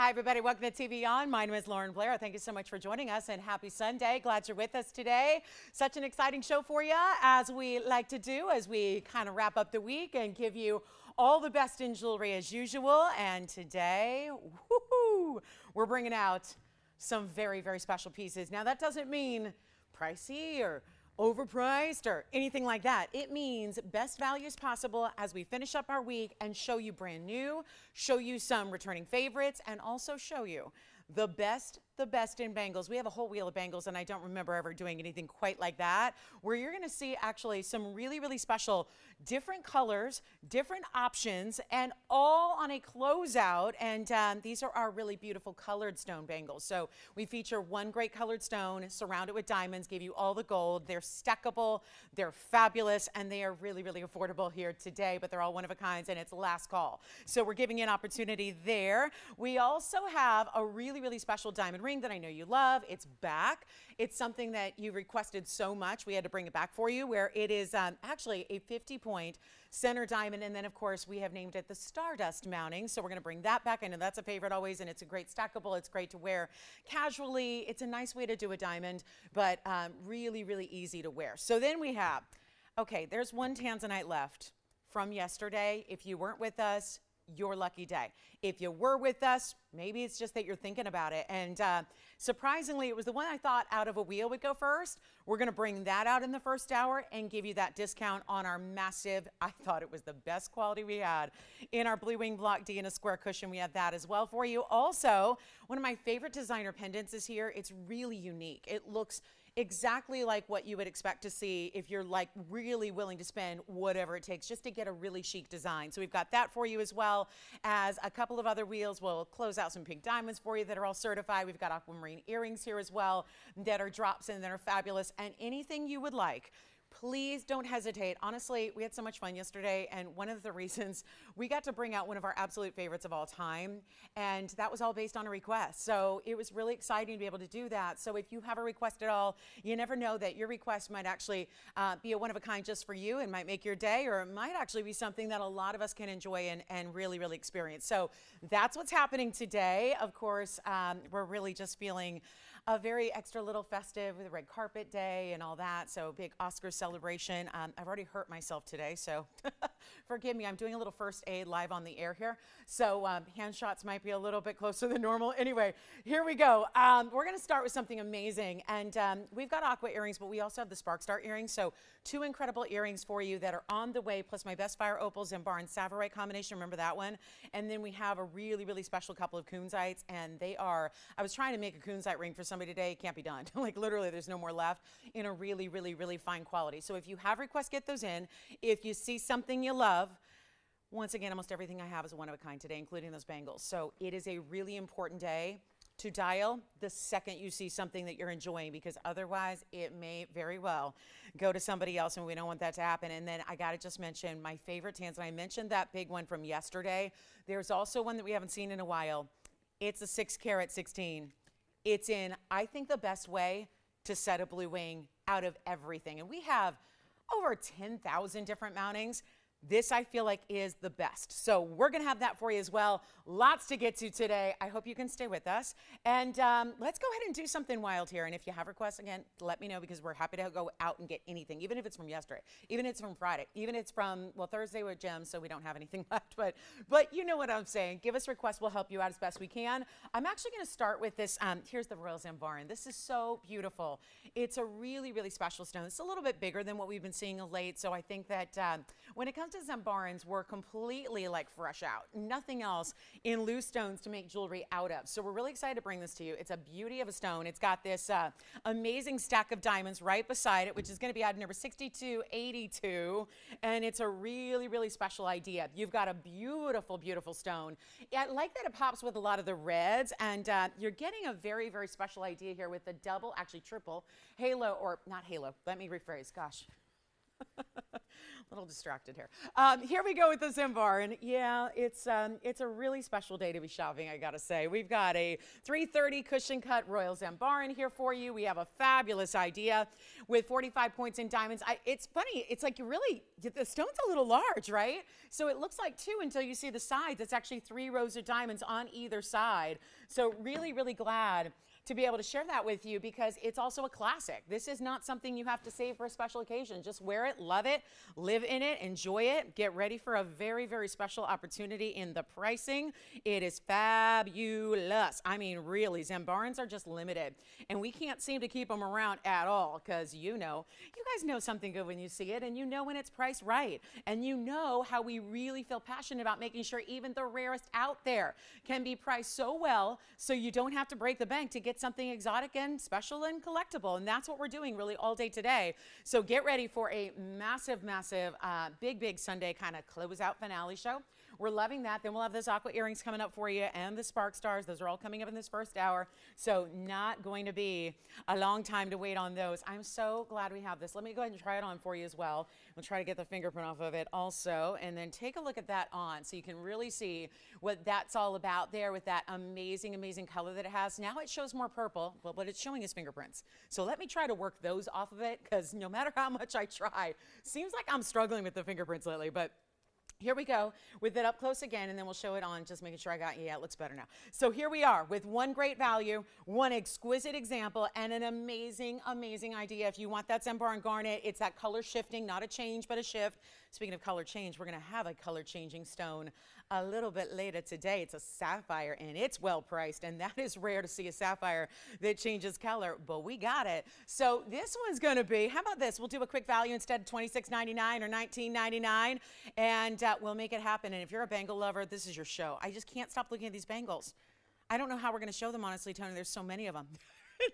Hi, everybody. Welcome to TVON. My name is Lauren Blair. Thank you so much for joining us, and happy Sunday. Glad you're with us today. Such an exciting show for you, as we like to do, as we kind of wrap up the week and give you all the best in jewelry as usual. And today, woohoo, we're bringing out some very, very special pieces. Now, that doesn't mean pricey or overpriced or anything like that. It means best values possible as we finish up our week and show you brand new, show you some returning favorites, and also show you the best in bangles. We have a whole wheel of bangles, and I don't remember ever doing anything quite like that, where you're going to see actually some really, really special different colors, different options, and all on a closeout. And these are our really beautiful colored stone bangles. So we feature one great colored stone surrounded with diamonds, give you all the gold. They're stackable, they're fabulous, and they are really, really affordable here today, but they're all one of a kind, and it's last call. So we're giving you an opportunity there. We also have a really, really special diamond ring that I know you love. It's back. It's something that you requested so much. We had to bring it back for you, where it is actually a 50-point center diamond. And then, of course, we have named it the Stardust mounting. So we're going to bring that back. I know that's a favorite always, and it's a great stackable. It's great to wear casually. It's a nice way to do a diamond, but really, really easy to wear. So then we have, okay, there's one tanzanite left from yesterday. If you weren't with us, your lucky day. If you were with us, maybe it's just that you're thinking about it. And surprisingly, it was the one I thought out of a wheel would go first. We're going to bring that out in the first hour and give you that discount on our massive, I thought it was the best quality we had in our Blue Wing Block D and a square cushion. We have that as well for you. Also, one of my favorite designer pendants is here. It's really unique. It looks exactly like what you would expect to see if you're like really willing to spend whatever it takes just to get a really chic design. So we've got that for you, as well as a couple of other wheels. We'll close out some pink diamonds for you that are all certified. We've got Aqua Marine earrings here as well that are drops in that are fabulous, and anything you would like. Please don't hesitate. Honestly, we had so much fun yesterday, and one of the reasons we got to bring out one of our absolute favorites of all time, and that was all based on a request. So it was really exciting to be able to do that. So if you have a request at all, you never know that your request might actually be a one-of-a-kind just for you and might make your day, or it might actually be something that a lot of us can enjoy and really, really experience. So that's what's happening today. Of course, we're really just feeling a very extra little festive with a red carpet day and all that. So big Oscar celebration. I've already hurt myself today, so forgive me. I'm doing a little first aid live on the air here. So hand shots might be a little bit closer than normal. Anyway, here we go. We're going to start with something amazing. And we've got Aqua Earrings, but we also have the Spark Star earrings. So two incredible earrings for you that are on the way, plus my Best Fire Opals and Bar and Sapphire combination. Remember that one? And then we have a really, really special couple of Kunzites, and they are, I was trying to make a Kunzite ring for somebody today. It can't be done. Like literally there's no more left, in a really, really, really fine quality. So if you have requests, get those in. If you see something you love, once again, almost everything I have is one of a kind today, including those bangles. So it is a really important day to dial the second you see something that you're enjoying, because otherwise it may very well go to somebody else, and we don't want that to happen. And then I got to just mention my favorite tanzanite. I mentioned that big one from yesterday. There's also one that we haven't seen in a while. It's a 6 carat 16. It's in, I think, the best way to set a blue wing out of everything. And we have over 10,000 different mountings. This, I feel like, is the best. So we're going to have that for you as well. Lots to get to today. I hope you can stay with us. And let's go ahead and do something wild here. And if you have requests, again, let me know, because we're happy to go out and get anything, even if it's from yesterday, even if it's from Friday, even if it's from, well, Thursday with gems, so we don't have anything left. But you know what I'm saying. Give us requests. We'll help you out as best we can. I'm actually going to start with this. Here's the Royal Zambaran. This is so beautiful. It's a really, really special stone. It's a little bit bigger than what we've been seeing of late. So I think that when it comes to Zambarans, we're completely like fresh out. Nothing else in loose stones to make jewelry out of. So we're really excited to bring this to you. It's a beauty of a stone. It's got this amazing stack of diamonds right beside it, which is going to be item number 6282. And it's a really, really special idea. You've got a beautiful, beautiful stone. I like that it pops with a lot of the reds, and you're getting a very, very special idea here with the double, actually triple halo, or not halo. Let me rephrase. Gosh. little distracted here. Here we go with the Zembar, and yeah, it's a really special day to be shopping, I gotta say. We've got a 330 cushion cut Royal Zembar in here for you. We have a fabulous idea with 45 points in diamonds. It's funny, it's like the stone's a little large, right? So it looks like two until you see the sides. It's actually 3 rows of diamonds on either side. So really, really glad to be able to share that with you because it's also a classic. This is not something you have to save for a special occasion. Just wear it, love it, live in it, enjoy it. Get ready for a very, very special opportunity in the pricing. It is fabulous. I mean, really, Zembarans are just limited, and we can't seem to keep them around at all because you guys know something good when you see it, and you know when it's priced right, and you know how we really feel passionate about making sure even the rarest out there can be priced so well so you don't have to break the bank to get something exotic and special and collectible. And that's what we're doing really all day today. So get ready for a massive, massive, big Sunday kind of closeout finale show. We're loving that. Then we'll have those Aqua Earrings coming up for you and the Spark Stars. Those are all coming up in this first hour. So not going to be a long time to wait on those. I'm so glad we have this. Let me go ahead and try it on for you as well. We'll try to get the fingerprint off of it also. And then take a look at that on so you can really see what that's all about there with that amazing, amazing color that it has. Now it shows more purple, but what it's showing is fingerprints. So let me try to work those off of it because no matter how much I try, seems like I'm struggling with the fingerprints lately, but here we go with it up close again, and then we'll show it on, just making sure I got, yeah, it looks better now. So here we are with one great value, one exquisite example, and an amazing, amazing idea. If you want that Zembar and garnet, it's that color shifting, not a change, but a shift. Speaking of color change, we're gonna have a color changing stone a little bit later today. It's a sapphire, and it's well priced, and that is rare to see a sapphire that changes color, but we got it. So this one's gonna be, how about this? We'll do a quick value instead of $26.99 or $19.99, and we'll make it happen. And if you're a bangle lover, this is your show. I just can't stop looking at these bangles. I don't know how we're gonna show them, honestly, Tony. There's so many of them.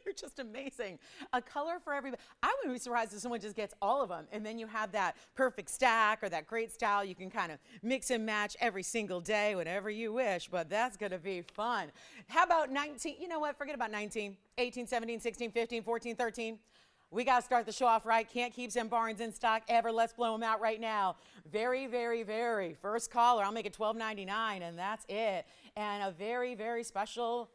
They're just amazing. A color for everybody. I wouldn't be surprised if someone just gets all of them, and then you have that perfect stack or that great style you can kind of mix and match every single day, whenever you wish, but that's gonna be fun. How about 19, you know what, forget about 19, 18, 17, 16, 15, 14, 13. We got to start the show off right. Can't keep Zembarans in stock ever. Let's blow them out right now. Very, very, very first caller. I'll make it $12.99, and that's it. And a very, very special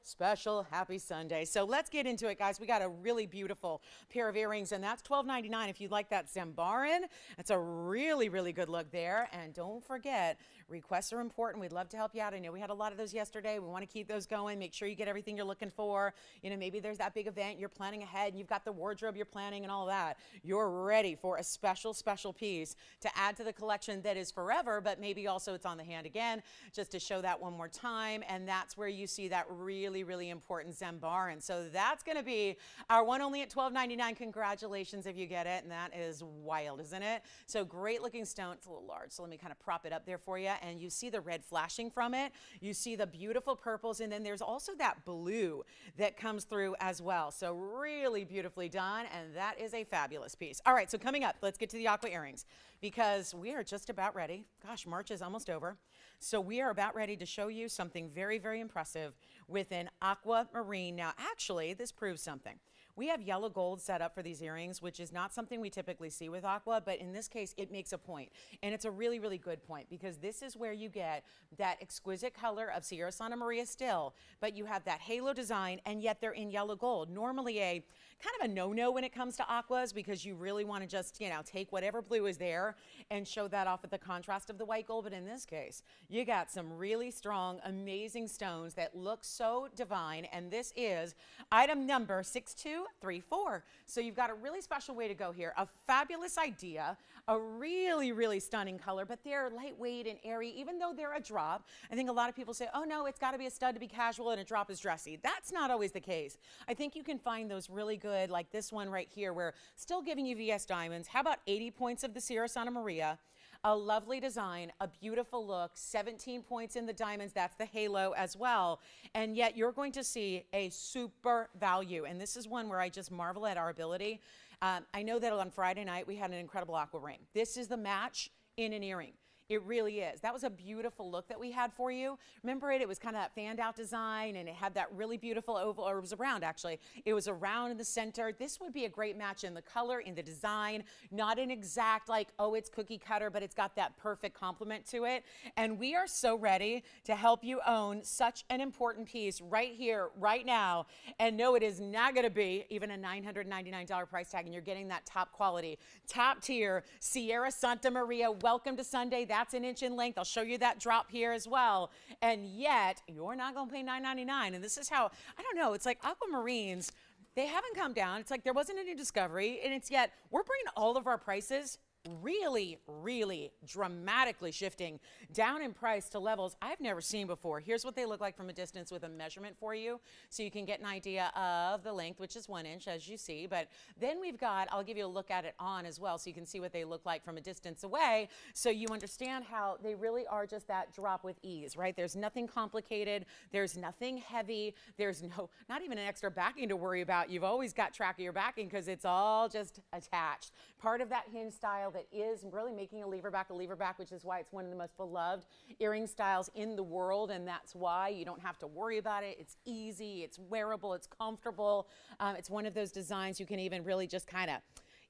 happy Sunday. So let's get into it, guys. We got a really beautiful pair of earrings, and that's $12.99 if you'd like that Zembaran. That's a really, really good look there. And don't forget, requests are important. We'd love to help you out. I know we had a lot of those yesterday. We want to keep those going. Make sure you get everything you're looking for. You know, maybe there's that big event you're planning ahead, and you've got the wardrobe you're planning and all that. You're ready for a special piece to add to the collection that is forever, but maybe also it's on the hand again, just to show that one more time. And that's where you see that really, really important Zembaran. So that's going to be our one only at $12.99. Congratulations if you get it. And that is wild, isn't it? So great looking stone. It's a little large, so let me kind of prop it up there for you. And you see the red flashing from it. You see the beautiful purples, and then there's also that blue that comes through as well. So really beautifully done, and that is a fabulous piece. All right, so coming up, let's get to the Aqua Earrings because we are just about ready. Gosh, March is almost over. So we are about ready to show you something very, very impressive with an aqua marine. Now, actually, this proves something. We have yellow gold set up for these earrings, which is not something we typically see with aqua, but in this case, it makes a point. And it's a really, really good point because this is where you get that exquisite color of Sierra Santa Maria still, but you have that halo design, and yet they're in yellow gold. Normally a kind of a no-no when it comes to aquas because you really want to just, you know, take whatever blue is there and show that off with the contrast of the white gold. But in this case, you got some really strong, amazing stones that look so divine. And this is item number 6234. So you've got a really special way to go here. A fabulous idea, a really, really stunning color, but they're lightweight and airy, even though they're a drop. I think a lot of people say, oh no, it's got to be a stud to be casual and a drop is dressy. That's not always the case. I think you can find those really good, like this one right here, where still giving you VS diamonds. How about 80 points of the Sierra Santa Maria? A lovely design, a beautiful look, 17 points in the diamonds. That's the halo as well. And yet you're going to see a super value. And this is one where I just marvel at our ability. I know that on Friday night we had an incredible Aqua Ring. This is the match in an earring. It really is. That was a beautiful look that we had for you. Remember it? It was kind of that fanned out design, and it had that really beautiful oval, or it was around actually. It was around in the center. This would be a great match in the color, in the design, not an exact like, oh, it's cookie cutter, but it's got that perfect complement to it. And we are so ready to help you own such an important piece right here, right now. And no, it is not going to be even a $999 price tag, and you're getting that top quality, top tier Sierra Santa Maria. Welcome to Sunday. That's an inch in length. I'll show you that drop here as well. And yet, you're not going to pay $999. And this is how, I don't know, it's like aquamarines, they haven't come down. It's like there wasn't any discovery. And it's yet, we're bringing all of our prices really, really dramatically shifting down in price to levels I've never seen before. Here's what they look like from a distance with a measurement for you, so you can get an idea of the length, which is 1 inch, as you see. But then we've got, I'll give you a look at it on as well, so you can see what they look like from a distance away, so you understand how they really are just that drop with ease, right? There's nothing complicated. There's nothing heavy. There's not even an extra backing to worry about. You've always got track of your backing because it's all just attached. Part of that hinge style that is really making a lever back, which is why it's one of the most beloved earring styles in the world, and that's why you don't have to worry about it. It's easy, it's wearable, it's comfortable. It's one of those designs you can even really just kind of,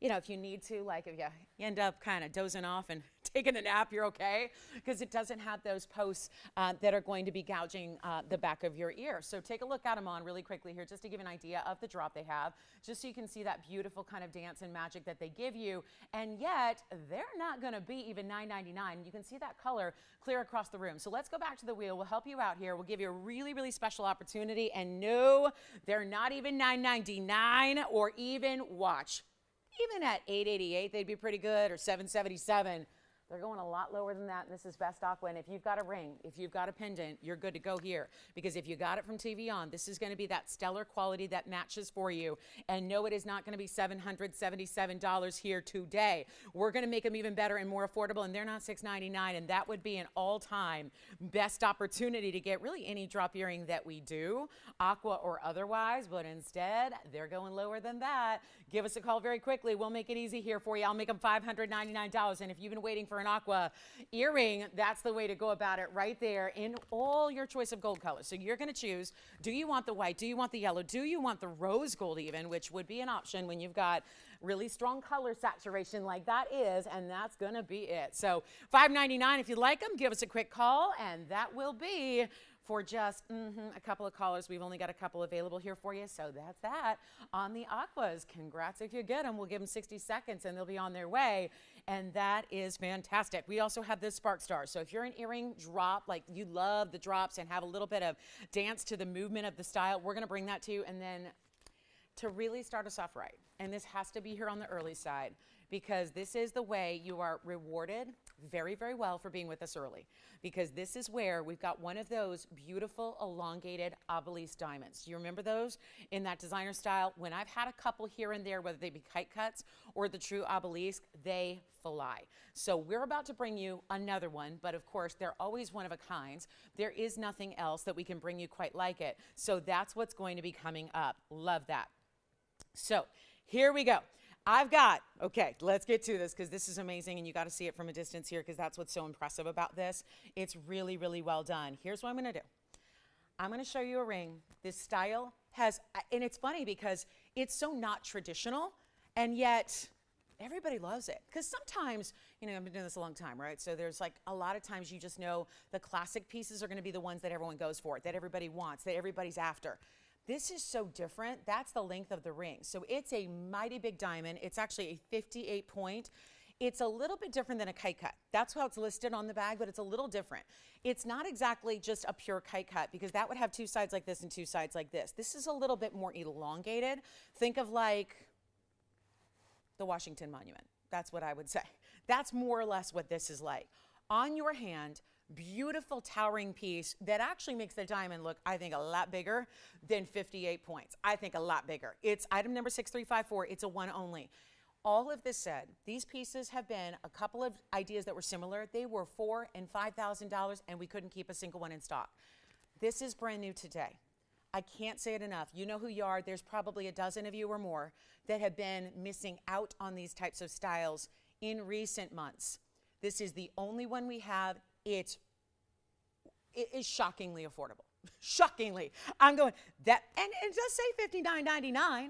you know, if you need to, like if you end up kind of dozing off and taking a nap, you're okay, because it doesn't have those posts that are going to be gouging the back of your ear. So take a look at them on really quickly here, just to give an idea of the drop they have, just so you can see that beautiful kind of dance and magic that they give you. And yet, they're not going to be even $9.99. You can see that color clear across the room. So let's go back to the wheel. We'll help you out here. We'll give you a really, really special opportunity. And no, they're not even $9.99, or even, watch, even at $888, they'd be pretty good, or $777. They're going a lot lower than that, and this is Best Aqua. And if you've got a ring, if you've got a pendant, you're good to go here. Because if you got it from TVON, this is going to be that stellar quality that matches for you. And no, it is not going to be $777 here today. We're going to make them even better and more affordable, and they're not $699. And that would be an all-time best opportunity to get really any drop earring that we do, Aqua or otherwise. But instead, they're going lower than that. Give us a call very quickly. We'll make it easy here for you. I'll make them $599. And if you've been waiting for an Aqua earring, that's the way to go about it right there in all your choice of gold colors. So you're going to choose, do you want the white? Do you want the yellow? Do you want the rose gold even, which would be an option when you've got really strong color saturation like that is, and that's going to be it. So $599 if you like them, give us a quick call, and that will be for just a couple of callers. We've only got a couple available here for you, so that's that on the Aquas. Congrats if you get them. We'll give them 60 seconds, and they'll be on their way, and that is fantastic. We also have this Spark Star, so if you're an earring drop, like you love the drops and have a little bit of dance to the movement of the style, we're going to bring that to you. And then to really start us off right, and this has to be here on the early side, because this is the way you are rewarded very, very well for being with us early, because this is where we've got one of those beautiful elongated obelisk diamonds. Do you remember those in that designer style? When I've had a couple here and there, whether they be kite cuts or the true obelisk, they fly. So we're about to bring you another one, but of course they're always one of a kind. There is nothing else that we can bring you quite like it. So that's what's going to be coming up. Love that. So here we go. I've got, okay, let's get to this, because this is amazing, and you got to see it from a distance here, because that's what's so impressive about this. It's really, really well done. Here's what I'm going to do. I'm going to show you a ring. This style has, and it's funny because it's so not traditional, and yet everybody loves it. Because sometimes, you know, I've been doing this a long time, right? So there's like a lot of times you just know the classic pieces are going to be the ones that everyone goes for, that everybody wants, that everybody's after. This is so different. That's the length of the ring. So it's a mighty big diamond. It's actually a 58 point. It's a little bit different than a kite cut. That's how it's listed on the bag, but it's a little different. It's not exactly just a pure kite cut, because that would have two sides like this and two sides like this. This is a little bit more elongated. Think of like the Washington Monument. That's what I would say. That's more or less what this is like. On your hand, beautiful towering piece that actually makes the diamond look, I think, a lot bigger than 58 points. I think a lot bigger. It's item number 6354. It's a one only. All of this said, these pieces have been a couple of ideas that were similar. They were $4,000 and $5,000, and we couldn't keep a single one in stock. This is brand new today. I can't say it enough. You know who you are. There's probably a dozen of you or more that have been missing out on these types of styles in recent months. This is the only one we have. It is shockingly affordable. Shockingly. I'm going that, and it does say $59.99,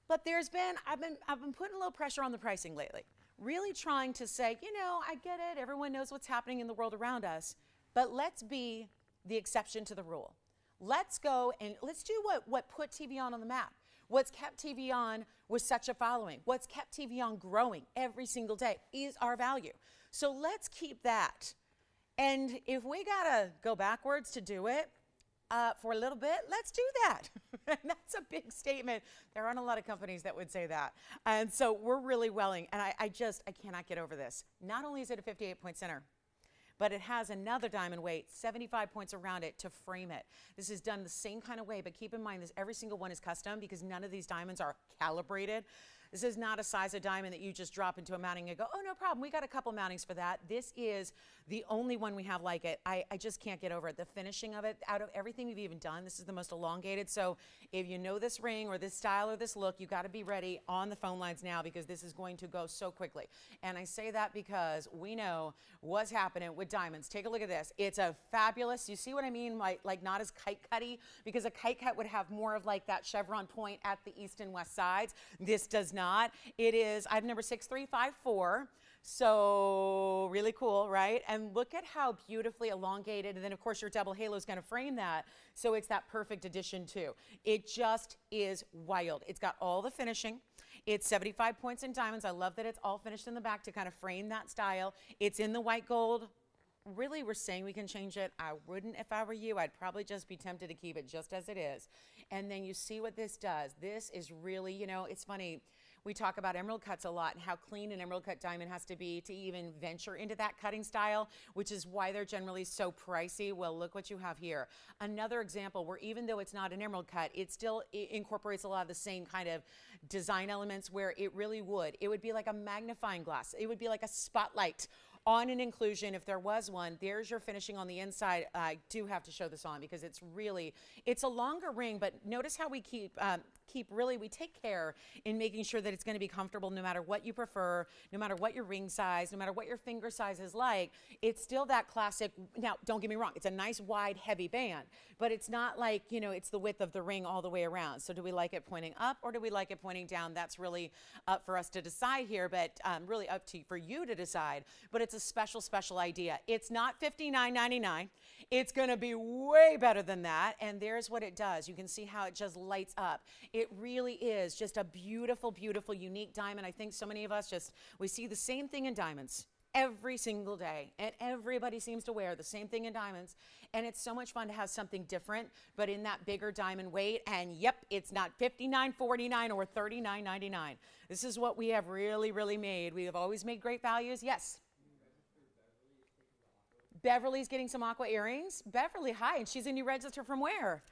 but I've been putting a little pressure on the pricing lately. Really trying to say, you know, I get it. Everyone knows what's happening in the world around us, but let's be the exception to the rule. Let's go and let's do what put TVON on the map. What's kept TVON with such a following, what's kept TVON growing every single day is our value. So let's keep that. And if we gotta go backwards to do it for a little bit, let's do that. And that's a big statement. There aren't a lot of companies that would say that. And so we're really willing, and I cannot get over this. Not only is it a 58-point center, but it has another diamond weight, 75 points around it to frame it. This is done the same kind of way, but keep in mind this, every single one is custom because none of these diamonds are calibrated. This is not a size of diamond that you just drop into a mounting and go, oh, no problem. We got a couple mountings for that. This is the only one we have like it. I just can't get over it. The finishing of it, out of everything we've even done, this is the most elongated. So if you know this ring or this style or this look, you got to be ready on the phone lines now because this is going to go so quickly. And I say that because we know what's happening with diamonds. Take a look at this. It's a fabulous, you see what I mean? Like not as kite cutty, because a kite cut would have more of like that chevron point at the east and west sides. This does not. It is, I have number 6354. So really cool, right? And look at how beautifully elongated. And then of course your double halo is going to frame that. So it's that perfect addition too. It just is wild. It's got all the finishing. It's 75 points in diamonds. I love that it's all finished in the back to kind of frame that style. It's in the white gold. Really, we're saying we can change it. I wouldn't if I were you. I'd probably just be tempted to keep it just as it is. And then you see what this does. This is really, you know, it's funny. We talk about emerald cuts a lot and how clean an emerald cut diamond has to be to even venture into that cutting style, which is why they're generally so pricey. Well, look what you have here. Another example where even though it's not an emerald cut, it still incorporates a lot of the same kind of design elements where it really would. It would be like a magnifying glass. It would be like a spotlight on an inclusion, if there was one. There's your finishing on the inside. I do have to show this on because it's really, it's a longer ring, but notice how we we take care in making sure that it's going to be comfortable no matter what you prefer, no matter what your ring size, no matter what your finger size is like. It's still that classic. Now, don't get me wrong. It's a nice, wide, heavy band, but it's not like, you know, it's the width of the ring all the way around. So do we like it pointing up or do we like it pointing down? That's really up for us to decide here, but really up to for you to decide. But it's a special, special idea. It's not $59.99. It's going to be way better than that. And there's what it does. You can see how it just lights up. It really is just a beautiful, beautiful, unique diamond. I think so many of us we see the same thing in diamonds every single day, and everybody seems to wear the same thing in diamonds. And it's so much fun to have something different, but in that bigger diamond weight. And yep, it's not $59.49 or $39.99. This is what we have really, really made. We have always made great values. Yes. Beverly's getting some Aqua Earrings. Beverly, hi, and she's a new register from where?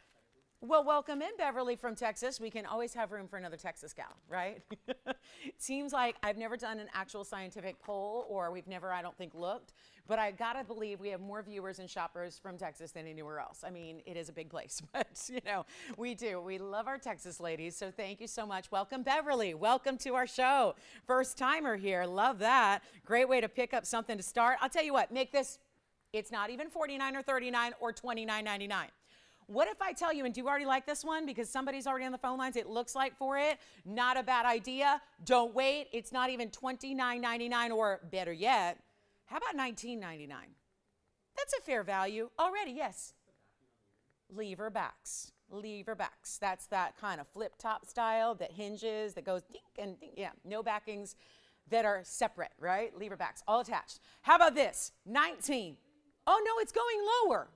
Well, welcome in, Beverly from Texas. We can always have room for another Texas gal, right? It seems like I've never done an actual scientific poll, or we've never, I don't think, looked, but I gotta believe we have more viewers and shoppers from Texas than anywhere else. I mean, it is a big place, but you know, we do. We love our Texas ladies, so thank you so much. Welcome, Beverly. Welcome to our show. First timer here, love that. Great way to pick up something to start. I'll tell you what, make this, it's not even $49 or $39 or $29.99. What if I tell you, and do you already like this one? Because somebody's already on the phone lines, it looks like for it. Not a bad idea. Don't wait. It's not even $29.99, or better yet, how about $19.99? That's a fair value already, yes. Lever backs. Lever backs. That's that kind of flip top style that hinges, that goes dink and dink. Yeah, no backings that are separate, right? Lever backs, all attached. How about this? 19. Oh no, it's going lower.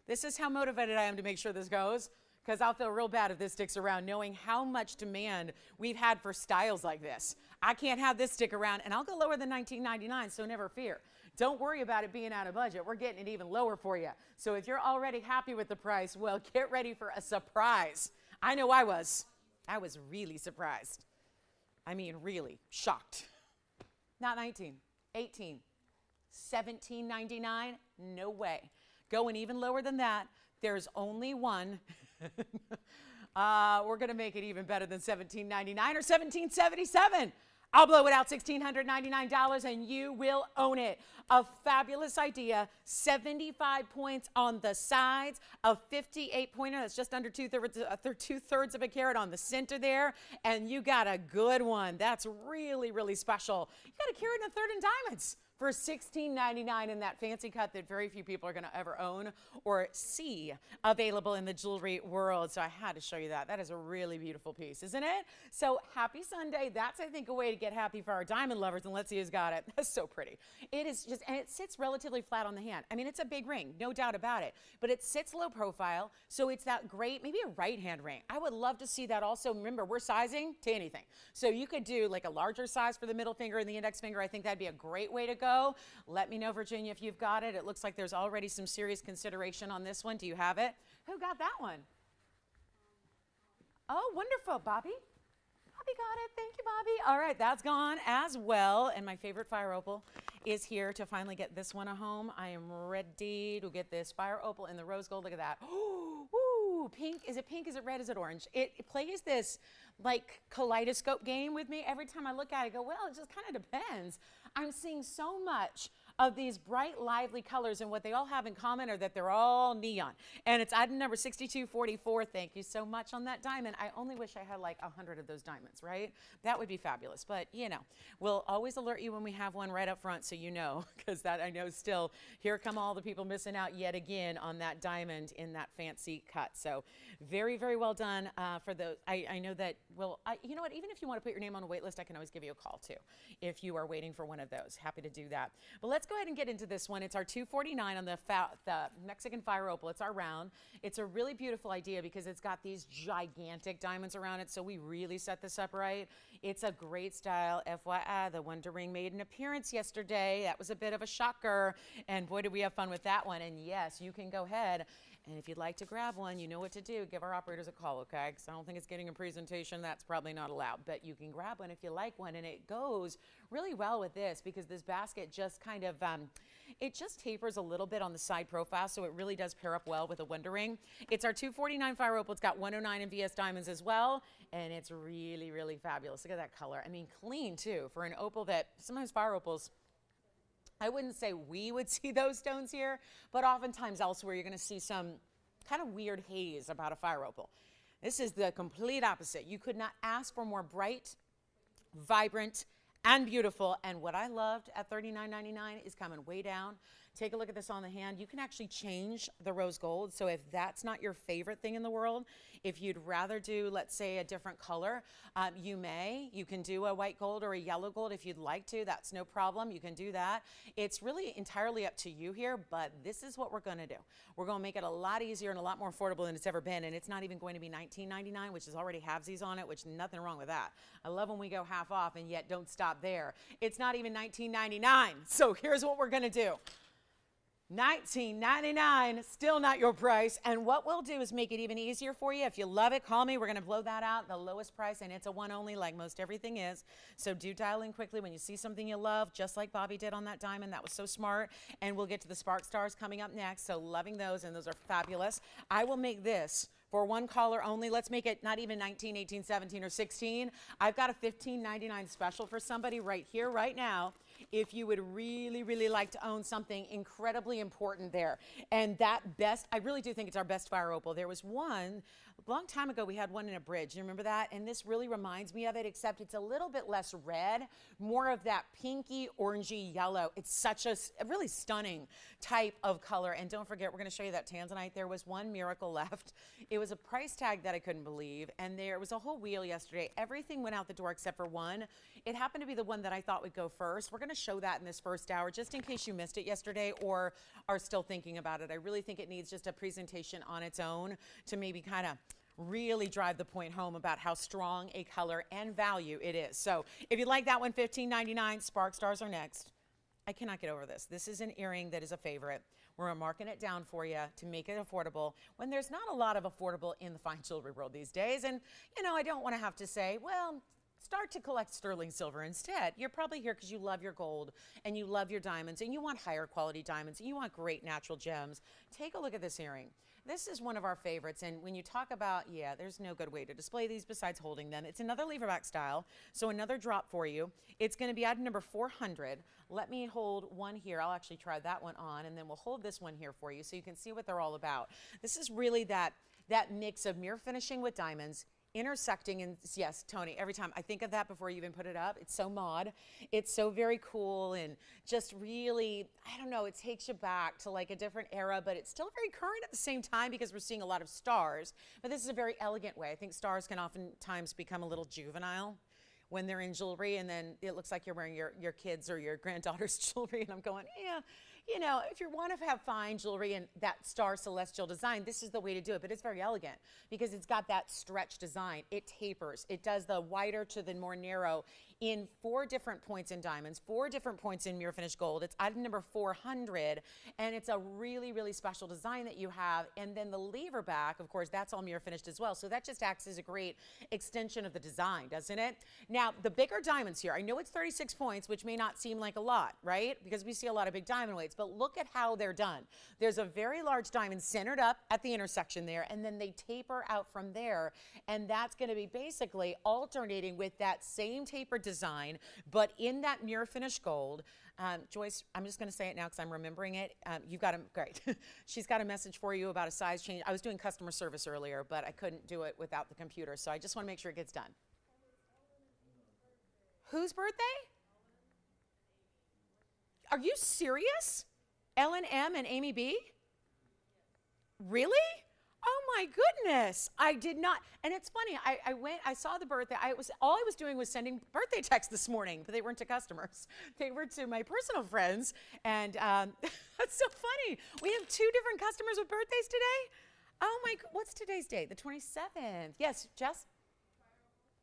This is how motivated I am to make sure this goes, because I'll feel real bad if this sticks around, knowing how much demand we've had for styles like this. I can't have this stick around, and I'll go lower than $19.99, so never fear. Don't worry about it being out of budget. We're getting it even lower for you. So if you're already happy with the price, well, get ready for a surprise. I know I was. I was really surprised. I mean, really shocked. Not 19, 18, $17.99, no way. Going even lower than that, there's only one. We're going to make it even better than $17.99 or $17.77. I'll blow it out $1,699 and you will own it. A fabulous idea. 75 points on the sides, a 58 pointer. That's just under two-thirds of a carat on the center there. And you got a good one. That's really, really special. You got a carat and a third in diamonds for $16.99 in that fancy cut that very few people are going to ever own or see available in the jewelry world. So I had to show you that. That is a really beautiful piece, isn't it? So happy Sunday. That's, I think, a way to get happy for our diamond lovers, and let's see who's got it. That's so pretty. It is just, and it sits relatively flat on the hand. I mean, it's a big ring, no doubt about it, but it sits low profile, so it's that great, maybe a right hand ring. I would love to see that also. Remember, we're sizing to anything. So you could do like a larger size for the middle finger and the index finger. I think that'd be a great way to go. Let me know, Virginia, if you've got it. It looks like there's already some serious consideration on this one. Do you have it? Who got that one? Oh, wonderful. Bobby? Bobby got it. Thank you, Bobby. All right, that's gone as well. And my favorite fire opal is here to finally get this one a home. I am ready to get this fire opal in the rose gold. Look at that. Ooh, pink. Is it pink? Is it red? Is it orange? It plays this like kaleidoscope game with me. Every time I look at it, I go, well, it just kind of depends. I'm seeing so much of these bright, lively colors, and what they all have in common are that they're all neon. And it's item number 6244. Thank you so much on that diamond. I only wish I had like 100 of those diamonds, right? That would be fabulous. But, you know, we'll always alert you when we have one right up front so you know, because that I know still, here come all the people missing out yet again on that diamond in that fancy cut. So very, very well done for those. I know that, well, you know what, even if you want to put your name on a wait list, I can always give you a call too if you are waiting for one of those. Happy to do that. But let's go ahead and get into this one. It's our 249 on the Mexican fire opal. It's our round. It's a really beautiful idea because it's got these gigantic diamonds around it, so we really set this up right. It's a great style. FYI, the Wonder Ring made an appearance yesterday. That was a bit of a shocker, and boy, did we have fun with that one. And yes, you can go ahead, and if you'd like to grab one, you know what to do. Give our operators a call, okay? Because I don't think it's getting a presentation. That's probably not allowed. But you can grab one if you like one. And it goes really well with this because this basket just kind of, it just tapers a little bit on the side profile. So it really does pair up well with a Wonder Ring. It's our 249 fire opal. It's got 109 in VS diamonds as well. And it's really, really fabulous. Look at that color. I mean, clean too for an opal that sometimes fire opals, I wouldn't say we would see those stones here, but oftentimes elsewhere you're going to see some kind of weird haze about a fire opal. This is the complete opposite. You could not ask for more bright, vibrant, and beautiful. And what I loved at $39.99 is coming way down. Take a look at this on the hand. You can actually change the rose gold. So if that's not your favorite thing in the world, if you'd rather do, let's say, a different color, you may. You can do a white gold or a yellow gold if you'd like to. That's no problem. You can do that. It's really entirely up to you here, but this is what we're going to do. We're going to make it a lot easier and a lot more affordable than it's ever been, and it's not even going to be $19.99, which is already halvesies on it, which nothing wrong with that. I love when we go half off and yet don't stop there. It's not even $19.99, so here's what we're going to do. $19.99, still not your price. And what we'll do is make it even easier for you. If you love it, call me. We're going to blow that out, the lowest price, and it's a one only like most everything is. So do dial in quickly when you see something you love, just like Bobby did on that diamond. That was so smart. And we'll get to the Spark Stars coming up next. So loving those, and those are fabulous. I will make this for one caller only. Let's make it not even 19, 18, 17, or 16. I've got a $15.99 special for somebody right here, right now, if you would really, really like to own something incredibly important there. And that best, I really do think it's our best fire opal. There was one, a long time ago, we had one in a bridge. You remember that? And this really reminds me of it, except it's a little bit less red, more of that pinky, orangey yellow. It's such a really stunning type of color. And don't forget, we're going to show you that tanzanite. There was one miracle left. It was a price tag that I couldn't believe. And there was a whole wheel yesterday. Everything went out the door except for one. It happened to be the one that I thought would go first. We're going to show that in this first hour, just in case you missed it yesterday or are still thinking about it. I really think it needs just a presentation on its own to maybe kind of really drive the point home about how strong a color and value it is. So if you like that one, $15.99. Spark Stars are next. I cannot get over this. This is an earring that is a favorite. We're marking it down for you to make it affordable when there's not a lot of affordable in the fine jewelry world these days. And, you know, I don't want to have to say, well, start to collect sterling silver instead. You're probably here because you love your gold and you love your diamonds and you want higher quality diamonds and you want great natural gems. Take a look at this earring. This is one of our favorites, and when you talk about, there's no good way to display these besides holding them. It's another leverback style, so another drop for you. It's going to be item number 400. Let me hold one here. I'll actually try that one on, and then we'll hold this one here for you so you can see what they're all about. This is really that mix of mirror finishing with diamonds, intersecting, and yes, Tony, every time I think of that before you even put it up, it's so mod. It's so very cool and just really, I don't know, it takes you back to like a different era, but it's still very current at the same time because we're seeing a lot of stars. But this is a very elegant way. I think stars can oftentimes become a little juvenile when they're in jewelry, and then it looks like you're wearing your kids or your granddaughter's jewelry, and I'm going, yeah. You know, if you want to have fine jewelry and that star celestial design, this is the way to do it. But it's very elegant because it's got that stretch design. It tapers. It does the wider to the more narrow in 4 different points in diamonds, 4 different points in mirror finished gold. It's item number 400, and it's a really, really special design that you have. And then the lever back, of course, that's all mirror finished as well. So that just acts as a great extension of the design, doesn't it? Now, the bigger diamonds here, I know it's 36 points, which may not seem like a lot, right? Because we see a lot of big diamond weights, but look at how they're done. There's a very large diamond centered up at the intersection there, and then they taper out from there, and that's going to be basically alternating with that same tapered design, but in that mirror finished gold. Joyce, I'm just going to say it now because I'm remembering it. You've got great. She's got a message for you about a size change. I was doing customer service earlier, but I couldn't do it without the computer, so I just want to make sure it gets done. Whose birthday? Are you serious? Ellen M and Amy B? Really? Oh my goodness. I did not. And it's funny. I saw the birthday. All I was doing was sending birthday texts this morning, but they weren't to customers. They were to my personal friends. And that's so funny. We have 2 different customers with birthdays today. Oh my, what's today's date? The 27th. Yes, Jess?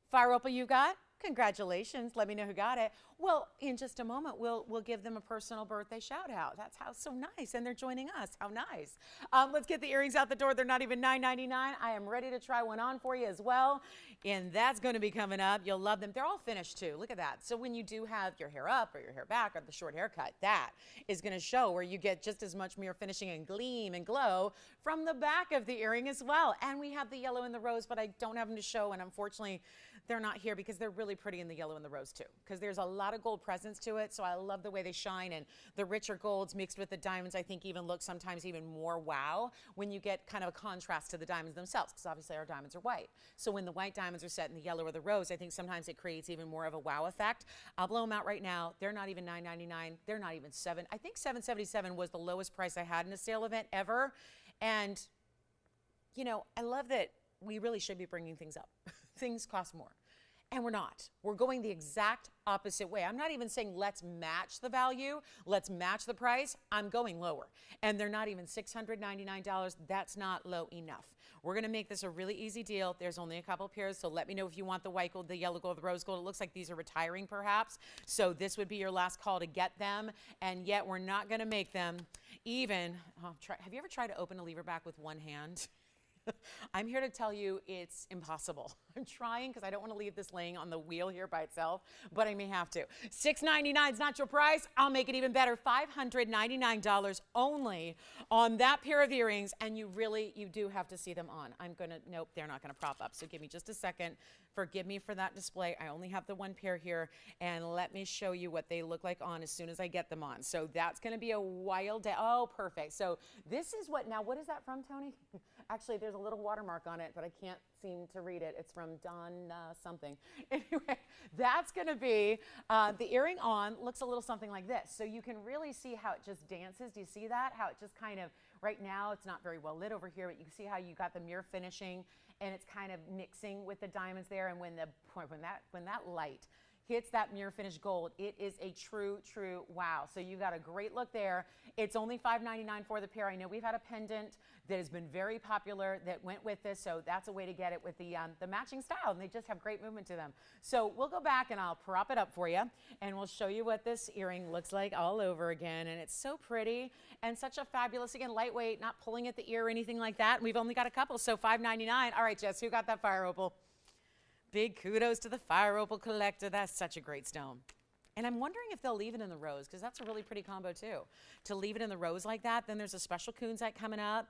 Fire Opal you got? Congratulations. Let me know who got it. Well, in just a moment, we'll give them a personal birthday shout out. That's how so nice. And they're joining us. How nice. Let's get the earrings out the door. They're not even $9.99. I am ready to try one on for you as well. And that's going to be coming up. You'll love them. They're all finished too. Look at that. So when you do have your hair up or your hair back or the short haircut, that is going to show where you get just as much mirror finishing and gleam and glow from the back of the earring as well. And we have the yellow and the rose, but I don't have them to show. And unfortunately, they're not here because they're really pretty in the yellow and the rose too, because there's a lot of gold presence to it. So I love the way they shine, and the richer golds mixed with the diamonds I think even look sometimes even more wow when you get kind of a contrast to the diamonds themselves, because obviously our diamonds are white. So when the white diamonds are set in the yellow or the rose, I think sometimes it creates even more of a wow effect. I'll blow them out right now. They're not even $9.99. They're not even $7. I think $7.77 was the lowest price I had in a sale event ever. And you know, I love that we really should be bringing things up. Things cost more. And we're not. We're going the exact opposite way. I'm not even saying let's match the value, let's match the price. I'm going lower. And they're not even $699. That's not low enough. We're going to make this a really easy deal. There's only a couple pairs, so let me know if you want the white gold, the yellow gold, the rose gold. It looks like these are retiring perhaps. So this would be your last call to get them. And yet we're not going to make them even. Have you ever tried to open a lever back with one hand? I'm here to tell you it's impossible. I'm trying because I don't want to leave this laying on the wheel here by itself, but I may have to. $699 is not your price. I'll make it even better. $599 only on that pair of earrings, and you do have to see them on. Nope, they're not going to prop up, so give me just a second. Forgive me for that display. I only have the one pair here, and let me show you what they look like on as soon as I get them on. So that's going to be a wild day. Oh, perfect. So this is what is that from, Tony? Actually, there's a little watermark on it, but I can't seem to read it. It's from Don something. Anyway, that's going to be the earring on. Looks a little something like this. So you can really see how it just dances. Do you see that? How it just kind of, right now, it's not very well lit over here, but you can see how you got the mirror finishing, and it's kind of mixing with the diamonds there. And when that light hits that mirror finished gold, it is a true wow. So you got a great look there. It's only $5.99 for the pair. I know we've had a pendant that has been very popular that went with this, so that's a way to get it with the matching style, and they just have great movement to them. So we'll go back and I'll prop it up for you, and we'll show you what this earring looks like all over again. And it's so pretty and such a fabulous, again, lightweight, not pulling at the ear or anything like that. And we've only got a couple, so $5.99. All right, Jess, who got that Fire Opal? Big kudos to the Fire Opal collector. That's such a great stone. And I'm wondering if they'll leave it in the rose, because that's a really pretty combo too. To leave it in the rose like that. Then there's a special Kunzite coming up.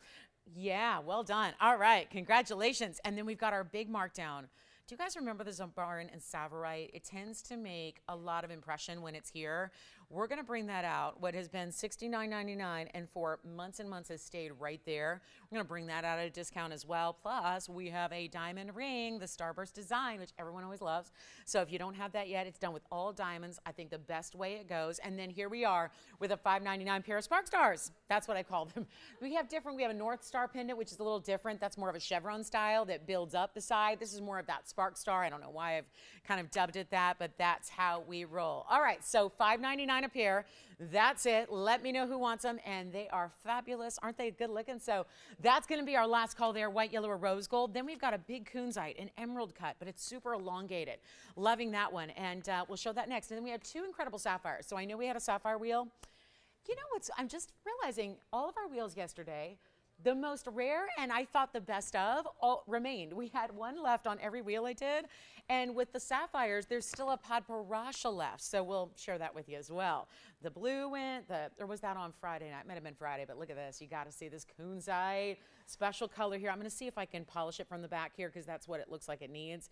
Yeah, well done. All right, congratulations. And then we've got our big markdown. Do you guys remember the Zumbaran and Savarite? It tends to make a lot of impression when it's here. We're gonna bring that out. What has been $69.99 and for months and months has stayed right there. We're gonna bring that out at a discount as well. Plus, we have a diamond ring, the Starburst design, which everyone always loves. So if you don't have that yet, it's done with all diamonds. I think the best way it goes. And then here we are with a $5.99 pair of Spark Stars. That's what I call them. We have a North Star pendant, which is a little different. That's more of a chevron style that builds up the side. This is more of that Spark Star. I don't know why I've kind of dubbed it that, but that's how we roll. All right, so $5.99 a pair. That's it. Let me know who wants them, and they are fabulous. Aren't they good looking? So that's going to be our last call there, white, yellow, or rose gold. Then we've got a big Kunzite, an emerald cut, but it's super elongated. Loving that one, and we'll show that next. And then we have two incredible sapphires. So I know we had a sapphire wheel. You know what's, I'm just realizing all of our wheels yesterday, the most rare and I thought the best of all remained. We had one left on every wheel I did. And with the sapphires, there's still a Padparacha left. So we'll share that with you as well. The blue went, or was that on Friday night? Might have been Friday, but look at this. You got to see this Kunzite special color here. I'm going to see if I can polish it from the back here because that's what it looks like it needs.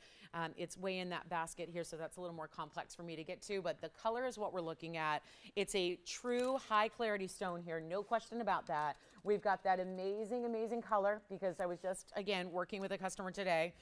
It's way in that basket here, so that's a little more complex for me to get to, but the color is what we're looking at. It's a true high clarity stone here, no question about that. We've got that amazing, amazing color because I was just, again, working with a customer today,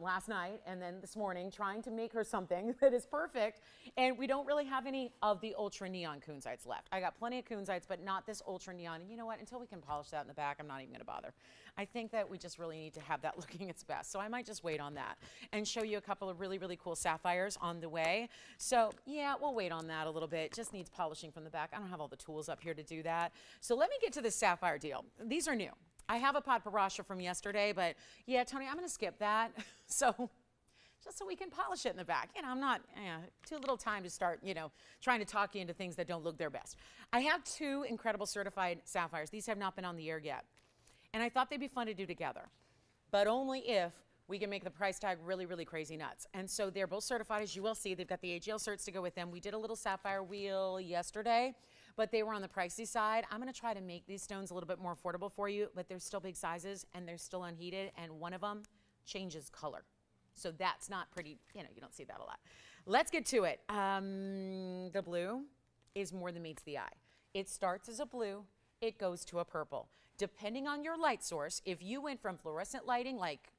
last night, and then this morning, trying to make her something that is perfect. And we don't really have any of the ultra neon Kunzites left. I got plenty of Kunzites, but not this ultra neon. And you know what? Until we can polish that in the back, I'm not even going to bother. I think that we just really need to have that looking its best. So I might just wait on that and show you a couple of really, really cool sapphires on the way. So yeah, we'll wait on that a little bit. Just needs polishing from the back. I don't have all the tools up here to do that. So let me get to the sapphire deal. These are new. I have a Padparacha from yesterday, but yeah, Tony, I'm going to skip that. So just so we can polish it in the back. You know, I'm not, too little time to start, trying to talk you into things that don't look their best. I have two incredible certified sapphires. These have not been on the air yet. And I thought they'd be fun to do together, but only if we can make the price tag really, really crazy nuts. And so they're both certified, as you will see. They've got the AGL certs to go with them. We did a little sapphire wheel yesterday, but they were on the pricey side. I'm gonna try to make these stones a little bit more affordable for you, but they're still big sizes and they're still unheated, and one of them changes color. So that's not pretty, you don't see that a lot. Let's get to it. The blue is more than meets the eye. It starts as a blue, it goes to a purple. Depending on your light source, if you went from fluorescent lighting, like,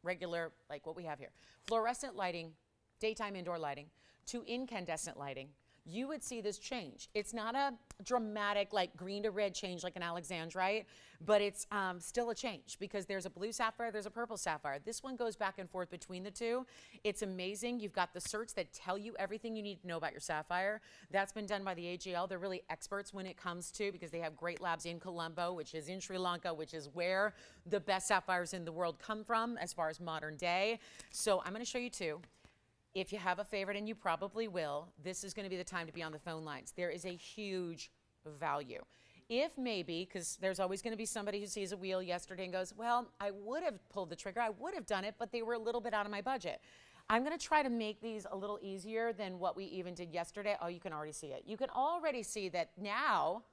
regular, like what we have here, fluorescent lighting, daytime indoor lighting, to incandescent lighting, you would see this change. It's not a dramatic, like green to red change like an Alexandrite, but it's still a change because there's a blue sapphire, there's a purple sapphire. This one goes back and forth between the two. It's amazing. You've got the certs that tell you everything you need to know about your sapphire. That's been done by the AGL. They're really experts when it comes to, because they have great labs in Colombo, which is in Sri Lanka, which is where the best sapphires in the world come from as far as modern day. So I'm going to show you two. If you have a favorite, and you probably will, this is going to be the time to be on the phone lines. There is a huge value. If maybe, because there's always going to be somebody who sees a wheel yesterday and goes, well, I would have pulled the trigger, I would have done it, but they were a little bit out of my budget. I'm going to try to make these a little easier than what we even did yesterday. Oh, you can already see it. You can already see that now,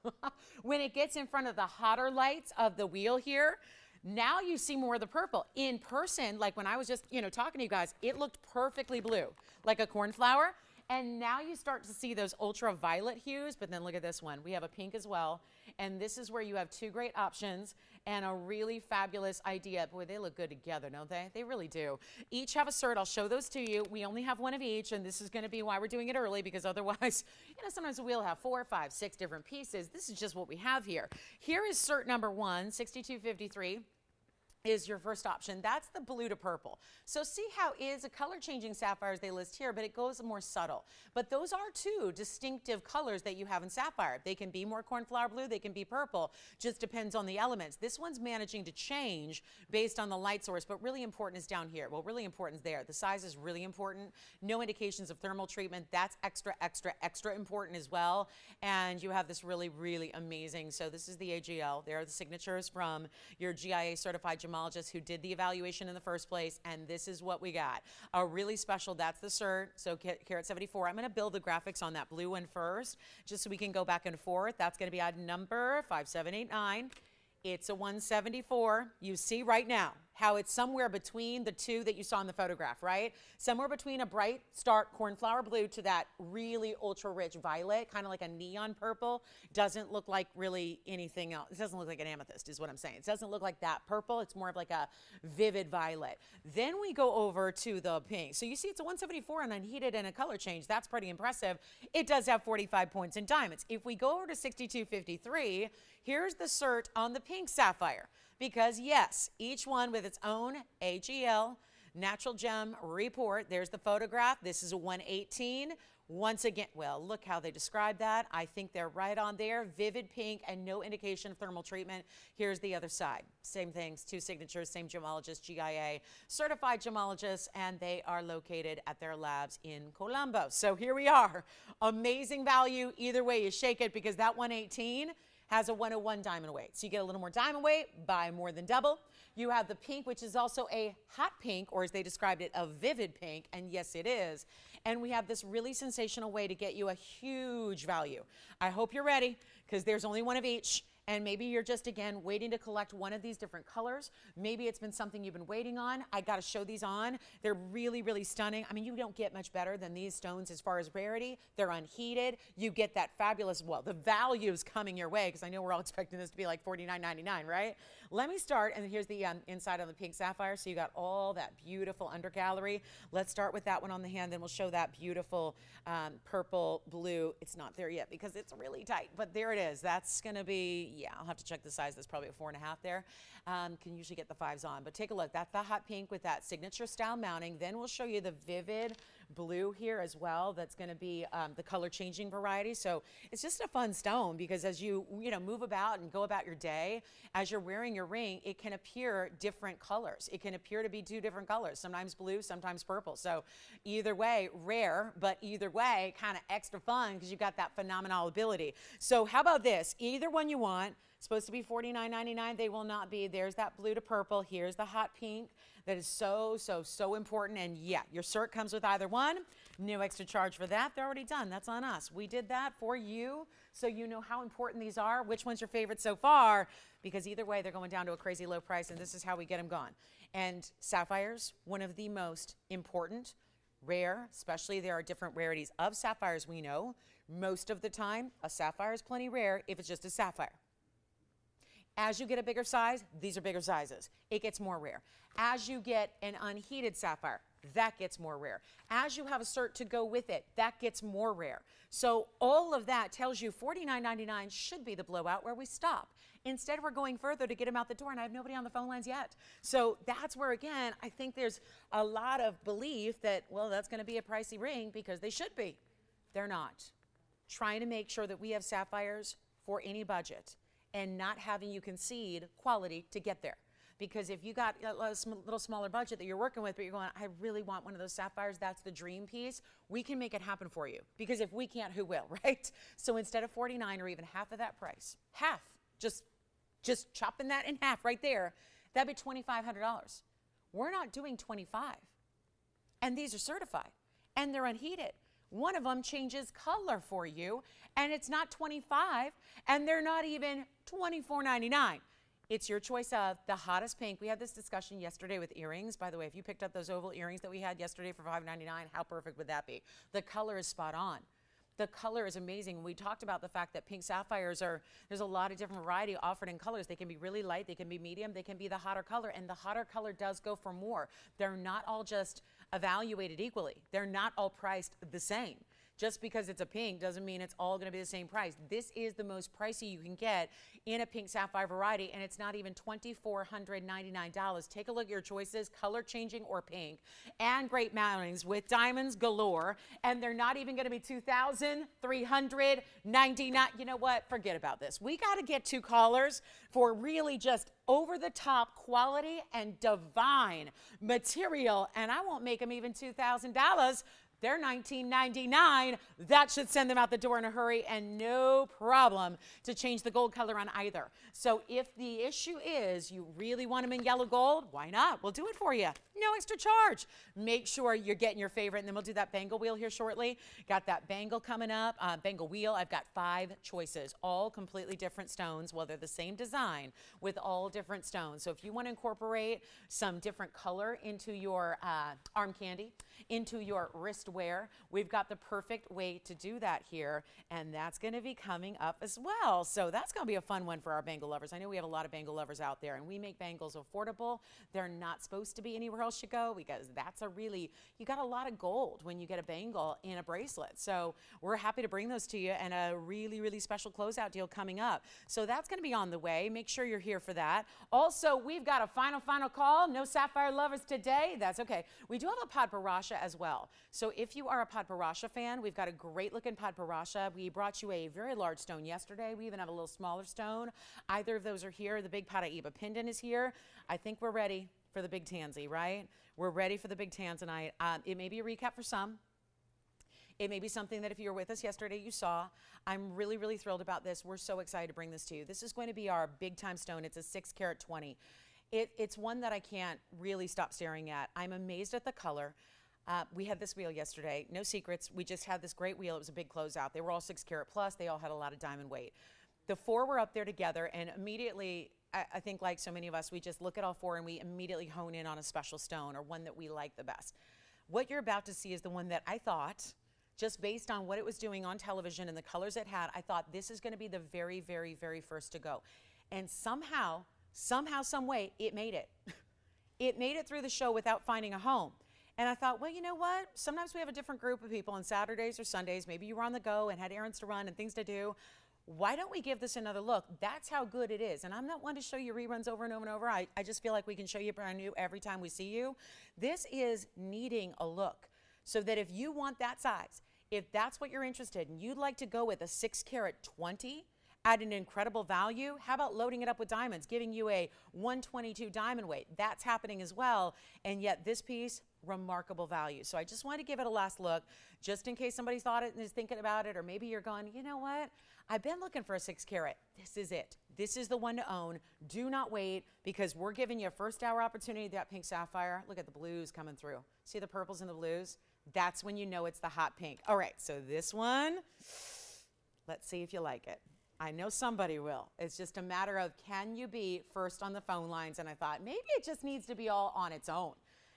when it gets in front of the hotter lights of the wheel here, now you see more of the purple. In person, like when I was just, talking to you guys, it looked perfectly blue, like a cornflower. And now you start to see those ultraviolet hues, but then look at this one. We have a pink as well. And this is where you have two great options and a really fabulous idea. Boy, they look good together, don't they? They really do. Each have a cert. I'll show those to you. We only have one of each, and this is going to be why we're doing it early, because otherwise, sometimes we'll have 4, 5, 6 different pieces. This is just what we have here. Here is cert number 1, 6253. Is your first option. That's the blue to purple. So see how is a color changing sapphires they list here, but it goes more subtle. But those are two distinctive colors that you have in sapphire. They can be more cornflower blue, they can be purple, just depends on the elements. This one's managing to change based on the light source, but really important is down here. Well, really important is there. The size is really important. No indications of thermal treatment. That's extra, extra, extra important as well. And you have this really, really amazing. So this is the AGL. There are the signatures from your GIA certified Jamal gemologist who did the evaluation in the first place, and this is what we got. A really special, that's the cert, so carat 74. I'm going to build the graphics on that blue one first, just so we can go back and forth. That's going to be item number 5789. It's a 174. You see right now how it's somewhere between the two that you saw in the photograph, right? Somewhere between a bright, stark cornflower blue to that really ultra-rich violet, kind of like a neon purple. Doesn't look like really anything else. It doesn't look like an amethyst is what I'm saying. It doesn't look like that purple. It's more of like a vivid violet. Then we go over to the pink. So you see it's a 174 and unheated and a color change. That's pretty impressive. It does have 45 points in diamonds. If we go over to 6253, here's the cert on the pink sapphire. Because yes, each one with its own AGL, natural gem report. There's the photograph. This is a 118. Once again, well, look how they describe that. I think they're right on there. Vivid pink and no indication of thermal treatment. Here's the other side. Same things, two signatures, same gemologist, GIA, certified gemologists, and they are located at their labs in Colombo. So here we are. Amazing value. Either way you shake it, because that 118 has a 101 diamond weight. So you get a little more diamond weight by more than double. You have the pink, which is also a hot pink, or as they described it, a vivid pink, and yes, it is. And we have this really sensational way to get you a huge value. I hope you're ready, because there's only one of each. And maybe you're just, again, waiting to collect one of these different colors. Maybe it's been something you've been waiting on. I got to show these on. They're really, really stunning. I mean, you don't get much better than these stones as far as rarity. They're unheated. You get that fabulous, well, the value's coming your way, because I know we're all expecting this to be like $49.99, right? Let me start, and here's the inside on the pink sapphire. So you got all that beautiful undergallery. Let's start with that one on the hand, then we'll show that beautiful purple blue. It's not there yet because it's really tight, but there it is. That's going to be, yeah, I'll have to check the size. That's probably a 4.5 there. Can usually get the 5s on, but take a look. That's the hot pink with that signature style mounting. Then we'll show you the vivid blue here as well. That's going to be the color changing variety. So it's just a fun stone, because as you move about and go about your day, as you're wearing your ring, it can appear different colors. It can appear to be two different colors, sometimes blue, sometimes purple. So either way, rare, but either way, kind of extra fun, because you've got that phenomenal ability. So how about this? Either one you want. Supposed to be $49.99. They will not be. There's that blue to purple. Here's the hot pink. That is so, so, so important. And yeah, your cert comes with either one. No extra charge for that. They're already done. That's on us. We did that for you, so you know how important these are. Which one's your favorite so far? Because either way, they're going down to a crazy low price, and this is how we get them gone. And sapphires, one of the most important, rare, especially there are different rarities of sapphires we know. Most of the time, a sapphire is plenty rare if it's just a sapphire. As you get a bigger size, these are bigger sizes. It gets more rare. As you get an unheated sapphire, that gets more rare. As you have a cert to go with it, that gets more rare. So all of that tells you $49.99 should be the blowout where we stop. Instead, we're going further to get them out the door, and I have nobody on the phone lines yet. So that's where, again, I think there's a lot of belief that, well, that's going to be a pricey ring, because they should be. They're not. Trying to make sure that we have sapphires for any budget, and not having you concede quality to get there. Because if you got a little smaller budget that you're working with, but you're going, I really want one of those sapphires, that's the dream piece, we can make it happen for you. Because if we can't, who will, right? So instead of $49 or even half of that price, half, just chopping that in half right there, that'd be $2,500. We're not doing 25. And these are certified, and they're unheated. One of them changes color for you, and it's not 25, and they're not even $24.99. It's your choice of the hottest pink. We had this discussion yesterday with earrings. By the way, if you picked up those oval earrings that we had yesterday for $5.99, how perfect would that be? The color is spot on. The color is amazing. We talked about the fact that pink sapphires there's a lot of different variety offered in colors. They can be really light, they can be medium, they can be the hotter color, and the hotter color does go for more. They're not all just evaluated equally. They're not all priced the same. Just because it's a pink doesn't mean it's all going to be the same price. This is the most pricey you can get in a pink sapphire variety, and it's not even $2,499. Take a look at your choices, color changing or pink, and great mountings with diamonds galore, and they're not even going to be $2,399. You know what? Forget about this. We got to get 2 callers for really just over-the-top quality and divine material, and I won't make them even $2,000. They're $19.99. That should send them out the door in a hurry, and no problem to change the gold color on either. So if the issue is you really want them in yellow gold, why not? We'll do it for you. No extra charge. Make sure you're getting your favorite, and then we'll do that bangle wheel here shortly. Got that bangle coming up, bangle wheel. I've got 5 choices, all completely different stones. Well, they're the same design with all different stones. So if you want to incorporate some different color into your arm candy, into your wrist wear, we've got the perfect way to do that here, and that's going to be coming up as well. So that's going to be a fun one for our bangle lovers. I know we have a lot of bangle lovers out there, and we make bangles affordable. They're not supposed to be anywhere else you go, because that's a really, you got a lot of gold when you get a bangle in a bracelet. So we're happy to bring those to you, and a really, really special closeout deal coming up. So that's going to be on the way. Make sure you're here for that. Also, we've got a final call. No Sapphire lovers today. That's okay. We do have a Padparacha as well. So if you are a Padparacha fan, we've got a great looking Padparacha. We brought you a very large stone yesterday. We even have a little smaller stone. Either of those are here. The big Paraiba pendant is here. I think we're ready for the big tansy, right? We're ready for the big tanzanite. It may be a recap for some. It may be something that if you were with us yesterday, you saw. I'm really, really thrilled about this. We're so excited to bring this to you. This is going to be our big time stone. It's a 6 carat 20. It's one that I can't really stop staring at. I'm amazed at the color. We had this wheel yesterday. No secrets. We just had this great wheel. It was a big closeout. They were all 6 carat plus. They all had a lot of diamond weight. The 4 were up there together, and immediately, I think like so many of us, we just look at all 4 and we immediately hone in on a special stone or one that we like the best. What you're about to see is the one that I thought, just based on what it was doing on television and the colors it had, I thought this is going to be the very, very, very first to go. And somehow, some way, it made it. It made it through the show without finding a home. And I thought, well, you know what? Sometimes we have a different group of people on Saturdays or Sundays. Maybe you were on the go and had errands to run and things to do. Why don't we give this another look? That's how good it is. And I'm not one to show you reruns over and over and over. I just feel like we can show you brand new every time we see you. This is needing a look. So that if you want that size, if that's what you're interested in, you'd like to go with a 6 carat 20 at an incredible value, how about loading it up with diamonds, giving you a 122 diamond weight? That's happening as well. And yet this piece, remarkable value. So I just wanted to give it a last look, just in case somebody thought it and is thinking about it, or maybe you're going, you know what? I've been looking for a 6 carat. This is it. This is the one to own. Do not wait, because we're giving you a first hour opportunity. That pink sapphire, look at the blues coming through. See the purples and the blues? That's when you know it's the hot pink. All right, so this one, let's see if you like it. I know somebody will. It's just a matter of, can you be first on the phone lines? And I thought maybe it just needs to be all on its own,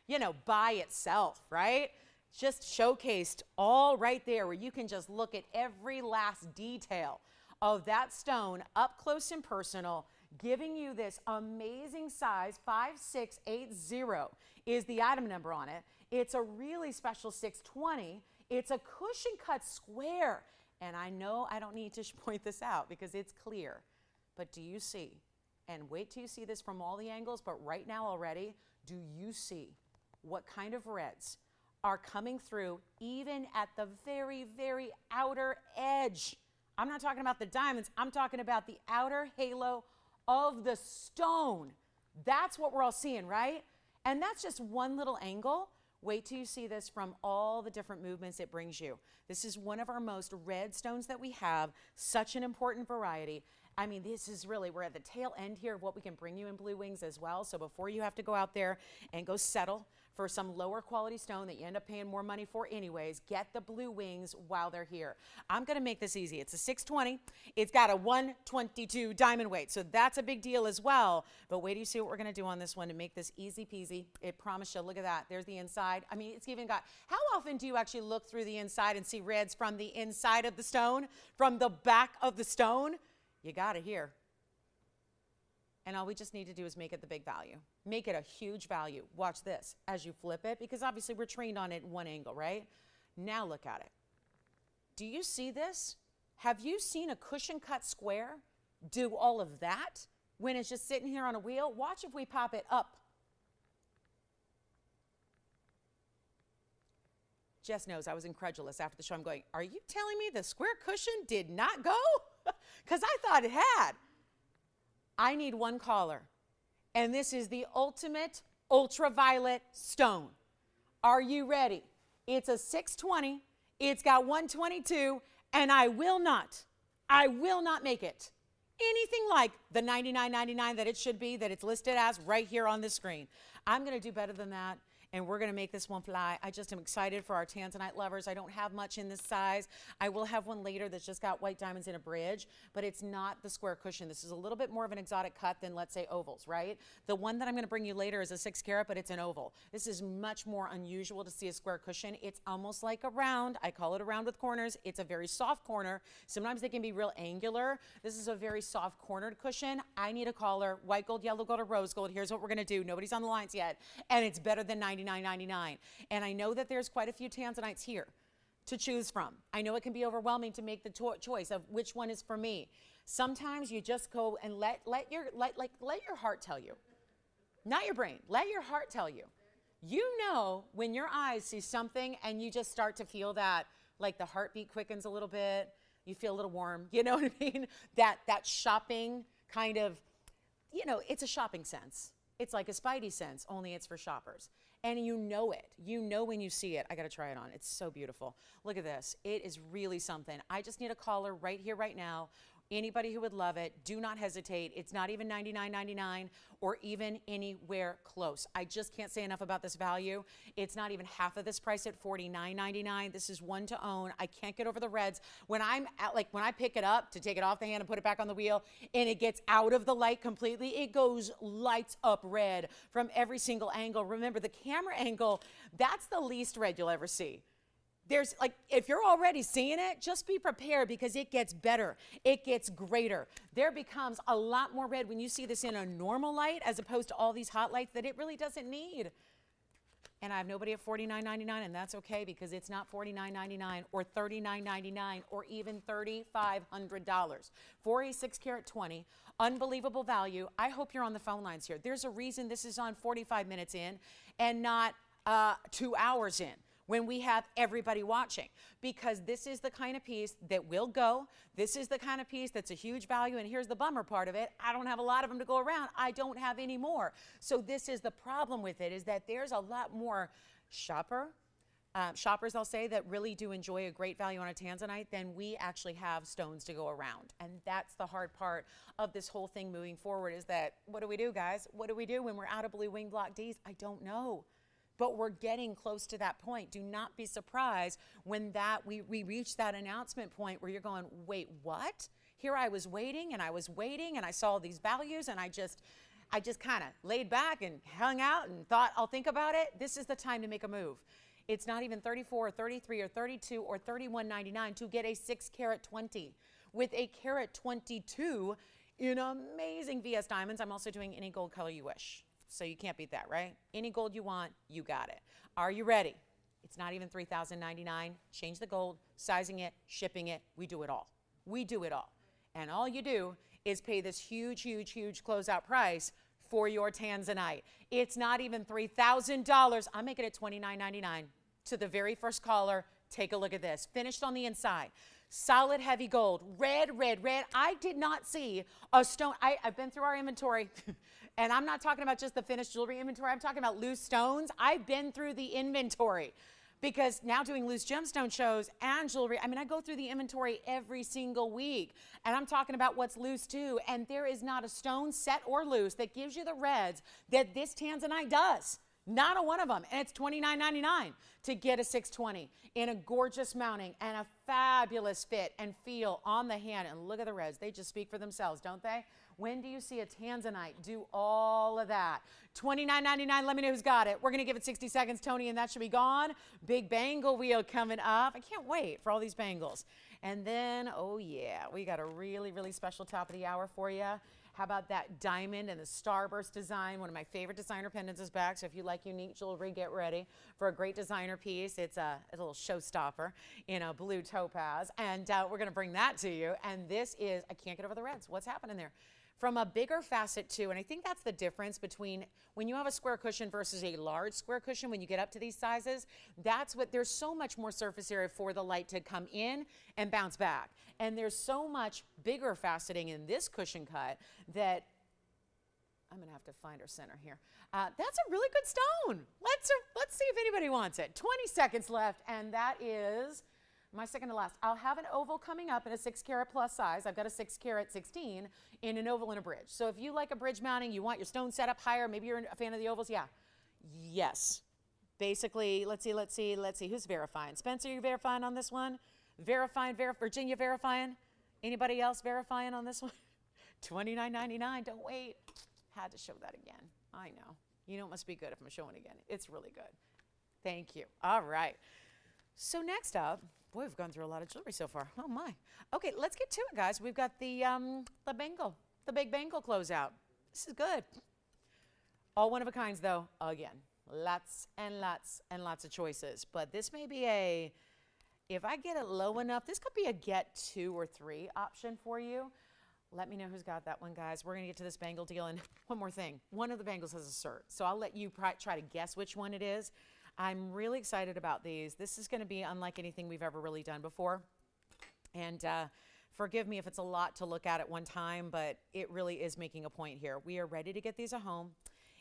you know, by itself, right? Just showcased all right there, where you can just look at every last detail of that stone up close and personal, giving you this amazing size. 5680 is the item number on it. It's a really special 620. It's a cushion cut square. And I know I don't need to point this out because it's clear, but do you see? And wait till you see this from all the angles, but right now already, do you see what kind of reds are coming through even at the very, very outer edge? I'm not talking about the diamonds, I'm talking about the outer halo of the stone. That's what we're all seeing, right? And that's just one little angle. Wait till you see this from all the different movements it brings you. This is one of our most red stones that we have, such an important variety. I mean, this is really, we're at the tail end here of what we can bring you in blue wings as well. So before you have to go out there and go settle for some lower quality stone that you end up paying more money for anyways, get the blue wings while they're here. I'm gonna make this easy. It's a 620. It's got a 122 diamond weight, so that's a big deal as well. But wait till you see what we're gonna do on this one to make this easy peasy. It promise you, look at that. There's the inside. I mean, it's even got, how often do you actually look through the inside and see reds from the inside of the stone, from the back of the stone? You got it here. And all we just need to do is make it the big value. Make it a huge value. Watch this as you flip it, because obviously we're trained on it in one angle, right? Now look at it. Do you see this? Have you seen a cushion cut square do all of that when it's just sitting here on a wheel? Watch if we pop it up. Jess knows I was incredulous after the show. I'm going, are you telling me the square cushion did not go? Because I thought it had. I need one caller, and this is the ultimate ultraviolet stone. Are you ready? It's a 620. It's got 122, and I will not make it anything like the $99.99 that it should be, that it's listed as right here on this screen. I'm going to do better than that, and we're going to make this one fly. I just am excited for our tanzanite lovers. I don't have much in this size. I will have one later that's just got white diamonds in a bridge, but it's not the square cushion. This is a little bit more of an exotic cut than, let's say, ovals, right? The one that I'm going to bring you later is a 6 carat, but it's an oval. This is much more unusual to see a square cushion. It's almost like a round. I call it a round with corners. It's a very soft corner. Sometimes they can be real angular. This is a very soft cornered cushion. I need a collar, white gold, yellow gold, or rose gold. Here's what we're going to do. Nobody's on the lines yet, and it's better than $99.99. And I know that there's quite a few tanzanites here to choose from. I know it can be overwhelming to make the choice of which one is for me. Sometimes you just go and let your heart tell you, not your brain. Let your heart tell you. You know when your eyes see something and you just start to feel that, like the heartbeat quickens a little bit. You feel a little warm. You know what I mean? That shopping kind of, you know, it's a shopping sense. It's like a spidey sense, only it's for shoppers. And you know it. You know when you see it. I got to try it on. It's so beautiful. Look at this. It is really something. I just need a collar right here, right now. Anybody who would love it, do not hesitate. It's not even $99.99 or even anywhere close. I just can't say enough about this value. It's not even half of this price at $49.99. This is one to own. I can't get over the reds. When I'm at, like, when I pick it up to take it off the hand and put it back on the wheel and it gets out of the light completely, it goes lights up red from every single angle. Remember, the camera angle, that's the least red you'll ever see. There's, like, if you're already seeing it, just be prepared because it gets better. It gets greater. There becomes a lot more red when you see this in a normal light as opposed to all these hot lights that it really doesn't need. And I have nobody at $49.99, and that's okay because it's not $49.99 or $39.99 or even $3,500 for a 6 carat 20. Unbelievable value. I hope you're on the phone lines here. There's a reason this is on 45 minutes in and not 2 hours in, when we have everybody watching, because this is the kind of piece that will go. This is the kind of piece that's a huge value, and here's the bummer part of it. I don't have a lot of them to go around. I don't have any more. So this is the problem with it, is that there's a lot more shoppers, I'll say, that really do enjoy a great value on a tanzanite than we actually have stones to go around. And that's the hard part of this whole thing moving forward, is that, what do we do, guys? What do we do when we're out of blue wing block Ds? I don't know. But we're getting close to that point. Do not be surprised when we reach that announcement point where you're going, wait, what? Here I was waiting and I saw these values and I just kind of laid back and hung out and thought, I'll think about it. This is the time to make a move. It's not even 34 or 33 or 32 or $31.99 to get a 6 carat 20. With a carat 22 in amazing VS diamonds. I'm also doing any gold color you wish. So you can't beat that, right? Any gold you want, you got it. Are you ready? It's not even $3,099. Change the gold, sizing it, shipping it. We do it all. We do it all. And all you do is pay this huge, huge, huge closeout price for your tanzanite. It's not even $3,000. I'm making it $29.99 to the very first caller. Take a look at this. Finished on the inside. Solid heavy gold. Red, red, red. I did not see a stone. I've been through our inventory. And I'm not talking about just the finished jewelry inventory. I'm talking about loose stones. I've been through the inventory because now doing loose gemstone shows and jewelry, I mean, I go through the inventory every single week. And I'm talking about what's loose too. And there is not a stone, set or loose, that gives you the reds that this tanzanite does. Not a one of them. And it's $29.99 to get a 620 in a gorgeous mounting and a fabulous fit and feel on the hand. And look at the reds. They just speak for themselves, don't they? When do you see a tanzanite do all of that? $29.99. Let me know who's got it. We're going to give it 60 seconds, Tony, and that should be gone. Big bangle wheel coming up. I can't wait for all these bangles. And then, oh yeah, we got a really, really special top of the hour for you. How about that diamond and the starburst design? One of my favorite designer pendants is back. So if you like unique jewelry, get ready for a great designer piece. It's a little showstopper in a blue topaz. And we're going to bring that to you. And this is, I can't get over the reds. What's happening there? From a bigger facet too, and I think that's the difference between when you have a square cushion versus a large square cushion. When you get up to these sizes, that's what, there's so much more surface area for the light to come in and bounce back. And there's so much bigger faceting in this cushion cut that I'm gonna have to find our center here. That's a really good stone. Let's see if anybody wants it. 20 seconds left, and that is my second to last. I'll have an oval coming up in a 6 carat plus size. I've got a 6 carat 16 in an oval and a bridge. So if you like a bridge mounting, you want your stone set up higher, maybe you're a fan of the ovals, yeah. Yes. Basically, let's see. Who's verifying? Spencer, you verifying on this one? Virginia verifying? Anybody else verifying on this one? $29.99, don't wait. Had to show that again. I know. You know it must be good if I'm showing again. It's really good. Thank you. All right. So next up, boy, we've gone through a lot of jewelry so far. Oh my. Okay, let's get to it, guys. We've got the bangle, the big bangle closeout. This is good. All one of a kinds though, again. Lots and lots and lots of choices. But this may be a, if I get it low enough, this could be a get 2 or 3 option for you. Let me know who's got that one, guys. We're going to get to this bangle deal. And one more thing. One of the bangles has a cert. So I'll let you try to guess which one it is. I'm really excited about these. This is going to be unlike anything we've ever really done before. And forgive me if it's a lot to look at one time, but it really is making a point here. We are ready to get these at home.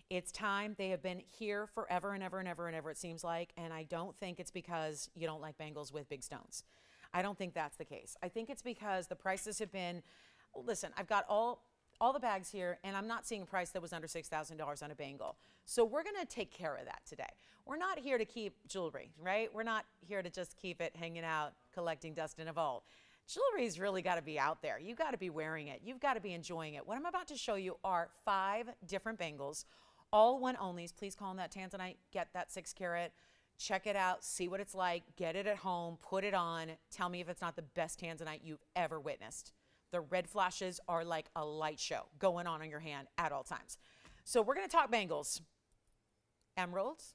It's time. They have been here forever and ever and ever and ever, it seems like. And I don't think it's because you don't like bangles with big stones. I don't think that's the case. I think it's because the prices have been, listen, I've got all the bags here, and I'm not seeing a price that was under $6,000 on a bangle. So we're going to take care of that today. We're not here to keep jewelry, right? We're not here to just keep it hanging out, collecting dust in a vault. Jewelry's really got to be out there. You've got to be wearing it. You've got to be enjoying it. What I'm about to show you are 5 different bangles, all one onlys. Please call them that Tanzanite. Get that 6 carat. Check it out. See what it's like. Get it at home. Put it on. Tell me if it's not the best Tanzanite you've ever witnessed. The red flashes are like a light show going on your hand at all times. So we're going to talk bangles. Emeralds,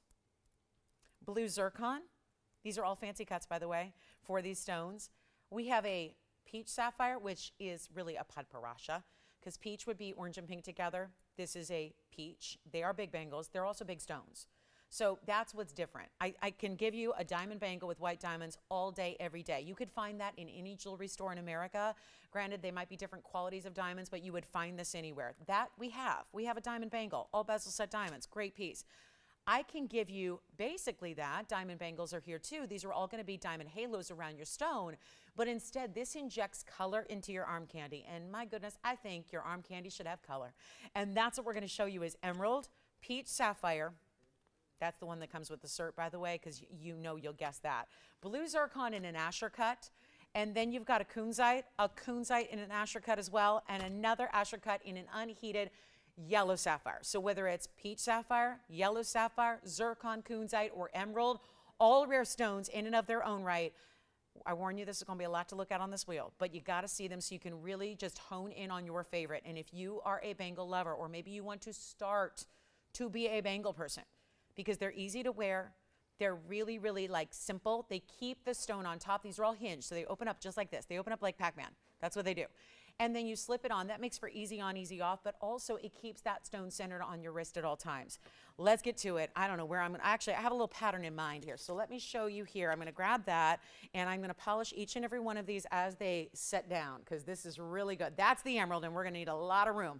blue zircon. These are all fancy cuts, by the way, for these stones. We have a peach sapphire, which is really a padparasha, because peach would be orange and pink together. This is a peach. They are big bangles. They're also big stones. So that's what's different. I can give you a diamond bangle with white diamonds all day, every day. You could find that in any jewelry store in America. Granted, they might be different qualities of diamonds, but you would find this anywhere. That we have. We have a diamond bangle, all bezel set diamonds, great piece. I can give you basically that. Diamond bangles are here too. These are all going to be diamond halos around your stone, but instead this injects color into your arm candy. And my goodness, I think your arm candy should have color. And that's what we're going to show you is emerald, peach sapphire. That's the one that comes with the cert, by the way, because you know you'll guess that. Blue zircon in an Asher cut. And then you've got a Kunzite in an Asher cut as well, and another Asher cut in an unheated yellow sapphire. So whether it's peach sapphire, yellow sapphire, zircon, Kunzite, or emerald, all rare stones in and of their own right. I warn you, this is going to be a lot to look at on this wheel, but you got to see them so you can really just hone in on your favorite. And if you are a bangle lover, or maybe you want to start to be a bangle person, because they're easy to wear, they're really, really like simple. They keep the stone on top. These are all hinged, so they open up just like this. They open up like Pac-Man. That's what they do. And then you slip it on. That makes for easy on, easy off, but also it keeps that stone centered on your wrist at all times. Let's get to it. I don't know where I'm going to, actually, I have a little pattern in mind here. So let me show you here. I'm going to grab that, and I'm going to polish each and every one of these as they set down, because this is really good. That's the emerald, and we're going to need a lot of room.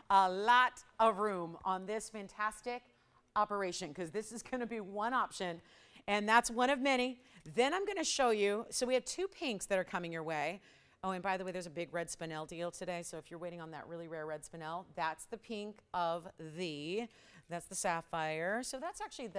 A lot of room on this fantastic operation, because this is going to be one option, and that's one of many. Then I'm going to show you, so we have 2 pinks that are coming your way. Oh, and by the way, there's a big red Spinel deal today, so if you're waiting on that really rare red Spinel, that's the pink of that's the sapphire. So that's actually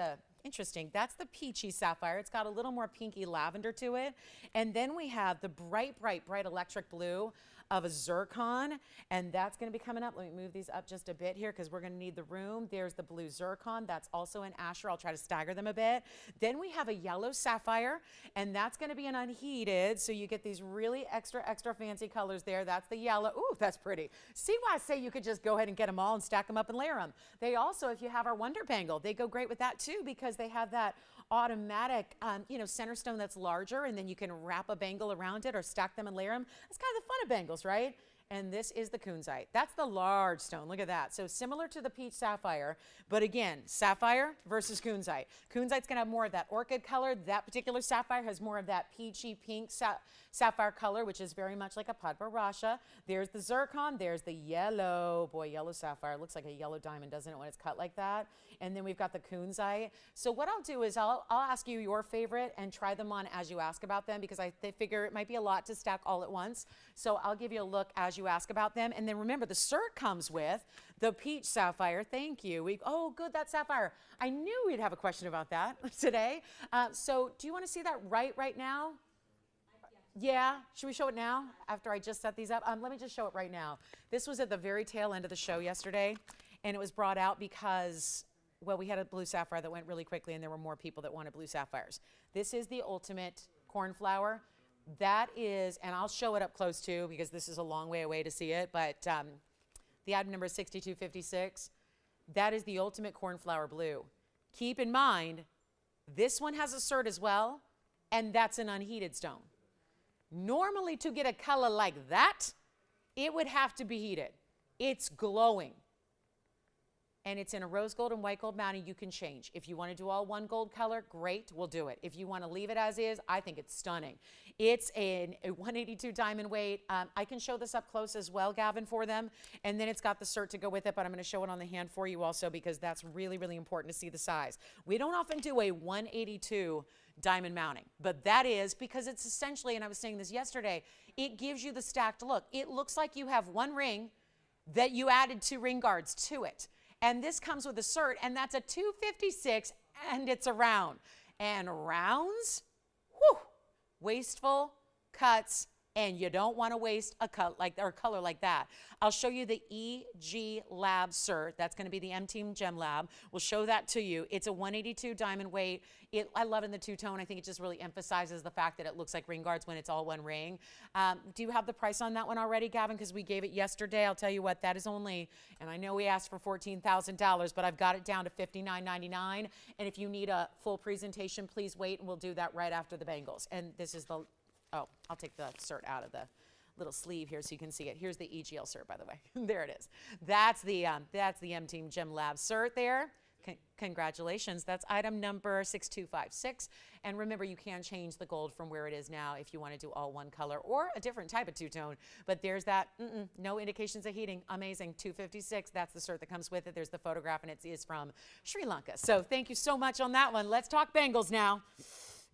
interesting, that's the peachy sapphire. It's got a little more pinky lavender to it. And then we have the bright, bright, bright electric blue of a zircon, and that's going to be coming up. Let me move these up just a bit here because we're going to need the room. There's the blue zircon. That's also an Asher. I'll try to stagger them a bit. Then we have a yellow sapphire, and that's going to be an unheated, so you get these really extra, extra fancy colors there. That's the yellow. Ooh, that's pretty. See why I say you could just go ahead and get them all and stack them up and layer them. They also, if you have our Wonder Bangle, they go great with that too, because they have that automatic, center stone that's larger, and then you can wrap a bangle around it or stack them and layer them. That's kind of the fun of bangles, right? and this is the Kunzite. That's the large stone. Look at that. So similar to the peach sapphire, but again, sapphire versus Kunzite. Kunzite's going to have more of that orchid color. That particular sapphire has more of that peachy pink sapphire color, which is very much like a Padbarasha. There's the zircon. There's the yellow. Boy, yellow sapphire. Looks like a yellow diamond, doesn't it, when it's cut like that? And then we've got the Kunzite. So what I'll do is I'll ask you your favorite and try them on as you ask about them, because I figure it might be a lot to stack all at once. So I'll give you a look as you ask about them. And then remember, the cert comes with the peach sapphire. Thank you. Oh, good, that sapphire. I knew we'd have a question about that today. So do you want to see that right now? Yeah, should we show it now after I just set these up? Let me just show it right now. This was at the very tail end of the show yesterday, and it was brought out because, well, we had a blue sapphire that went really quickly, and there were more people that wanted blue sapphires. This is the ultimate cornflower. That is, and I'll show it up close too, because this is a long way away to see it, but the item number is 6256. That is the ultimate cornflower blue. Keep in mind, this one has a cert as well, and that's an unheated stone. Normally, to get a color like that, it would have to be heated. It's glowing. And it's in a rose gold and white gold mounting. You can change. If you want to do all one gold color, great, we'll do it. If you want to leave it as is, I think it's stunning. It's a 182 diamond weight. I can show this up close as well, Gavin, for them. And then it's got the cert to go with it, but I'm going to show it on the hand for you also, because that's really, really important to see the size. We don't often do a 182 diamond mounting, but that is because it's essentially, and I was saying this yesterday, it gives you the stacked look. It looks like you have one ring that you added 2 ring guards to it. And this comes with a cert, and that's a 256, and it's a round. And rounds, whew, wasteful cuts, and you don't want to waste a cut like, or color like that. I'll show you the EG Lab cert. That's going to be the M-Team Gem Lab. We'll show that to you. It's a 182 diamond weight. I love it in the two-tone. I think it just really emphasizes the fact that it looks like ring guards when it's all one ring. Do you have the price on that one already, Gavin? Because we gave it yesterday. I'll tell you what, that is only, and I know we asked for $14,000, but I've got it down to $59.99. And if you need a full presentation, please wait, and we'll do that right after the bangles. And this is the, oh, I'll take the cert out of the little sleeve here so you can see it. Here's the EGL cert, by the way. There it is. That's the M-Team Gem Lab cert there. Congratulations. That's item number 6256. And remember, you can change the gold from where it is now if you want to do all one color or a different type of two-tone. But there's that, no indications of heating. Amazing. 256. That's the cert that comes with it. There's the photograph, and it is from Sri Lanka. So thank you so much on that one. Let's talk bangles now.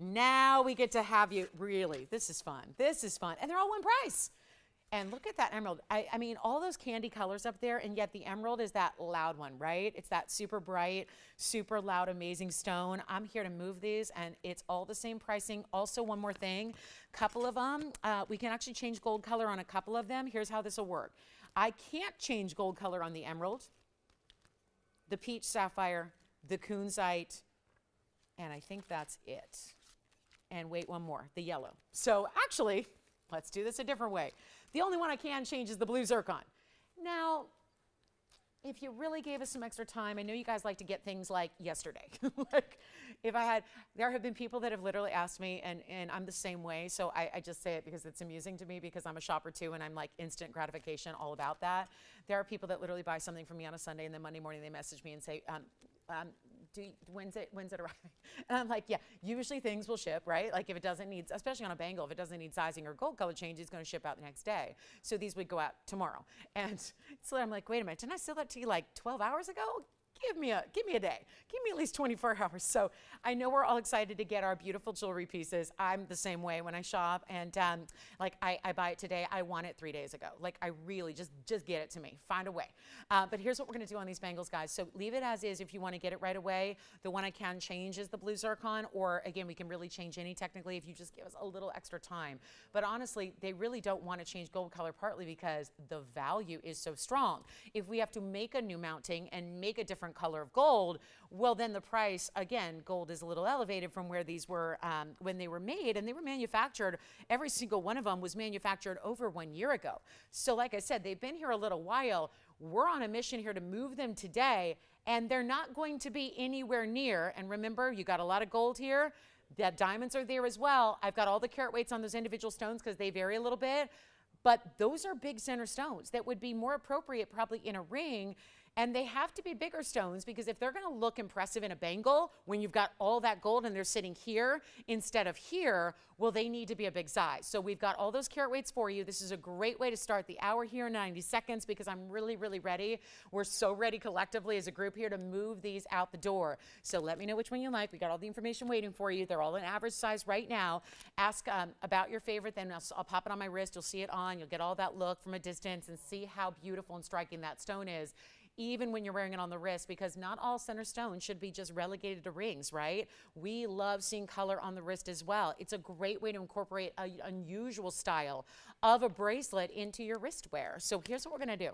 Now we get to have you, really, this is fun. This is fun. And they're all one price. And look at that emerald. I mean, all those candy colors up there, and yet the emerald is that loud one, right? It's that super bright, super loud, amazing stone. I'm here to move these, and it's all the same pricing. Also, one more thing, couple of them, we can actually change gold color on a couple of them. Here's how this will work. I can't change gold color on the emerald, the peach sapphire, the Kunzite, and I think that's it. And wait, one more, the yellow. So actually, let's do this a different way. The only one I can change is the blue zircon. Now, if you really gave us some extra time, I know you guys like to get things like yesterday. Like, if I had, there have been people that have literally asked me, and I'm the same way, so I just say it because it's amusing to me, because I'm a shopper too, and I'm like instant gratification, all about that. There are people that literally buy something from me on a Sunday, and then Monday morning they message me and say, when's it arriving? And I'm like, yeah, usually things will ship, right? Like if it doesn't need, especially on a bangle, if it doesn't need sizing or gold color change, it's going to ship out the next day. So these would go out tomorrow. And so I'm like, wait a minute, didn't I sell that to you like 12 hours ago? Give me a day. Give me at least 24 hours. So I know we're all excited to get our beautiful jewelry pieces. I'm the same way when I shop, and like I buy it today. I want it 3 days ago. Like I really just get it to me. Find a way. But here's what we're going to do on these bangles, guys. So leave it as is if you want to get it right away. The one I can change is the blue zircon, or again, we can really change any technically if you just give us a little extra time. But honestly, they really don't want to change gold color, partly because the value is so strong. If we have to make a new mounting and make a different color of gold, well, then the price, again, gold is a little elevated from where these were when they were made, and they were manufactured. Every single one of them was manufactured over 1 year ago. So like I said, they've been here a little while. We're on a mission here to move them today, and they're not going to be anywhere near. And remember, you got a lot of gold here. The diamonds are there as well. I've got all the carat weights on those individual stones because they vary a little bit. but those are big center stones that would be more appropriate probably in a ring. And they have to be bigger stones because if they're going to look impressive in a bangle, when you've got all that gold and they're sitting here instead of here, well, they need to be a big size. So we've got all those carat weights for you. This is a great way to start the hour here in 90 seconds because I'm really, really ready. We're so ready collectively as a group here to move these out the door. So let me know which one you like. We got all the information waiting for you. They're all in average size right now. Ask about your favorite, then I'll pop it on my wrist. You'll see it on. You'll get all that look from a distance and see how beautiful and striking that stone is, even when you're wearing it on the wrist, because not all center stones should be just relegated to rings, right? We love seeing color on the wrist as well. It's a great way to incorporate an unusual style of a bracelet into your wrist wear. So here's what we're gonna do.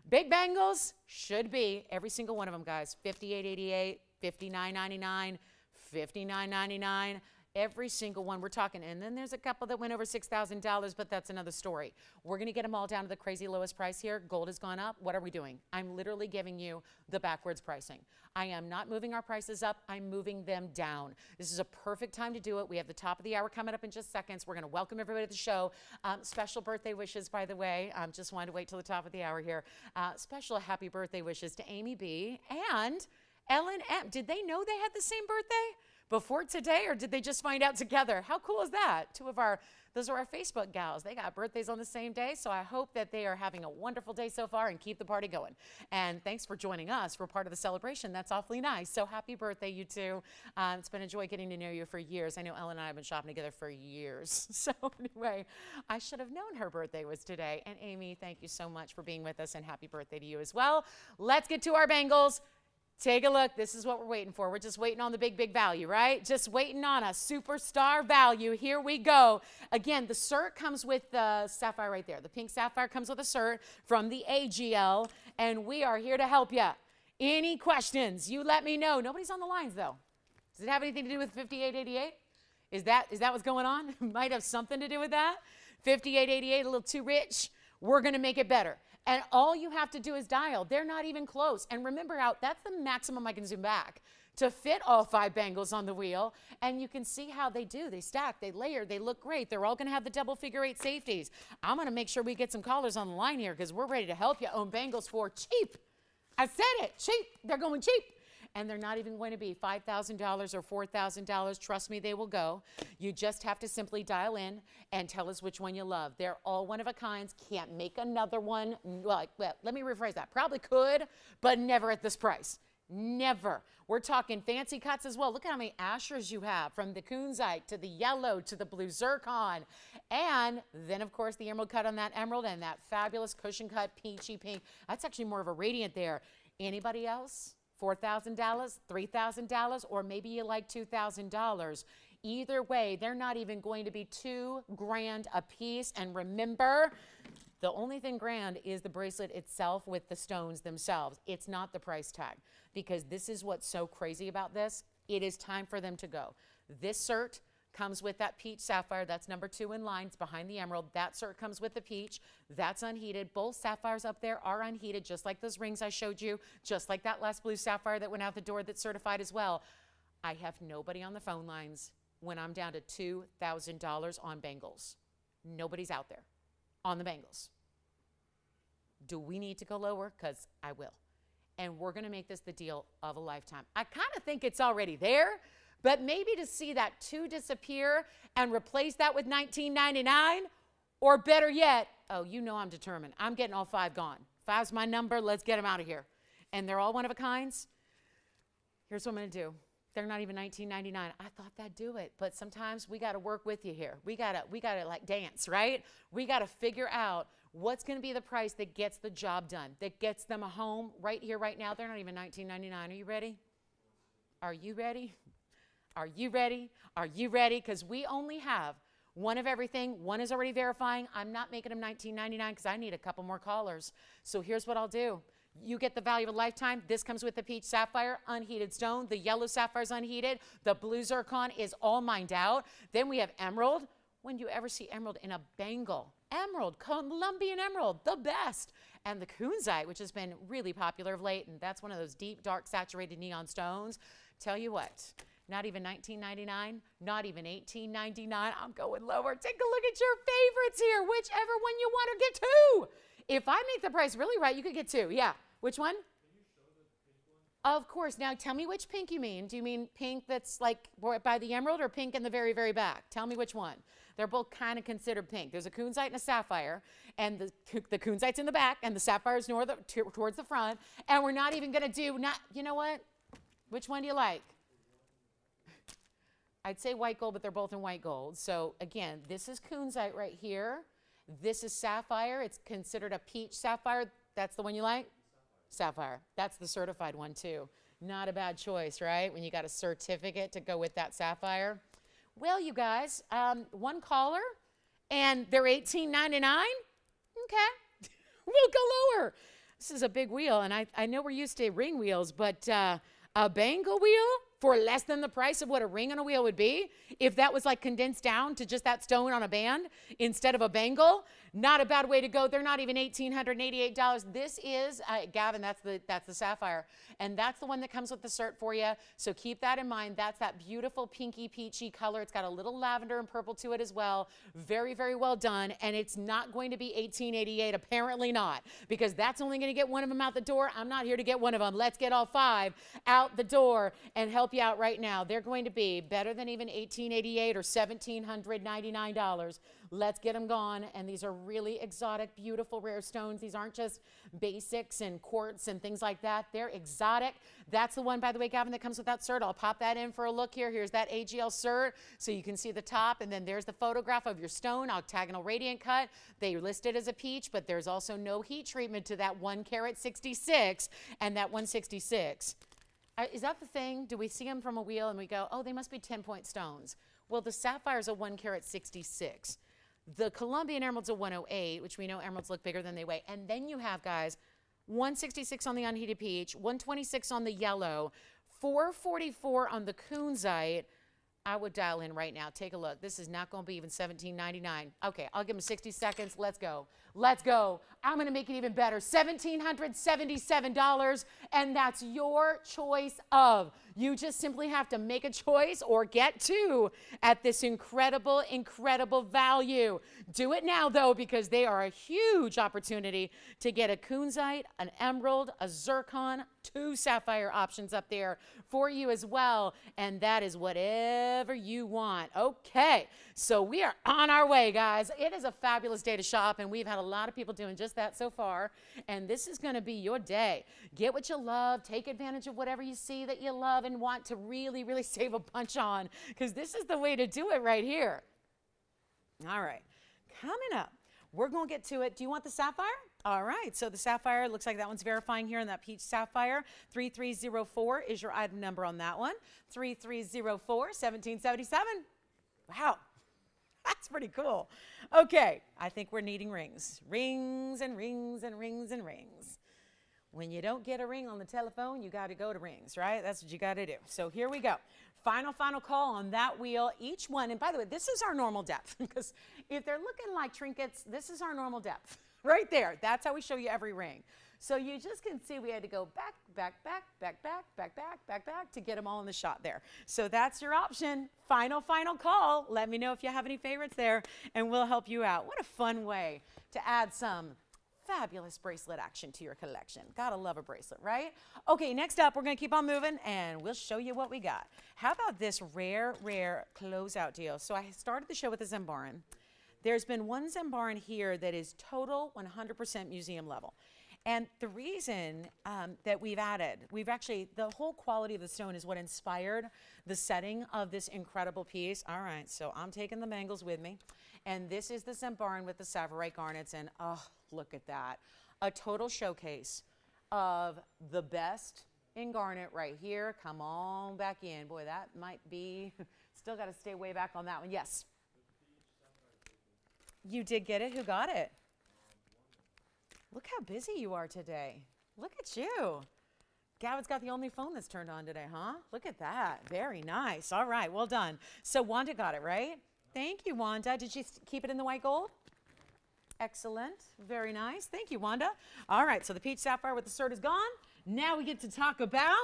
Big bangles should be, every single one of them, guys, $58.88, $59.99, $59.99. Every single one we're talking, and then there's a couple that went over $6,000, but that's another story. We're gonna get them all down to the crazy lowest price here. Gold has gone up. What are we doing? I'm literally giving you the backwards pricing. I am not moving our prices up. I'm moving them down. This is a perfect time to do it. We have the top of the hour coming up in just seconds. We're gonna welcome everybody to the show. Special birthday wishes, by the way. Just wanted to wait till the top of the hour here. Special happy birthday wishes to Amy B. and Ellen M. Did they know they had the same birthday before today, or did they just find out together? How cool is that? Those are our Facebook gals. They got birthdays on the same day, so I hope that they are having a wonderful day so far and keep the party going. And thanks for joining us for part of the celebration. That's awfully nice. So happy birthday, you two. It's been a joy getting to know you for years. I know Ellen and I have been shopping together for years. So anyway, I should have known her birthday was today. And Amy, thank you so much for being with us, and happy birthday to you as well. Let's get to our bangles. Take a look. This is what we're waiting for. We're just waiting on the big, big value, right? Just waiting on a superstar value. Here we go. Again, the cert comes with the sapphire right there. The pink sapphire comes with a cert from the AGL, and we are here to help you. Any questions, you let me know. Nobody's on the lines, though. Does it have anything to do with 5888? Is that what's going on? Might have something to do with that. 5888, a little too rich. We're going to make it better. And all you have to do is dial. They're not even close. And remember how that's the maximum I can zoom back to fit all 5 bangles on the wheel. And you can see how they do. They stack, they layer, they look great. They're all going to have the double figure 8 safeties. I'm going to make sure we get some callers on the line here because we're ready to help you own bangles for cheap. I said it, cheap. They're going cheap. And they're not even going to be $5,000 or $4,000. Trust me, they will go. You just have to simply dial in and tell us which one you love. They're all one of a kinds. Can't make another one. Well, let me rephrase that. Probably could, but never at this price. Never. We're talking fancy cuts as well. Look at how many ashers you have, from the Kunzite to the yellow to the blue zircon. And then, of course, the emerald cut on that emerald and that fabulous cushion cut peachy pink. That's actually more of a radiant there. Anybody else? $4,000, $3,000, or maybe you like $2,000. Either way, they're not even going to be $2,000 a piece. And remember, the only thing grand is the bracelet itself with the stones themselves. It's not the price tag, because this is what's so crazy about this. It is time for them to go. This cert comes with that peach sapphire. That's number 2 in line. It's behind the emerald. That cert comes with the peach. That's unheated. Both sapphires up there are unheated, just like those rings I showed you, just like that last blue sapphire that went out the door that's certified as well. I have nobody on the phone lines when I'm down to $2,000 on bangles. Nobody's out there on the bangles. Do we need to go lower? Because I will. And we're going to make this the deal of a lifetime. I kind of think it's already there. But maybe to see that 2 disappear and replace that with $19.99, or better yet, oh, you know I'm determined. I'm getting all 5 gone. 5's my number. Let's get them out of here. And they're all one of a kinds. Here's what I'm going to do. They're not even $19.99. I thought that'd do it. But sometimes we got to work with you here. We got to like dance, right? We got to figure out what's going to be the price that gets the job done, that gets them a home right here, right now. They're not even $19.99. Are you ready? Are you ready? Are you ready? Are you ready? Because we only have one of everything. One is already verifying. I'm not making them $19.99 because I need a couple more callers. So here's what I'll do. You get the value of a lifetime. This comes with the peach sapphire, unheated stone. The yellow sapphire is unheated. The blue zircon is all mined out. Then we have emerald. When you ever see emerald in a bangle? Emerald, Colombian emerald, the best. And the Kunzite, which has been really popular of late, and that's one of those deep, dark, saturated neon stones. Tell you what, Not even $19.99, not even $18.99. I'm going lower. Take a look at your favorites here, whichever one you want to get two. If I make the price really right, you could get two. Yeah. Which one? Can you show the pink one? Of course. Now tell me which pink you mean. Do you mean pink that's like by the emerald or pink in the very, very back? Tell me which one. They're both kind of considered pink. There's a Kunzite and a Sapphire, and the Kunzite's in the back, and the Sapphire's towards the front. And we're not even going to do, you know what? Which one do you like? I'd say white gold, but they're both in white gold. So again, this is Kunzite right here. This is Sapphire. It's considered a peach sapphire. That's the one you like? Sapphire. That's the certified one too. Not a bad choice, right? When you got a certificate to go with that sapphire. Well, you guys, one caller, and they're $18.99. Okay, we'll go lower. This is a big wheel, and I know we're used to ring wheels, but a bangle wheel for less than the price of what a ring on a wheel would be, if that was like condensed down to just that stone on a band instead of a bangle, not a bad way to go. They're not even $1,888. This is, Gavin, that's the sapphire. And that's the one that comes with the cert for you. So keep that in mind. That's that beautiful pinky peachy color. It's got a little lavender and purple to it as well. Very, very well done. And it's not going to be $1,888. Apparently not, because that's only going to get one of them out the door. I'm not here to get one of them. Let's get all five out the door and help you out right now. They're going to be better than even $1,888 or $1,799. Let's get them gone. And these are really exotic, beautiful, rare stones. These aren't just basics and quartz and things like that. They're exotic. That's the one, by the way, Gavin, that comes with that cert. I'll pop that in for a look here. Here's that AGL cert, so you can see the top. And then there's the photograph of your stone, octagonal radiant cut. They list it as a peach, but there's also no heat treatment to that 1 carat 66 and that 166. Is that the thing? Do we see them from a wheel and we go, oh, they must be 10-point stones? Well, the sapphire is a 1 carat 66. The Colombian emerald's a 108, which we know emeralds look bigger than they weigh. And then you have, guys, 166 on the unheated peach, 126 on the yellow, 444 on the Kunzite. I would dial in right now. Take a look. This is not going to be even $1,799. Okay, I'll give them 60 seconds. Let's go. Let's go. I'm going to make it even better. $1,777, and that's your choice of. You just simply have to make a choice or get two at this incredible, incredible value. Do it now, though, because they are a huge opportunity to get a Kunzite, an emerald, a zircon, 2 sapphire options up there for you as well. And that is whatever you want. Okay, so we are on our way, guys. It is a fabulous day to shop, and we've had a lot of people doing just that so far. And this is going to be your day. Get what you love. Take advantage of whatever you see that you love and want to really, really save a bunch on, because this is the way to do it right here. All right, coming up, we're going to get to it. Do you want the sapphire? All right, so the sapphire, looks like that one's verifying here in that peach sapphire. 3304 is your item number on that one. 3304, 1777. Wow, that's pretty cool. Okay, I think we're needing rings. Rings and rings and rings and rings. When you don't get a ring on the telephone, you got to go to rings, right? That's what you got to do. So here we go. Final call on that wheel. Each one, and by the way, this is our normal depth, because if they're looking like trinkets, this is our normal depth right there. That's how we show you every ring. So you just can see we had to go back, back, back, back, back, back, back, back, back to get them all in the shot there. So that's your option. Final call. Let me know if you have any favorites there, and we'll help you out. What a fun way to add some fabulous bracelet action to your collection. Gotta love a bracelet, right? Okay, next up, we're gonna keep on moving and we'll show you what we got. How about this rare closeout deal? So I started the show with a Zambaran. There's been one Zambaran here that is total 100% museum level. And the reason that we've actually, the whole quality of the stone is what inspired the setting of this incredible piece. All right, so I'm taking the bangles with me. And this is the Zambaran with the Savarite garnets, and oh, look at that. A total showcase of the best in garnet right here. Come on back in. Boy, that might be, still got to stay way back on that one. Yes. You did get it? Who got it? Look how busy you are today. Look at you. Gavin's got the only phone that's turned on today, huh? Look at that. Very nice. All right, well done. So Wanda got it, right? Thank you, Wanda. Did she keep it in the white gold? Excellent. Very nice. Thank you, Wanda. All right, so the peach sapphire with the cert is gone. Now we get to talk about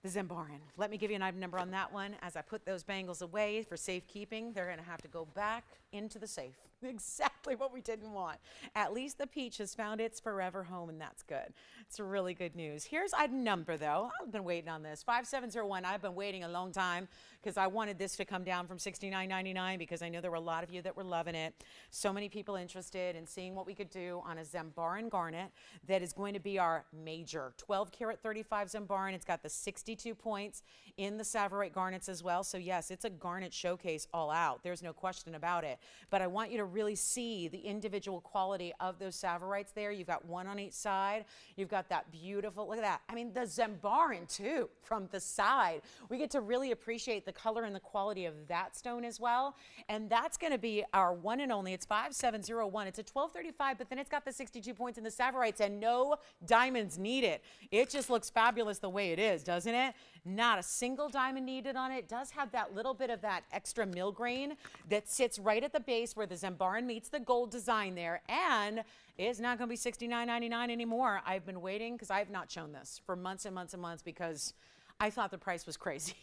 the Zembaran. Let me give you an item number on that one. As I put those bangles away for safekeeping, they're going to have to go back into the safe. Exactly what we didn't want. At least the peach has found its forever home, and that's good. It's really good news. Here's item number, though. I've been waiting on this. 5701. I've been waiting a long time because I wanted this to come down from $69.99 because I know there were a lot of you that were loving it. So many people interested in seeing what we could do on a Zembaran garnet that is going to be our major 12 karat 35 Zembaran. It's got the 62 points in the Sapphire garnets as well. So yes, it's a garnet showcase all out. There's no question about it. But I want you to really see the individual quality of those Sapphirites there. You've got one on each side. You've got that beautiful, look at that. I mean, the Zembaran too, from the side. We get to really appreciate the color and the quality of that stone as well. And that's going to be our one and only. It's 5701. It's a 1235, but then it's got the 62 points in the Sapphirites and no diamonds needed. It just looks fabulous the way it is, doesn't it? Not a single diamond needed on it. It does have that little bit of that extra mill grain that sits right at the base where the Zembaran meets the gold design there, and it's not going to be $69.99 anymore. I've been waiting because I have not shown this for months and months and months because I thought the price was crazy.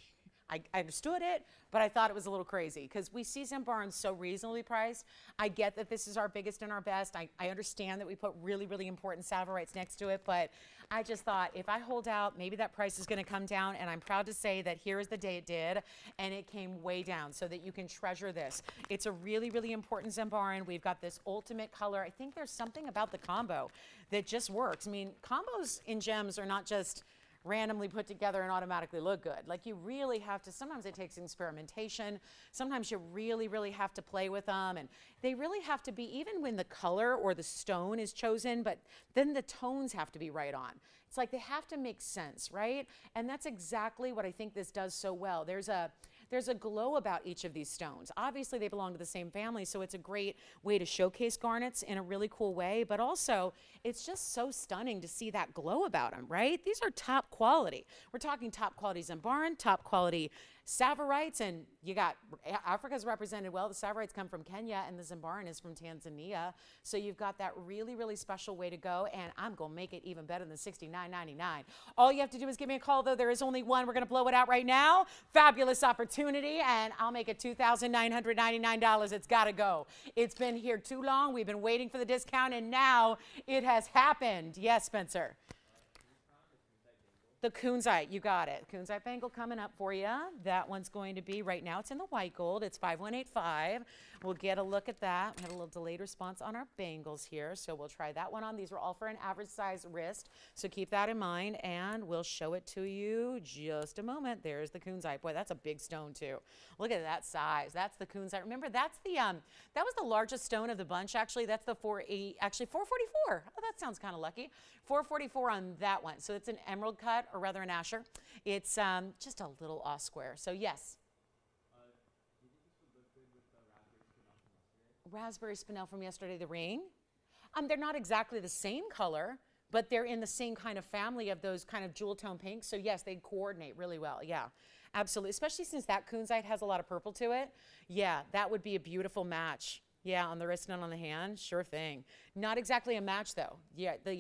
I understood it, but I thought it was a little crazy because we see Zembaran so reasonably priced. I get that this is our biggest and our best. I understand that we put really, really important Sapphirites next to it, but I just thought if I hold out, maybe that price is going to come down, and I'm proud to say that here is the day it did, and it came way down so that you can treasure this. It's a really, really important Zembaran. We've got this ultimate color. I think there's something about the combo that just works. I mean, combos in gems are not just randomly put together and automatically look good. Like you really have to, sometimes it takes experimentation. Sometimes you really, really have to play with them, and they really have to be, even when the color or the stone is chosen, but then the tones have to be right on. It's like they have to make sense, right? And that's exactly what I think this does so well. There's a glow about each of these stones. Obviously, they belong to the same family, so it's a great way to showcase garnets in a really cool way, but also it's just so stunning to see that glow about them, right? These are top quality. We're talking top quality Zembaran, top quality Sapphirites, and you got Africa's represented well. The Sapphirites come from Kenya, and the Zembaran is from Tanzania. So you've got that really, really special way to go, and I'm going to make it even better than $69.99. All you have to do is give me a call, though. There is only one. We're going to blow it out right now. Fabulous opportunity, and I'll make it $2,999. It's got to go. It's been here too long. We've been waiting for the discount, and now it has happened. Yes, Spencer. The Kunzite, you got it. Kunsai Bangle coming up for you. That one's going to be, right now it's in the white gold. It's 5185. We'll get a look at that. We had a little delayed response on our bangles here, so we'll try that one on. These are all for an average size wrist, so keep that in mind, and we'll show it to you just a moment. There's the Kunzite. Boy, that's a big stone too. Look at that size. That's the Kunzite. Remember, that's the that was the largest stone of the bunch, actually. That's the 444. Oh, that sounds kind of lucky. 444 on that one. So it's an emerald cut, or rather an asher. It's just a little off square. So yes. Raspberry Spinel from yesterday, the ring. They're not exactly the same color, but they're in the same kind of family of those kind of jewel tone pinks. So yes, they coordinate really well. Yeah, absolutely. Especially since that Kunzite has a lot of purple to it. Yeah, that would be a beautiful match. Yeah, on the wrist and on the hand, sure thing. Not exactly a match though. Yeah, the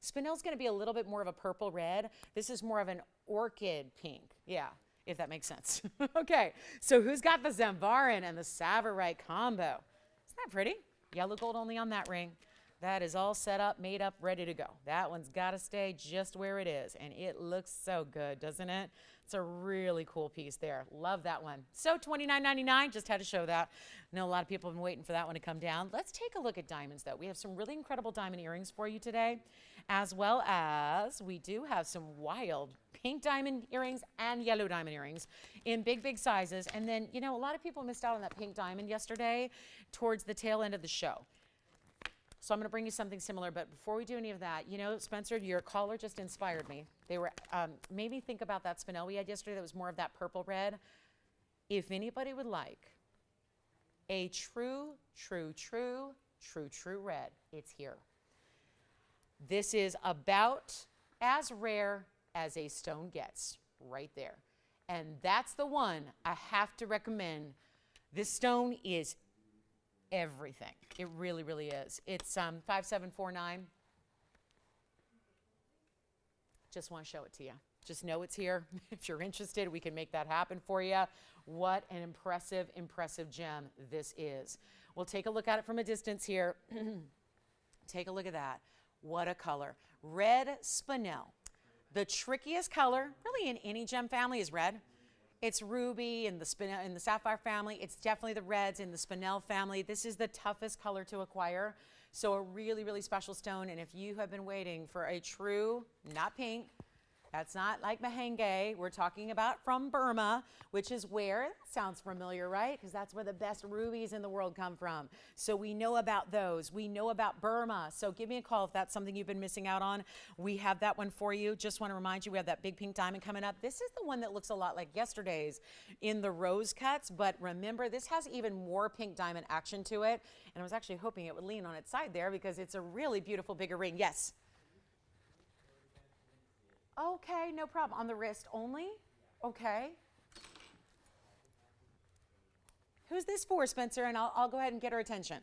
Spinel's going to be a little bit more of a purple red. This is more of an orchid pink. Yeah, if that makes sense. Okay, so who's got the Zembaran and the Sapphire combo? Isn't that pretty? Yellow gold only on that ring. That is all set up, made up, ready to go. That one's got to stay just where it is, and it looks so good, doesn't it? It's a really cool piece there. Love that one. So $29.99, just had to show that. I know a lot of people have been waiting for that one to come down. Let's take a look at diamonds, though. We have some really incredible diamond earrings for you today, as well as we do have some wild pink diamond earrings and yellow diamond earrings in big, big sizes. And then, you know, a lot of people missed out on that pink diamond yesterday towards the tail end of the show. So I'm going to bring you something similar, but before we do any of that, you know, Spencer, your caller just inspired me. They were made me think about that Spinel we had yesterday that was more of that purple red. If anybody would like a true red, it's here. This is about as rare as a stone gets, right there. And that's the one I have to recommend. This stone is everything. It really, really is. It's 5749. Just want to show it to you. Just know it's here. If you're interested, we can make that happen for you. What an impressive, impressive gem this is. We'll take a look at it from a distance here. Take a look at that. What a color. Red Spinel. The trickiest color, really in any gem family, is red. It's ruby in the Spinel, in the Sapphire family. It's definitely the reds in the Spinel family. This is the toughest color to acquire. So a really, really special stone. And if you have been waiting for a true, not pink, that's not like Mahenge. We're talking about from Burma, which is where, sounds familiar, right? Because that's where the best rubies in the world come from. So we know about those. We know about Burma. So give me a call if that's something you've been missing out on. We have that one for you. Just want to remind you, we have that big pink diamond coming up. This is the one that looks a lot like yesterday's in the rose cuts. But remember, this has even more pink diamond action to it. And I was actually hoping it would lean on its side there because it's a really beautiful bigger ring. Yes. Okay, no problem. On the wrist only? Okay. Who's this for, Spencer? And I'll go ahead and get her attention.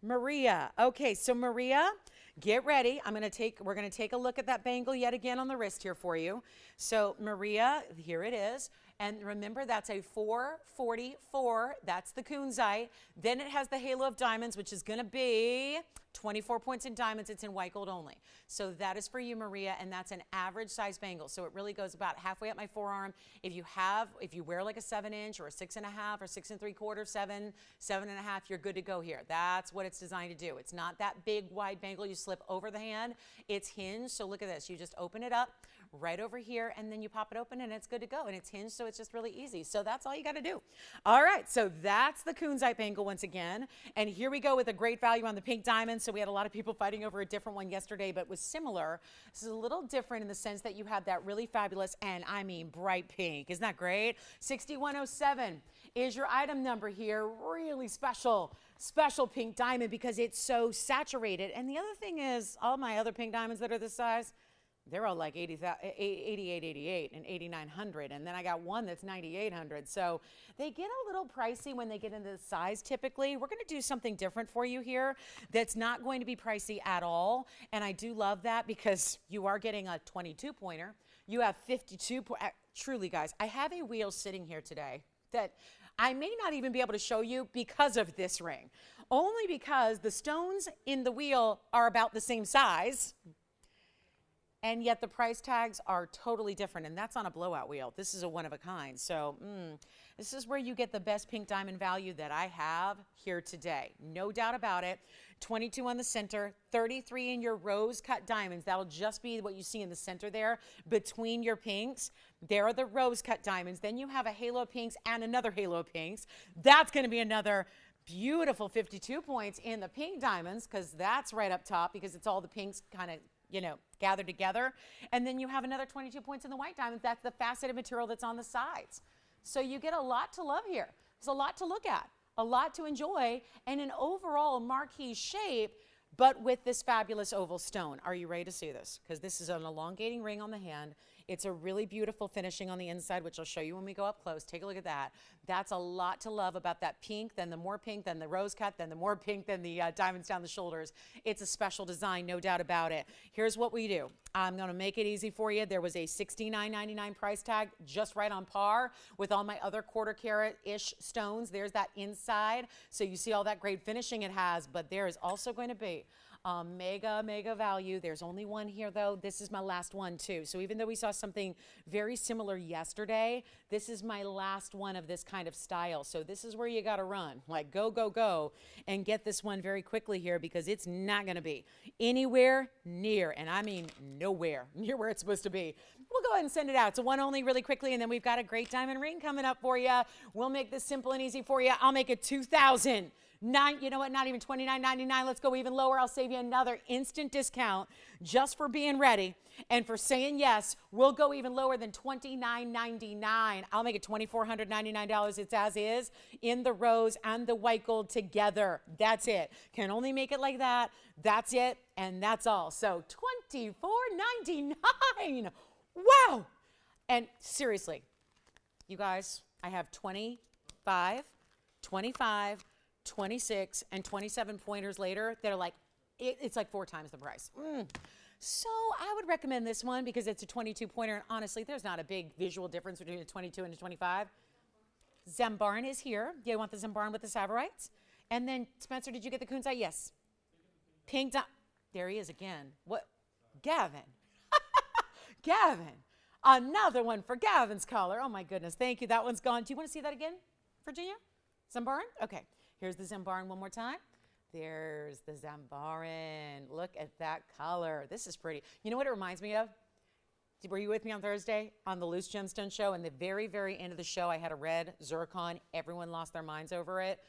Maria. Okay, so Maria, get ready. We're gonna take a look at that bangle yet again on the wrist here for you. So Maria, here it is. And remember, that's a 444. That's the Kunzite. Then it has the halo of diamonds, which is going to be 24 points in diamonds. It's in white gold only. So that is for you, Maria, and that's an average size bangle. So it really goes about halfway up my forearm. If you wear like a 7-inch or a 6.5 or 6 3/4, 7, 7.5, you're good to go here. That's what it's designed to do. It's not that big wide bangle you slip over the hand. It's hinged. So look at this. You just open it up right over here, and then you pop it open, and it's good to go. And it's hinged, so it's just really easy. So that's all you got to do. All right, so that's the Kunzite bangle once again. And here we go with a great value on the pink diamond. So we had a lot of people fighting over a different one yesterday, but was similar. This is a little different in the sense that you have that really fabulous, and I mean bright pink. Isn't that great? 6107 is your item number here. Really special pink diamond because it's so saturated. And the other thing is, all my other pink diamonds that are this size, they're all like 8888 and 8900, and then I got one that's 9800. So they get a little pricey when they get into the size typically. We're going to do something different for you here that's not going to be pricey at all, and I do love that because you are getting a 22 pointer. You have 52 truly, guys, I have a wheel sitting here today that I may not even be able to show you because of this ring, only because the stones in the wheel are about the same size, and yet the price tags are totally different, and that's on a blowout wheel. This is a one of a kind. So this is where you get the best pink diamond value that I have here today. No doubt about it. 22 on the center, 33 in your rose cut diamonds. That'll just be what you see in the center there between your pinks. There are the rose cut diamonds. Then you have a halo of pinks and another halo of pinks. That's going to be another beautiful 52 points in the pink diamonds because that's right up top because it's all the pinks kind of, you know, gathered together. And then you have another 22 points in the white diamonds. That's the faceted material that's on the sides. So you get a lot to love here. There's a lot to look at, a lot to enjoy, and an overall marquee shape, but with this fabulous oval stone. Are you ready to see this? Because this is an elongating ring on the hand. It's a really beautiful finishing on the inside, which I'll show you when we go up close. Take a look at that. That's a lot to love about that pink, then the more pink, then the rose cut, then the more pink, then the diamonds down the shoulders. It's a special design, no doubt about it. Here's what we do. I'm going to make it easy for you. There was a $69.99 price tag, just right on par with all my other quarter carat-ish stones. There's that inside. So you see all that great finishing it has, but there is also going to be mega value. There's only one here though. This is my last one too. So even though we saw something very similar yesterday, this is my last one of this kind of style. So this is where you got to run, like go and get this one very quickly here because it's not going to be anywhere near, and I mean nowhere near where it's supposed to be. We'll go ahead and send it out. So one only really quickly, and then we've got a great diamond ring coming up for you. We'll make this simple and easy for you. I'll make it $2,000. You know what, not even $29.99. Let's go even lower. I'll save you another instant discount just for being ready and for saying yes. We'll go even lower than $29.99. I'll make it $2,499. It's as is in the rose and the white gold together. That's it. Can only make it like that. That's it, and that's all. So $24.99. Wow. And seriously, you guys, I have 25, 26, and 27 pointers later that are like, it's like 4 times the price. So I would recommend this one because it's a 22 pointer, and honestly, there's not a big visual difference between a 22 and a 25. Zambaran is here. Do you want the Zambaran with the Savorites? And then, Spencer, did you get the Kunzite? Yes. Pink, there he is again. What? Gavin. Gavin. Another one for Gavin's color. Oh my goodness, thank you. That one's gone. Do you want to see that again, Virginia? Zambaran? Okay, here's the Zambaran one more time. There's the Zambaran. Look at that color. This is pretty. You know what it reminds me of? Were you with me on Thursday on the Loose Gemstone show? And the very, very end of the show, I had a red zircon. Everyone lost their minds over it.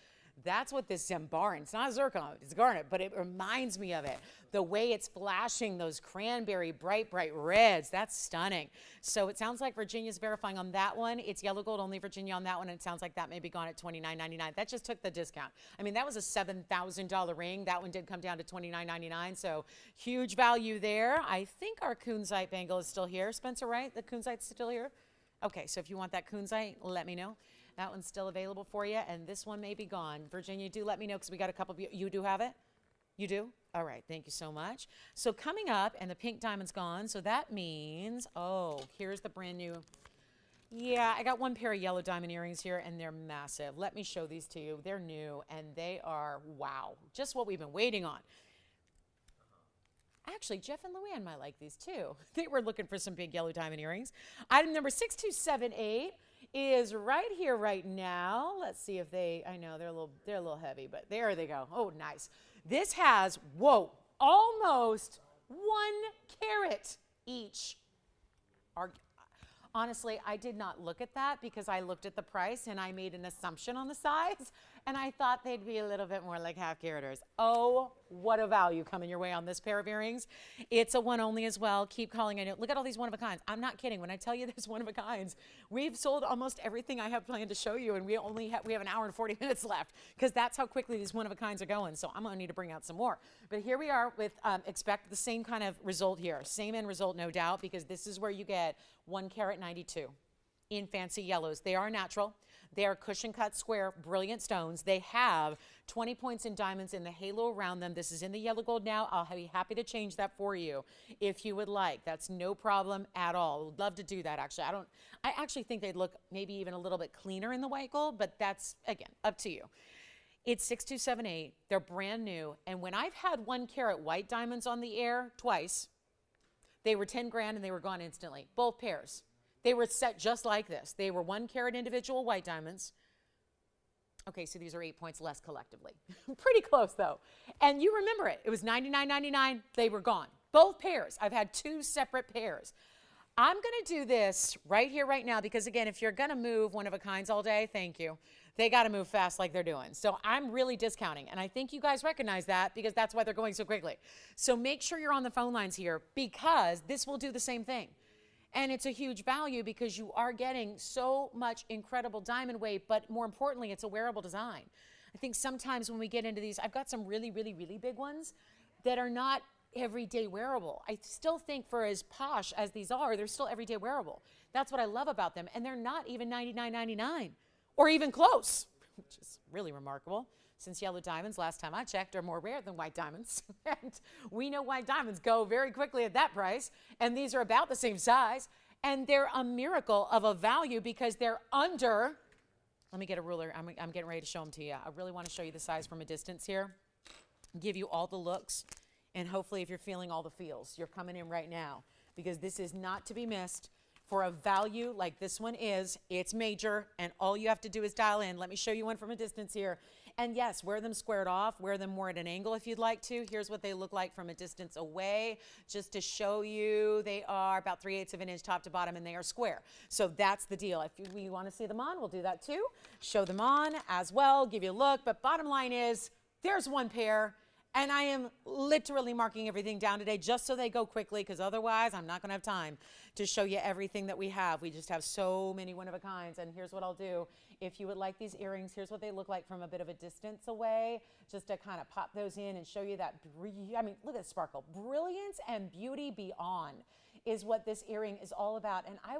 That's what this Zambaran, it's not zircon, it's garnet, but it reminds me of it. The way it's flashing those cranberry, bright, bright reds, that's stunning. So it sounds like Virginia's verifying on that one. It's yellow gold only, Virginia, on that one, and it sounds like that may be gone at $29.99. That just took the discount. I mean, that was a $7,000 ring. That one did come down to $29.99, so huge value there. I think our Kunzite bangle is still here. Spencer, right? The Kunzite's still here? Okay, so if you want that Kunzite, let me know. That one's still available for you, and this one may be gone. Virginia, do let me know because we got a couple of you do have it? You do? All right, thank you so much. So coming up, and the pink diamond's gone, so that means, oh, here's the brand new. Yeah, I got one pair of yellow diamond earrings here, and they're massive. Let me show these to you. They're new, and they are, wow, just what we've been waiting on. Actually, Jeff and Luann might like these too. They were looking for some big yellow diamond earrings. Item number 6278 is right here right now. Let's see if they, I know they're a little heavy, but there they go. Oh, nice. This has, whoa, almost 1 carat each. Honestly, I did not look at that because I looked at the price and I made an assumption on the size, and I thought they'd be a little bit more like half caraters. Oh, what a value coming your way on this pair of earrings. It's a one only as well. Keep calling in. Look at all these one of a kinds. I'm not kidding. When I tell you there's one of a kinds, we've sold almost everything I have planned to show you, and we have an hour and 40 minutes left because that's how quickly these one of a kinds are going. So I'm going to need to bring out some more. But here we are with expect the same kind of result here. Same end result, no doubt, because this is where you get 1 carat 92 in fancy yellows. They are natural. They are cushion cut square, brilliant stones. They have 20 points in diamonds in the halo around them. This is in the yellow gold now. I'll be happy to change that for you if you would like. That's no problem at all. Would love to do that, actually. I actually think they'd look maybe even a little bit cleaner in the white gold, but that's, again, up to you. It's 6278. They're brand new. And when I've had 1 carat white diamonds on the air twice, they were 10 grand and they were gone instantly. Both pairs. They were set just like this. They were 1 carat individual white diamonds. Okay, so these are 8 points less collectively. Pretty close though. And you remember it. It was $99.99. They were gone. Both pairs. I've had 2 separate pairs. I'm going to do this right here, right now, because again, if you're going to move one of a kinds all day, thank you. They got to move fast like they're doing. So I'm really discounting. And I think you guys recognize that because that's why they're going so quickly. So make sure you're on the phone lines here because this will do the same thing. And it's a huge value because you are getting so much incredible diamond weight, but more importantly, it's a wearable design. I think sometimes when we get into these, I've got some really, really, really big ones that are not everyday wearable. I still think for as posh as these are, they're still everyday wearable. That's what I love about them. And they're not even $99.99 or even close, which is really remarkable. Since yellow diamonds, last time I checked, are more rare than white diamonds. And we know white diamonds go very quickly at that price. And these are about the same size. And they're a miracle of a value because they're under, let me get a ruler. I'm getting ready to show them to you. I really want to show you the size from a distance here. Give you all the looks. And hopefully if you're feeling all the feels, you're coming in right now. Because this is not to be missed. For a value like this one is, it's major, and all you have to do is dial in. Let me show you one from a distance here. And yes, wear them squared off, wear them more at an angle if you'd like to. Here's what they look like from a distance away, just to show you they are about 3/8 of an inch top to bottom, and they are square. So that's the deal. If we want to see them on, we'll do that too. Show them on as well, give you a look, but bottom line is, there's one pair. And I am literally marking everything down today just so they go quickly because otherwise I'm not going to have time to show you everything that we have. We just have so many one-of-a-kinds. And here's what I'll do. If you would like these earrings, here's what they look like from a bit of a distance away, just to kind of pop those in and show you that, I mean, look at the sparkle. Brilliance and beauty beyond. is what this earring is all about. And I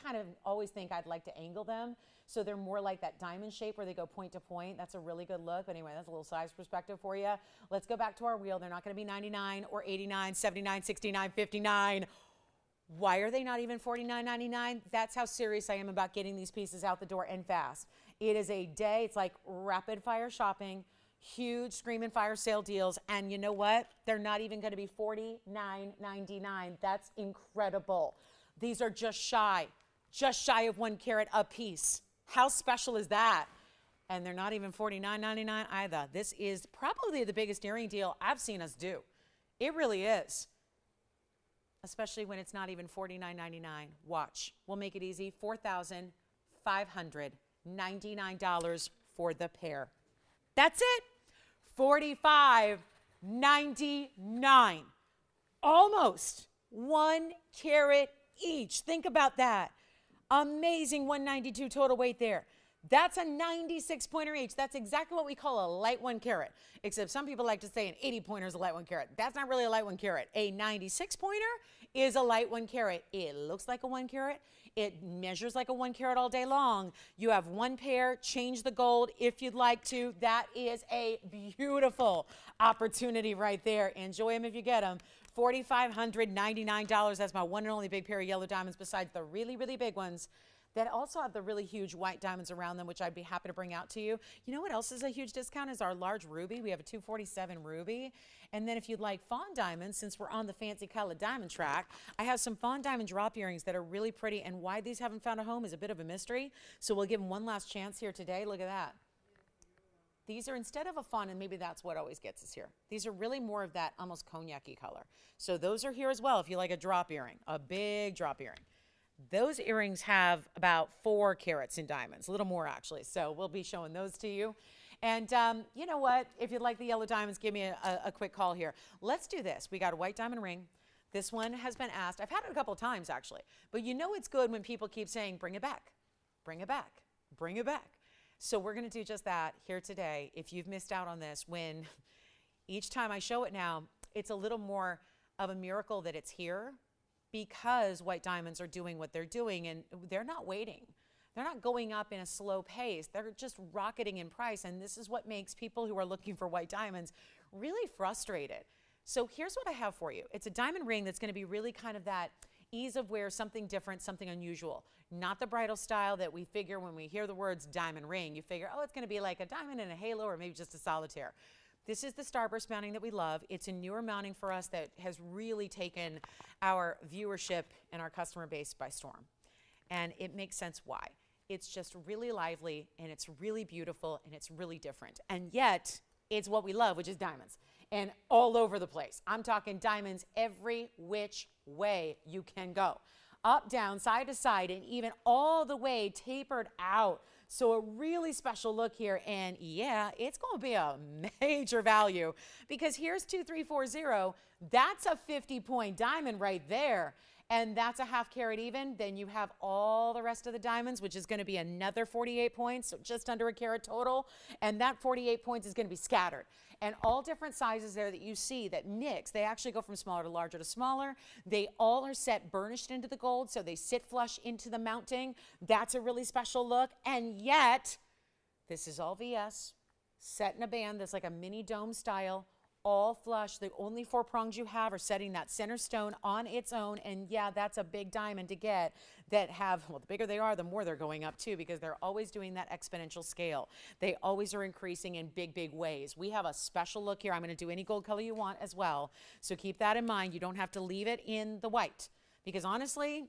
kind of always think I'd like to angle them so they're more like that diamond shape where they go point to point. That's a really good look. But anyway, that's a little size perspective for you. Let's go back to our wheel. They're not going to be 99 or 89, 79, 69, 59. Why are they not even $49.99? That's how serious I am about getting these pieces out the door and fast. It is a day. It's like rapid fire shopping, huge scream and fire sale deals. And you know what? They're not even going to be $49.99. That's incredible. These are just shy of 1 carat a piece. How special is that? And they're not even $49.99 either. This is probably the biggest earring deal I've seen us do. It really is. Especially when it's not even $49.99. Watch. We'll make it easy. $4,599 for the pair. That's it. $45.99. Almost 1 carat each. Think about that. Amazing 192 total weight there. That's a 96 pointer each. That's exactly what we call a light 1 carat. Except some people like to say an 80 pointer is a light 1 carat. That's not really a light 1 carat. A 96 pointer is a light 1 carat. It looks like a 1 carat. It measures like a 1 carat all day long. You have 1 pair. Change the gold if you'd like to. That is a beautiful opportunity right there. Enjoy them if you get them. $4,599. That's my one and only big pair of yellow diamonds besides the really, really big ones that also have the really huge white diamonds around them, which I'd be happy to bring out to you. You know what else is a huge discount is our large ruby. We have a 247 ruby. And then if you'd like fawn diamonds, since we're on the fancy colored diamond track, I have some fawn diamond drop earrings that are really pretty. And why these haven't found a home is a bit of a mystery. So we'll give them one last chance here today. Look at that. These are instead of a fawn, and maybe that's what always gets us here. These are really more of that almost cognac-y color. So those are here as well if you like a drop earring, a big drop earring. Those earrings have about 4 carats in diamonds, a little more actually. So we'll be showing those to you. And you know what? If you'd like the yellow diamonds, give me a quick call here. Let's do this. We got a white diamond ring. This one has been asked. I've had it a couple of times actually. But you know it's good when people keep saying, bring it back, bring it back, bring it back. So we're going to do just that here today. If you've missed out on this, when each time I show it now, it's a little more of a miracle that it's here because white diamonds are doing what they're doing and they're not waiting. They're not going up in a slow pace. They're just rocketing in price. And this is what makes people who are looking for white diamonds really frustrated. So here's what I have for you. It's a diamond ring that's going to be really kind of that ease of wear, something different, something unusual. Not the bridal style that we figure when we hear the words diamond ring. You figure, oh, it's going to be like a diamond and a halo or maybe just a solitaire. This is the starburst mounting that we love. It's a newer mounting for us that has really taken our viewership and our customer base by storm. And it makes sense why. It's just really lively and it's really beautiful and it's really different. And yet it's what we love, which is diamonds. And all over the place. I'm talking diamonds every which way you can go. Up, down, side to side, and even all the way tapered out. So a really special look here. And yeah, it's going to be a major value because here's 2340. That's a 50-point diamond right there. And that's a ½ carat even. Then you have all the rest of the diamonds, which is going to be another 48 points, so just under a carat total. And that 48 points is going to be scattered. And all different sizes there that you see that mix, they actually go from smaller to larger to smaller. They all are set burnished into the gold, so they sit flush into the mounting. That's a really special look. And yet, this is all VS, set in a band that's like a mini dome style, all flush. The only 4 prongs you have are setting that center stone on its own. And yeah, that's a big diamond to get that have, well, the bigger they are, the more they're going up too, because they're always doing that exponential scale. They always are increasing in big, big ways. We have a special look here. I'm going to do any gold color you want as well. So keep that in mind. You don't have to leave it in the white because honestly,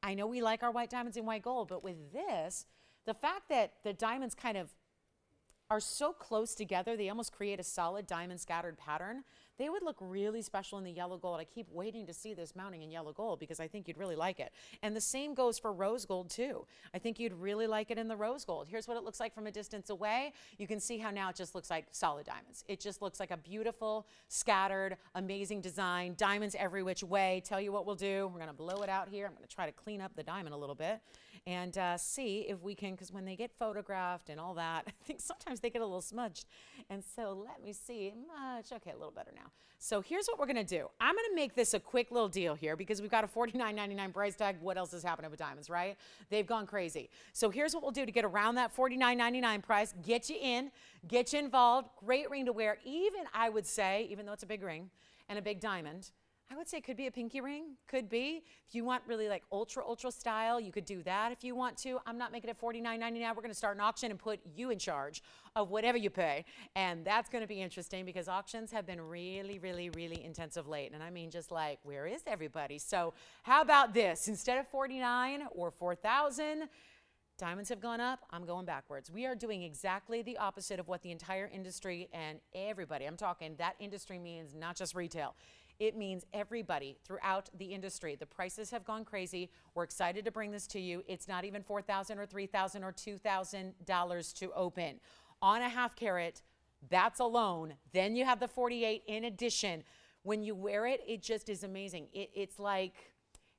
I know we like our white diamonds in white gold, but with this, the fact that the diamonds kind of are so close together, they almost create a solid diamond scattered pattern. They would look really special in the yellow gold. I keep waiting to see this mounting in yellow gold because I think you'd really like it. And the same goes for rose gold too. I think you'd really like it in the rose gold. Here's what it looks like from a distance away. You can see how now it just looks like solid diamonds. It just looks like a beautiful, scattered, amazing design. Diamonds every which way. Tell you what we'll do. We're gonna blow it out here. I'm gonna try to clean up the diamond a little bit and see if we can, because when they get photographed and all that, I think sometimes they get a little smudged. And so let me see, okay, a little better now. now. So here's what we're gonna do. I'm gonna make this a quick little deal here because we've got a $49.99 price tag. What else is happening with diamonds, right? They've gone crazy. So here's what we'll do to get around that $49.99 price, get you in, get you involved. Great ring to wear. Even, I would say, even though it's a big ring and a big diamond, I would say it could be a pinky ring, could be. If you want really like ultra style, you could do that if you want to. I'm not making it $49.99. We're gonna start an auction and put you in charge of whatever you pay. And that's gonna be interesting because auctions have been really intensive late. And I mean just like, where is everybody? So how about this? Instead of 49 or 4,000, diamonds have gone up, I'm going backwards. We are doing exactly the opposite of what the entire industry and everybody, I'm talking that industry means not just retail. It means everybody throughout the industry. The prices have gone crazy. We're excited to bring this to you. It's not even $4,000 or $3,000 or $2,000 to open. On a half carat, that's alone. Then you have the 48 in addition. When you wear it, it just is amazing. It's like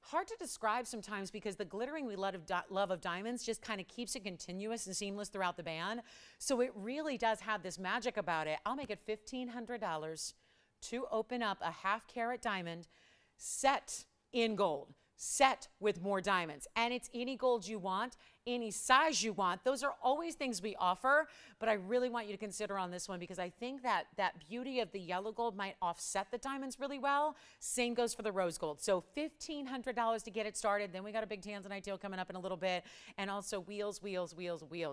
hard to describe sometimes because the glittering we love of diamonds just kind of keeps it continuous and seamless throughout the band. So it really does have this magic about it. I'll make it $1,500 to open up a half carat diamond set in gold, set with more diamonds. And it's any gold you want, any size you want. Those are always things we offer, but I really want you to consider on this one because I think that beauty of the yellow gold might offset the diamonds really well. Same goes for the rose gold. So $1,500 to get it started. Then we got a big Tanzanite deal coming up in a little bit. And also wheels.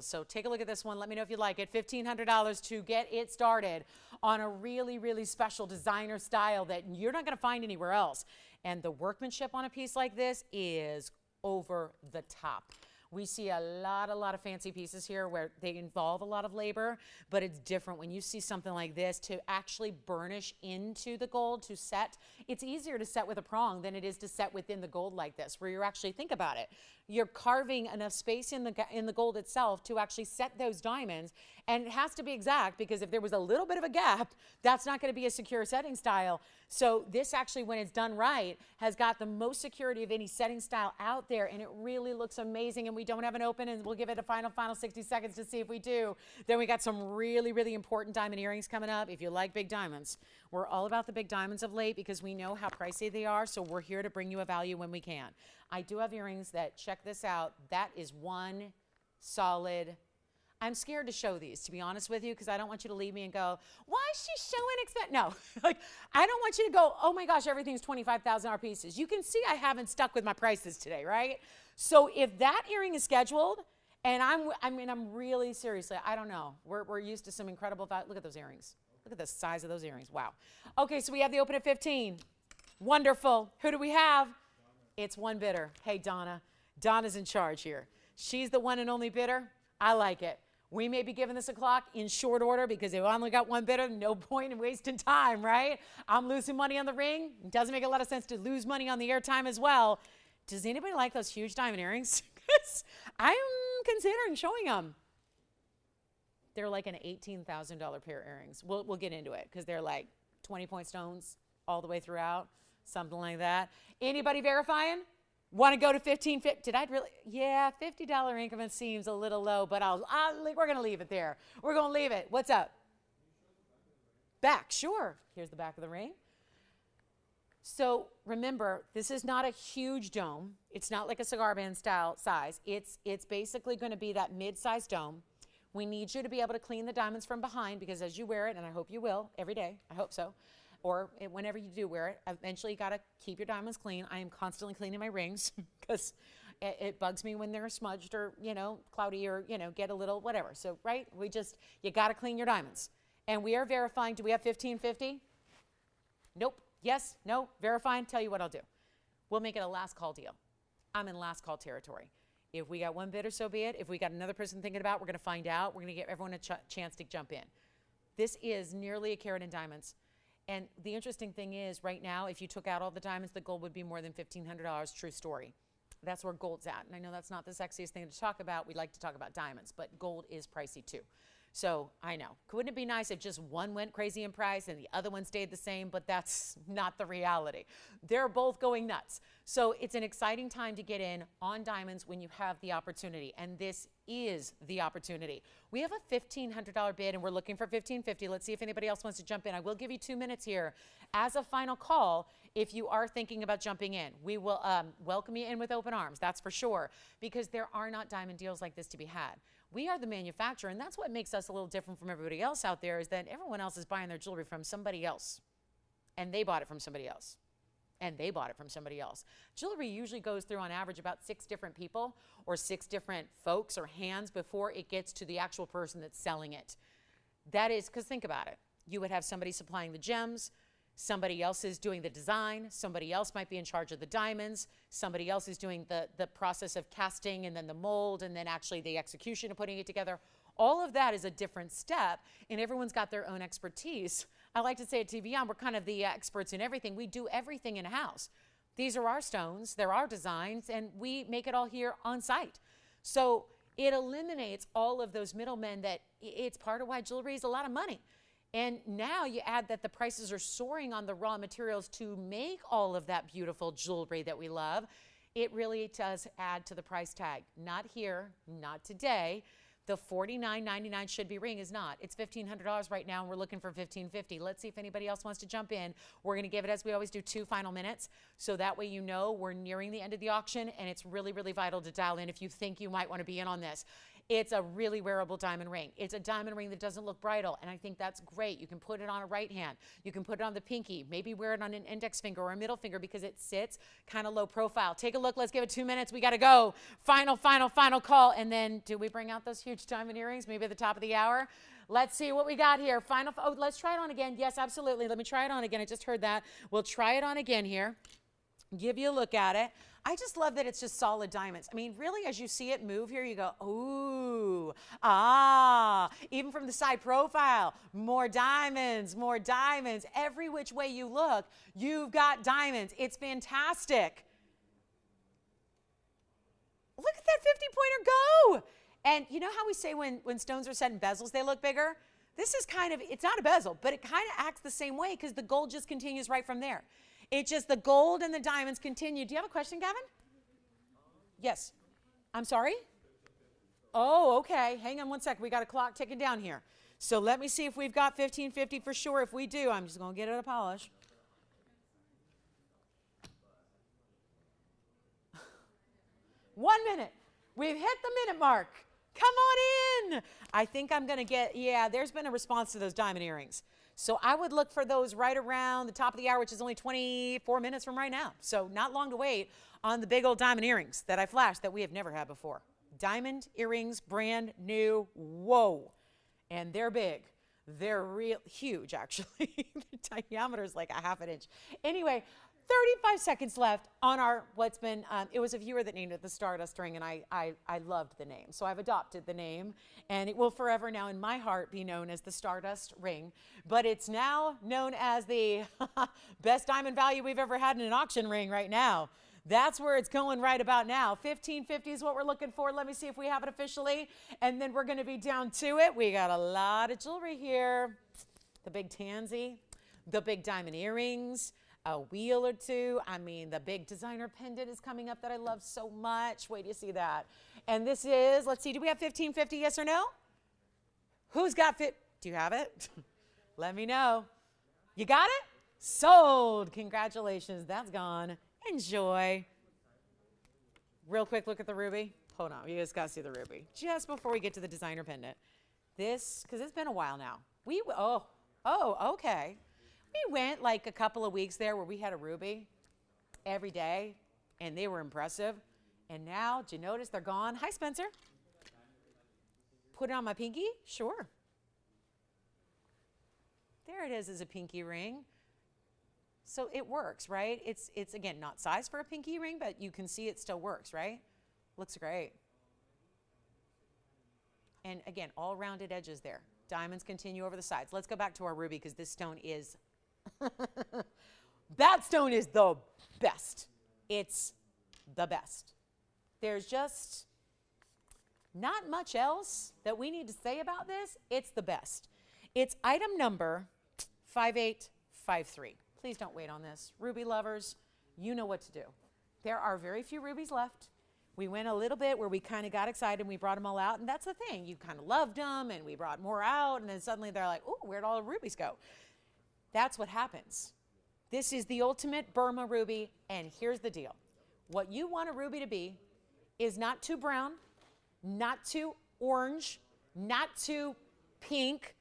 So take a look at this one. Let me know if you like it. $1,500 to get it started on a really special designer style that you're not gonna find anywhere else. And the workmanship on a piece like this is over the top. We see a lot of fancy pieces here where they involve a lot of labor, but it's different when you see something like this to actually burnish into the gold to set. It's easier to set with a prong than it is to set within the gold like this, where you're actually, think about it, you're carving enough space in the gold itself to actually set those diamonds. And it has to be exact because if there was a little bit of a gap, that's not going to be a secure setting style. So this actually, when it's done right, has got the most security of any setting style out there, and it really looks amazing. And we don't have an open, and we'll give it a final 60 seconds to see if we do. Then we got some really important diamond earrings coming up. If you like big diamonds, we're all about the big diamonds of late because we know how pricey they are, so we're here to bring you a value when we can. I do have earrings that, check this out, that is one solid. I'm scared to show these, to be honest with you, because I don't want you to leave me and go, why is she showing expensive? No, like, I don't want you to go, oh my gosh, everything's $25,000 pieces. You can see I haven't stuck with my prices today, right? So if that earring is scheduled, and I'm really seriously, I don't know. We're used to some incredible, look at those earrings. Look at the size of those earrings, wow. Okay, so we have the open at 15. Wonderful. Who do we have? It's one bidder. Hey, Donna. Donna's in charge here. She's the one and only bidder. I like it. We may be giving this a clock in short order because if I only got one bidder, no point in wasting time, right? I'm losing money on the ring. It doesn't make a lot of sense to lose money on the airtime as well. Does anybody like those huge diamond earrings? I'm considering showing them. They're like an $18,000 pair of earrings. We'll get into it because they're like 20-point stones all the way throughout, something like that. Anybody verifying? Want to go to 15? Did I really? Yeah, $50 increment seems a little low, but we're going to leave it there. We're going to leave it. What's up? Back, sure. Here's the back of the ring. So remember, this is not a huge dome. It's not like a cigar band style size. It's basically going to be that mid-sized dome. We need you to be able to clean the diamonds from behind because as you wear it, and I hope you will every day, I hope so, or whenever you do wear it, eventually you got to keep your diamonds clean. I am constantly cleaning my rings because it bugs me when they're smudged or, cloudy or, get a little whatever. So, right, you got to clean your diamonds. And we are verifying, do we have 1550? Nope. Yes, no, verifying. Tell you what I'll do. We'll make it a last call deal. I'm in last call territory. If we got one bidder, so be it. If we got another person thinking about, we're going to find out. We're going to give everyone a chance to jump in. This is nearly a carat in diamonds. And the interesting thing is, right now, if you took out all the diamonds, the gold would be more than $1,500. True story. That's where gold's at. And I know that's not the sexiest thing to talk about. We like to talk about diamonds, but gold is pricey too. So I know. Wouldn't it be nice if just one went crazy in price and the other one stayed the same? But that's not the reality. They're both going nuts. So it's an exciting time to get in on diamonds when you have the opportunity. And this is the opportunity. We have a $1,500 bid and we're looking for $1,550. Let's see if anybody else wants to jump in. I will give you 2 minutes here as a final call. If you are thinking about jumping in, we will welcome you in with open arms, that's for sure, because there are not diamond deals like this to be had. We are the manufacturer, and that's what makes us a little different from everybody else out there, is that everyone else is buying their jewelry from somebody else, and they bought it from somebody else, and they bought it from somebody else. Jewelry usually goes through, on average, about 6 different people or 6 different folks or hands before it gets to the actual person that's selling it. That is, because think about it. You would have somebody supplying the gems, somebody else is doing the design, somebody else might be in charge of the diamonds, somebody else is doing the process of casting and then the mold and then actually the execution of putting it together. All of that is a different step, and everyone's got their own expertise. I like to say at TVON, we're kind of the experts in everything. We do everything in-house. These are our stones, they're our designs, and we make it all here on site. So it eliminates all of those middlemen that it's part of why jewelry is a lot of money. And now you add that the prices are soaring on the raw materials to make all of that beautiful jewelry that we love. It really does add to the price tag. Not here, not today. The $49.99 should-be ring is not. It's $1,500 right now, and we're looking for $1,550. Let's see if anybody else wants to jump in. We're going to give it, as we always do, 2 final minutes, so that way you know we're nearing the end of the auction, and it's really, really vital to dial in if you think you might want to be in on this. It's a really wearable diamond ring. It's a diamond ring that doesn't look bridal, and I think that's great. You can put it on a right hand. You can put it on the pinky. Maybe wear it on an index finger or a middle finger because it sits kind of low profile. Take a look. Let's give it 2 minutes. We got to go. Final call. And then do we bring out those huge diamond earrings maybe at the top of the hour? Let's see what we got here. Oh, let's try it on again. Yes, absolutely. Let me try it on again. I just heard that. We'll try it on again here. Give you a look at it. I just love that it's just solid diamonds. I mean, really, as you see it move here, you go, ooh, ah, even from the side profile, more diamonds, more diamonds. Every which way you look, you've got diamonds. It's fantastic. Look at that 50-pointer go. And you know how we say when stones are set in bezels, they look bigger? This is kind of, it's not a bezel, but it kind of acts the same way because the gold just continues right from there. It's just the gold and the diamonds continue. Do you have a question, Gavin? Yes. I'm sorry? Oh, okay. Hang on one second. We got a clock ticking down here. So let me see if we've got 1550 for sure. If we do, I'm just going to get it a polish. One minute. We've hit the minute mark. Come on in. I think I'm going to get, yeah, there's been a response to those diamond earrings. So I would look for those right around the top of the hour, which is only 24 minutes from right now. So not long to wait on the big old diamond earrings that I flashed that we have never had before. Diamond earrings, brand new, whoa. And they're big. They're real huge, actually. The diameter is like a ½ an inch. Anyway, 35 seconds left on our, what's been, it was a viewer that named it the Stardust Ring, and I loved the name. So I've adopted the name, and it will forever now in my heart be known as the Stardust Ring. But it's now known as the best diamond value we've ever had in an auction ring right now. That's where it's going right about now. 1550 is what we're looking for. Let me see if we have it officially, and then we're going to be down to it. We got a lot of jewelry here. The big tansy, the big diamond earrings, a wheel or two. I mean, the big designer pendant is coming up that I love so much. Wait till you see that. And this is, let's see, do we have 1550, yes or no? Who's got fit? Do you have it? Let me know. You got it? Sold. Congratulations. That's gone. Enjoy. Real quick look at the ruby. Hold on. You just got to see the ruby. Just before we get to the designer pendant. This, because it's been a while now. Okay. We went like a couple of weeks there where we had a ruby every day, and they were impressive. And now, did you notice they're gone? Hi, Spencer. Put it on my pinky? Sure. There it is as a pinky ring. So it works, right? It's again, not size for a pinky ring, but you can see it still works, right? Looks great. And again, all rounded edges there. Diamonds continue over the sides. Let's go back to our ruby because this stone is that stone is the best. It's the best. There's just not much else that we need to say about this. It's the best. It's item number 5853. Please don't wait on this. Ruby lovers, you know what to do. There are very few rubies left. We went a little bit where we kind of got excited and we brought them all out. And that's the thing. You kind of loved them and we brought more out. And then suddenly they're like, oh, where'd all the rubies go? That's what happens. This is the ultimate Burma ruby. And here's the deal. What you want a ruby to be is not too brown, not too orange, not too pink.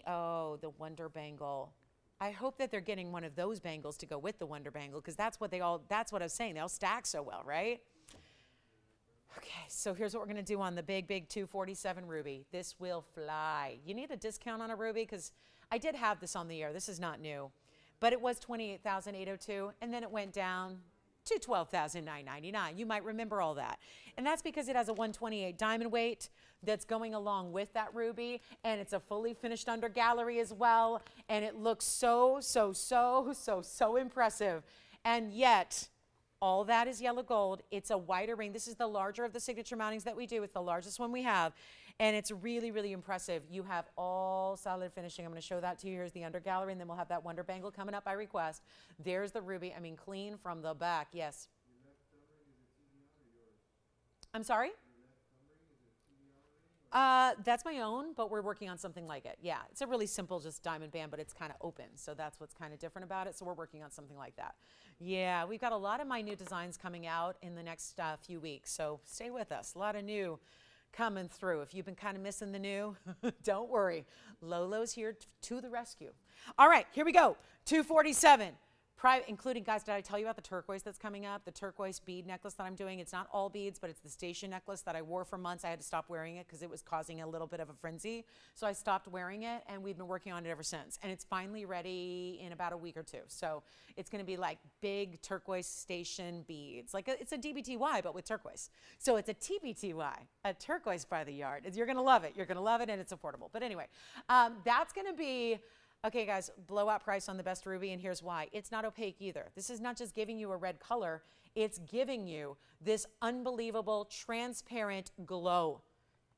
Oh, the Wonder Bangle. I hope that they're getting one of those bangles to go with the Wonder Bangle, because that's what that's what I was saying. They all stack so well, right? Okay, so here's what we're going to do on the big 247 ruby. This will fly. You need a discount on a ruby, because I did have this on the air. This is not new. But it was $28,802, and then it went down to $12,999. You might remember all that. And that's because it has a 128 diamond weight that's going along with that ruby, and it's a fully finished under gallery as well, and it looks so impressive. And yet, all that is yellow gold. It's a wider ring. This is the larger of the signature mountings that we do. It's the largest one we have, and it's really impressive. You have all solid finishing. I'm going to show that to you. Here's the under gallery, and then we'll have that Wonder Bangle coming up by request. There's the ruby. I mean, clean from the back. Yes. I'm sorry? That's my own, but we're working on something like it. Yeah, it's a really simple, just diamond band, but it's kind of open. So that's what's kind of different about it. So we're working on something like that. Yeah, we've got a lot of my new designs coming out in the next few weeks. So stay with us. A lot of new coming through. If you've been kind of missing the new, don't worry. Lolo's here to the rescue. All right, here we go. 247. Including, guys, did I tell you about the turquoise that's coming up? The turquoise bead necklace that I'm doing. It's not all beads, but it's the station necklace that I wore for months. I had to stop wearing it because it was causing a little bit of a frenzy. So I stopped wearing it, and we've been working on it ever since. And it's finally ready in about a week or two. So it's going to be like big turquoise station beads. Like it's a DBTY, but with turquoise. So it's a TBTY, a turquoise by the yard. You're going to love it. You're going to love it, and it's affordable. But anyway, that's going to be... Okay, guys, blowout price on the best ruby, and here's why. It's not opaque either. This is not just giving you a red color. It's giving you this unbelievable transparent glow.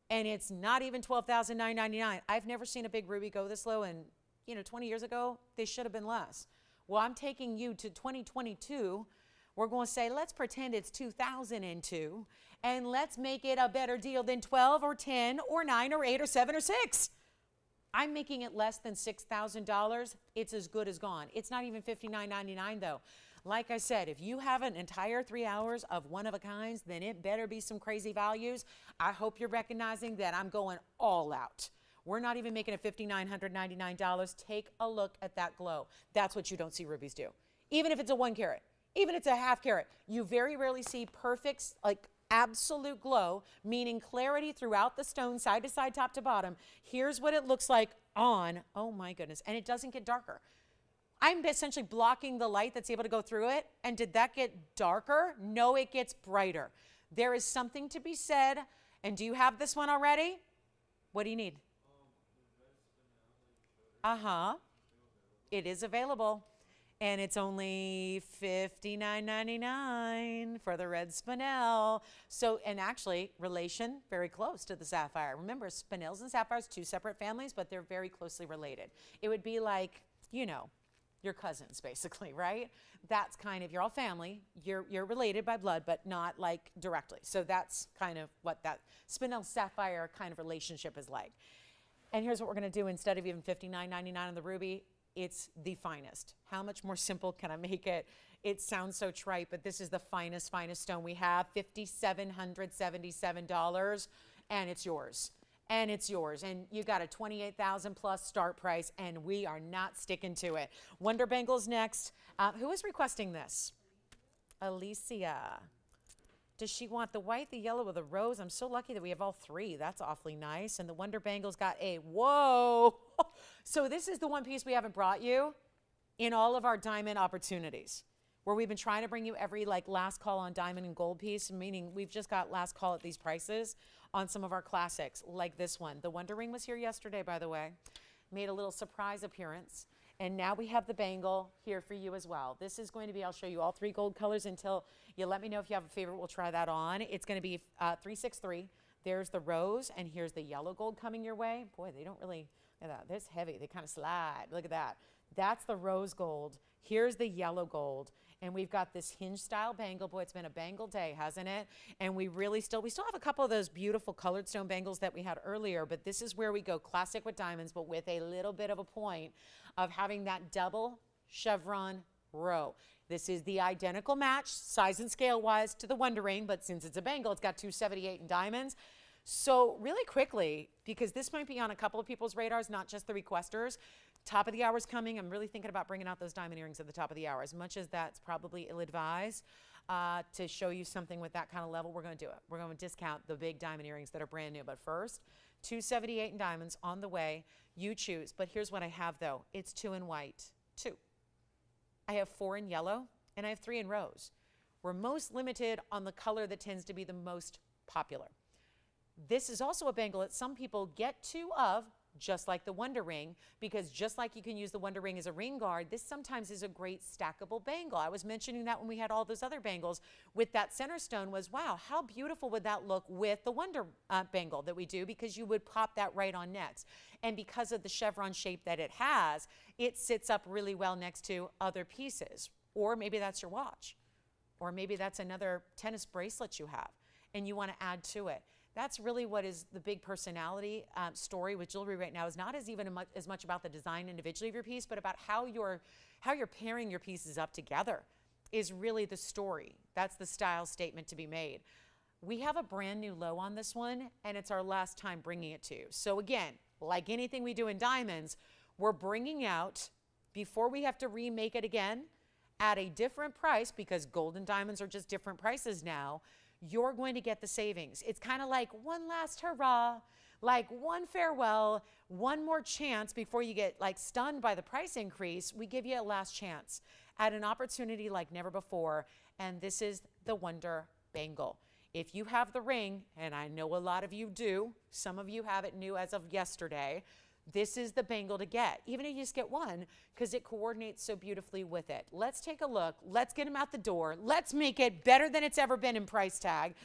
And it's not even $12,999. I've never seen a big ruby go this low, and 20 years ago, they should have been less. Well, I'm taking you to 2022. We're going to say, let's pretend it's 2002, and let's make it a better deal than 12 or 10 or 9 or 8 or 7 or 6. I'm making it less than $6,000. It's as good as gone. It's not even $59.99 though. Like I said, if you have an entire 3 hours of one of a kinds, then it better be some crazy values. I hope you're recognizing that I'm going all out. We're not even making it $5,999. Take a look at that glow. That's what you don't see rubies do. Even if it's a 1 carat, even if it's a ½ carat, you very rarely see perfect, like absolute glow, meaning clarity throughout the stone, side to side, top to bottom. Here's what it looks like on. Oh my goodness. And it doesn't get darker. I'm essentially blocking the light that's able to go through it. And did that get darker? No, it gets brighter. There is something to be said. And do you have this one already? What do you need? It is available. And it's only $59.99 for the red Spinel. So, and actually, relation, very close to the Sapphire. Remember, Spinels and Sapphires, 2 separate families, but they're very closely related. It would be like, your cousins, basically, right? That's kind of, you're all family. You're related by blood, but not like directly. So that's kind of what that Spinel Sapphire kind of relationship is like. And here's what we're going to do. Instead of even $59.99 on the ruby, it's the finest. How much more simple can I make it? It sounds so trite, but this is the finest stone we have, $5,777, and it's yours. And it's yours. And you got a $28,000 plus start price, and we are not sticking to it. Wonder Bangle's next. Who is requesting this? Alicia. Does she want the white, the yellow, or the rose? I'm so lucky that we have all 3. That's awfully nice. And the Wonder Bangle's got a, whoa. So this is the one piece we haven't brought you in all of our diamond opportunities, where we've been trying to bring you every last call on diamond and gold piece, meaning we've just got last call at these prices on some of our classics, like this one. The Wonder Ring was here yesterday, by the way. Made a little surprise appearance. And now we have the bangle here for you as well. This is going to be, I'll show you all 3 gold colors until you let me know if you have a favorite. We'll try that on. It's going to be 363. There's the rose, and here's the yellow gold coming your way. Boy, they don't really, look at that. This heavy. They kind of slide. Look at that. That's the rose gold. Here's the yellow gold. And we've got this hinge style bangle. Boy, it's been a bangle day, hasn't it? And we still have a couple of those beautiful colored stone bangles that we had earlier, but this is where we go classic with diamonds, but with a little bit of a point of having that double chevron row. This is the identical match, size and scale wise, to the Wonder Ring, but since it's a bangle, it's got 278 in diamonds. So really quickly, because this might be on a couple of people's radars, not just the requesters, top of the hour is coming. I'm really thinking about bringing out those diamond earrings at the top of the hour. As much as that's probably ill-advised to show you something with that kind of level, we're going to do it. We're going to discount the big diamond earrings that are brand new. But first, 278 in diamonds on the way. You choose. But here's what I have, though. It's 2 in white. 2. I have 4 in yellow, and I have 3 in rose. We're most limited on the color that tends to be the most popular. This is also a bangle that some people get 2 of, just like the Wonder Ring, because just like you can use the Wonder Ring as a ring guard, this sometimes is a great stackable bangle. I was mentioning that when we had all those other bangles with that center stone was, wow, how beautiful would that look with the Wonder bangle that we do, because you would pop that right on next. And because of the chevron shape that it has, it sits up really well next to other pieces. Or maybe that's your watch. Or maybe that's another tennis bracelet you have and you want to add to it. That's really what is the big personality story with jewelry right now, is not as much about the design individually of your piece, but about how you're pairing your pieces up together is really the story. That's the style statement to be made. We have a brand new low on this one, and it's our last time bringing it to you. So again, like anything we do in diamonds, we're bringing out, before we have to remake it again, at a different price, because gold and diamonds are just different prices now, you're going to get the savings. It's kind of like one last hurrah, like one farewell, one more chance before you get like stunned by the price increase. We give you a last chance at an opportunity like never before, and this is the Wonder Bangle. If you have the ring, and I know a lot of you do, some of you have it new as of yesterday, this is the bangle to get, even if you just get one, because it coordinates so beautifully with it. Let's take a look. Let's get them out the door. Let's make it better than it's ever been in price tag.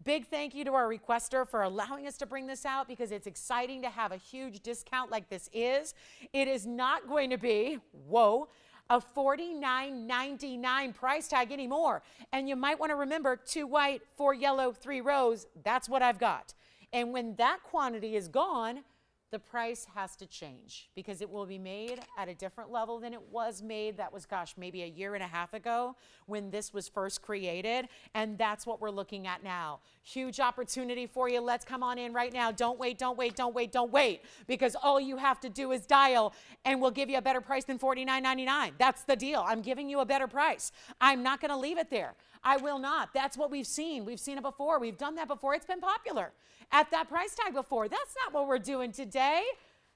Big thank you to our requester for allowing us to bring this out, because it's exciting to have a huge discount like this is. It is not going to be, whoa, a $49.99 price tag anymore. And you might want to remember 2 white, 4 yellow, 3 rose. That's what I've got. And when that quantity is gone, the price has to change, because it will be made at a different level than it was made. That was, gosh, maybe a year and a half ago when this was first created. And that's what we're looking at now. Huge opportunity for you. Let's come on in right now. Don't wait, don't wait, don't wait, don't wait, because all you have to do is dial and we'll give you a better price than $49.99. That's the deal. I'm giving you a better price. I'm not going to leave it there. I will not. That's what we've seen. We've seen it before. We've done that before. It's been popular at that price tag before. That's not what we're doing today.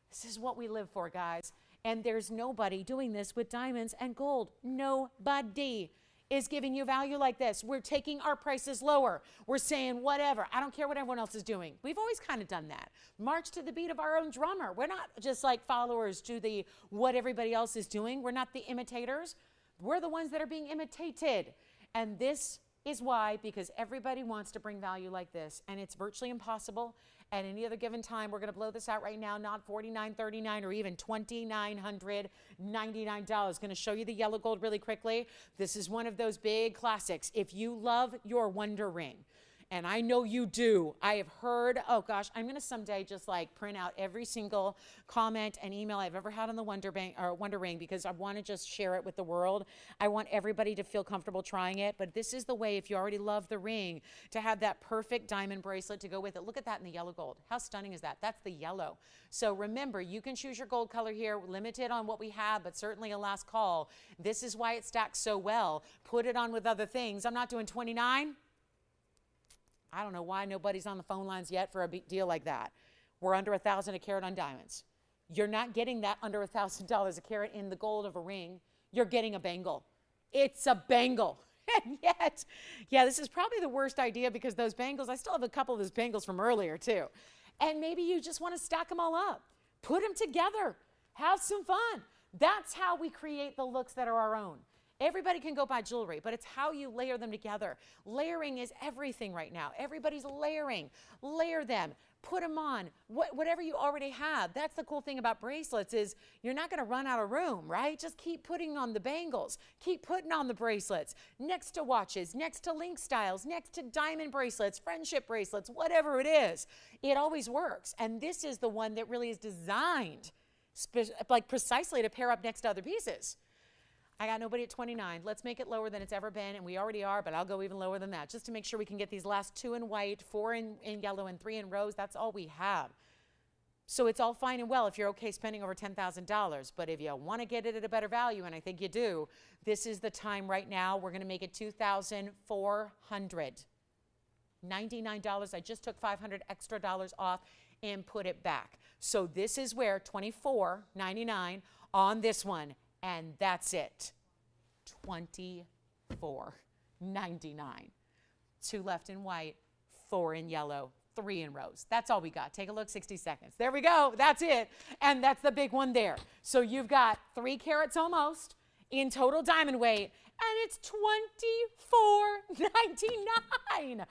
This is what we live for, guys. And there's nobody doing this with diamonds and gold. Nobody is giving you value like this. We're taking our prices lower. We're saying whatever. I don't care what everyone else is doing. We've always kind of done that. March to the beat of our own drummer. We're not just like followers to the what everybody else is doing. We're not the imitators. We're the ones that are being imitated. And this is why, because everybody wants to bring value like this, and it's virtually impossible at any other given time. We're going to blow this out right now, not $49.39 or even $2,999. Going to show you the yellow gold really quickly. This is one of those big classics. If you love your Wonder Ring, and I know you do. I have heard, oh gosh, I'm going to someday just like print out every single comment and email I've ever had on the Wonder Ring, because I want to just share it with the world. I want everybody to feel comfortable trying it. But this is the way, if you already love the ring, to have that perfect diamond bracelet to go with it. Look at that in the yellow gold. How stunning is that? That's the yellow. So remember, you can choose your gold color here. We're limited on what we have, but certainly a last call. This is why it stacks so well. Put it on with other things. I'm not doing 29. I don't know why nobody's on the phone lines yet for a big deal like that. We're under $1,000 a carat on diamonds. You're not getting that under $1,000 a carat in the gold of a ring. You're getting a bangle. It's a bangle. And yet, yeah, this is probably the worst idea, because those bangles, I still have a couple of those bangles from earlier too. And maybe you just want to stack them all up. Put them together. Have some fun. That's how we create the looks that are our own. Everybody can go buy jewelry, but it's how you layer them together. Layering is everything right now. Everybody's layering. Layer them. Put them on, whatever you already have. That's the cool thing about bracelets is you're not going to run out of room, right? Just keep putting on the bangles, keep putting on the bracelets, next to watches, next to link styles, next to diamond bracelets, friendship bracelets, whatever it is. It always works. And this is the one that really is designed like precisely to pair up next to other pieces. I got nobody at 29. Let's make it lower than it's ever been, and we already are, but I'll go even lower than that, just to make sure we can get these last 2 in white, 4 in yellow, and 3 in rose. That's all we have. So it's all fine and well if you're okay spending over $10,000, but if you want to get it at a better value, and I think you do, this is the time right now. We're going to make it $2,499. I just took $500 extra off and put it back. So this is where $24.99 on this one. And that's it, $24.99. 2 left in white, 4 in yellow, 3 in rose. That's all we got. Take a look, 60 seconds. There we go, that's it. And that's the big one there. So you've got 3 carats almost in total diamond weight, and it's $24.99.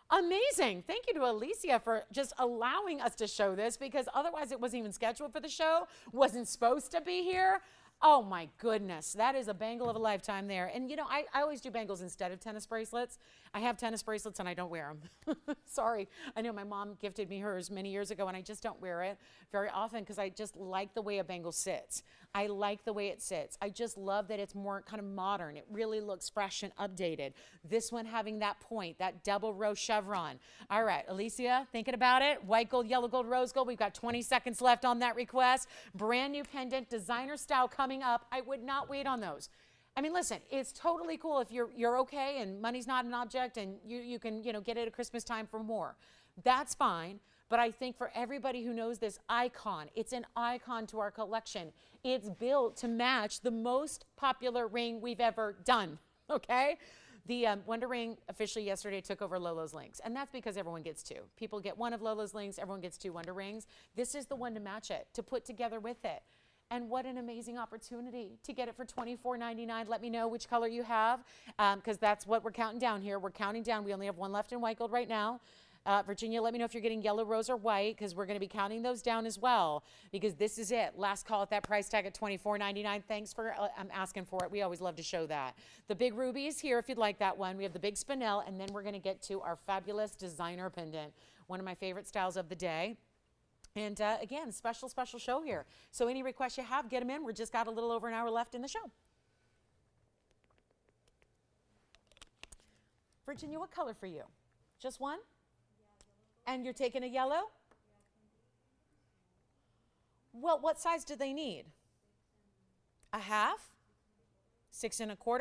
Amazing. Thank you to Alicia for just allowing us to show this, because otherwise it wasn't even scheduled for the show, wasn't supposed to be here. Oh my goodness, that is a bangle of a lifetime there. And you know, I always do bangles instead of tennis bracelets. I have tennis bracelets and I don't wear them. Sorry, I know my mom gifted me hers many years ago and I just don't wear it very often because I just like the way a bangle sits. I like the way it sits. I just love that it's more kind of modern. It really looks fresh and updated. This one having that point, that double row chevron. All right, Alicia, thinking about it. White gold, yellow gold, rose gold. We've got 20 seconds left on that request. Brand new pendant, designer style coming up. I would not wait on those. I mean, listen, it's totally cool if you're okay and money's not an object and you can, you know, get it at Christmas time for more. That's fine. But I think for everybody who knows this icon, it's an icon to our collection. It's built to match the most popular ring we've ever done, okay? The Wonder Ring officially yesterday took over Lolo's links, and that's because everyone gets 2. People get 1 of Lolo's links, everyone gets 2 Wonder Rings. This is the one to match it, to put together with it. And what an amazing opportunity to get it for $24.99. Let me know which color you have, because that's what we're counting down here. We're counting down. We only have 1 left in white gold right now. Virginia, let me know if you're getting yellow, rose, or white, because we're going to be counting those down as well, because this is it. Last call at that price tag at $24.99. Thanks for asking for it. We always love to show that. The big ruby is here if you'd like that one. We have the big Spinel, and then we're going to get to our fabulous designer pendant, one of my favorite styles of the day. And again, special show here. So any requests you have, get them in. We're just got a little over an hour left in the show. Virginia, what color for you? Just one? And you're taking a yellow? Well, what size do they need? A half? 6 1/4?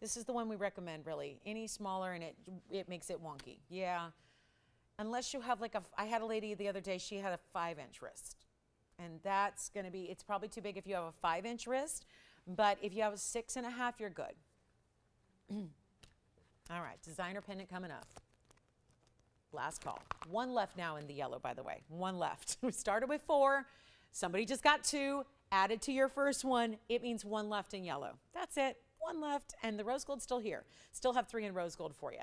This is the one we recommend, really. Any smaller and it makes it wonky. Yeah. Unless you have like I had a lady the other day, she had a 5-inch wrist. And that's going to be, it's probably too big if you have a 5-inch wrist. But if you have a 6 1/2, you're good. All right, designer pendant coming up. Last call. 1 left now in the yellow, by the way. 1 left. We started with 4. Somebody just got 2. Added to your first one. It means 1 left in yellow. That's it. 1 left. And the rose gold's still here. Still have 3 in rose gold for you.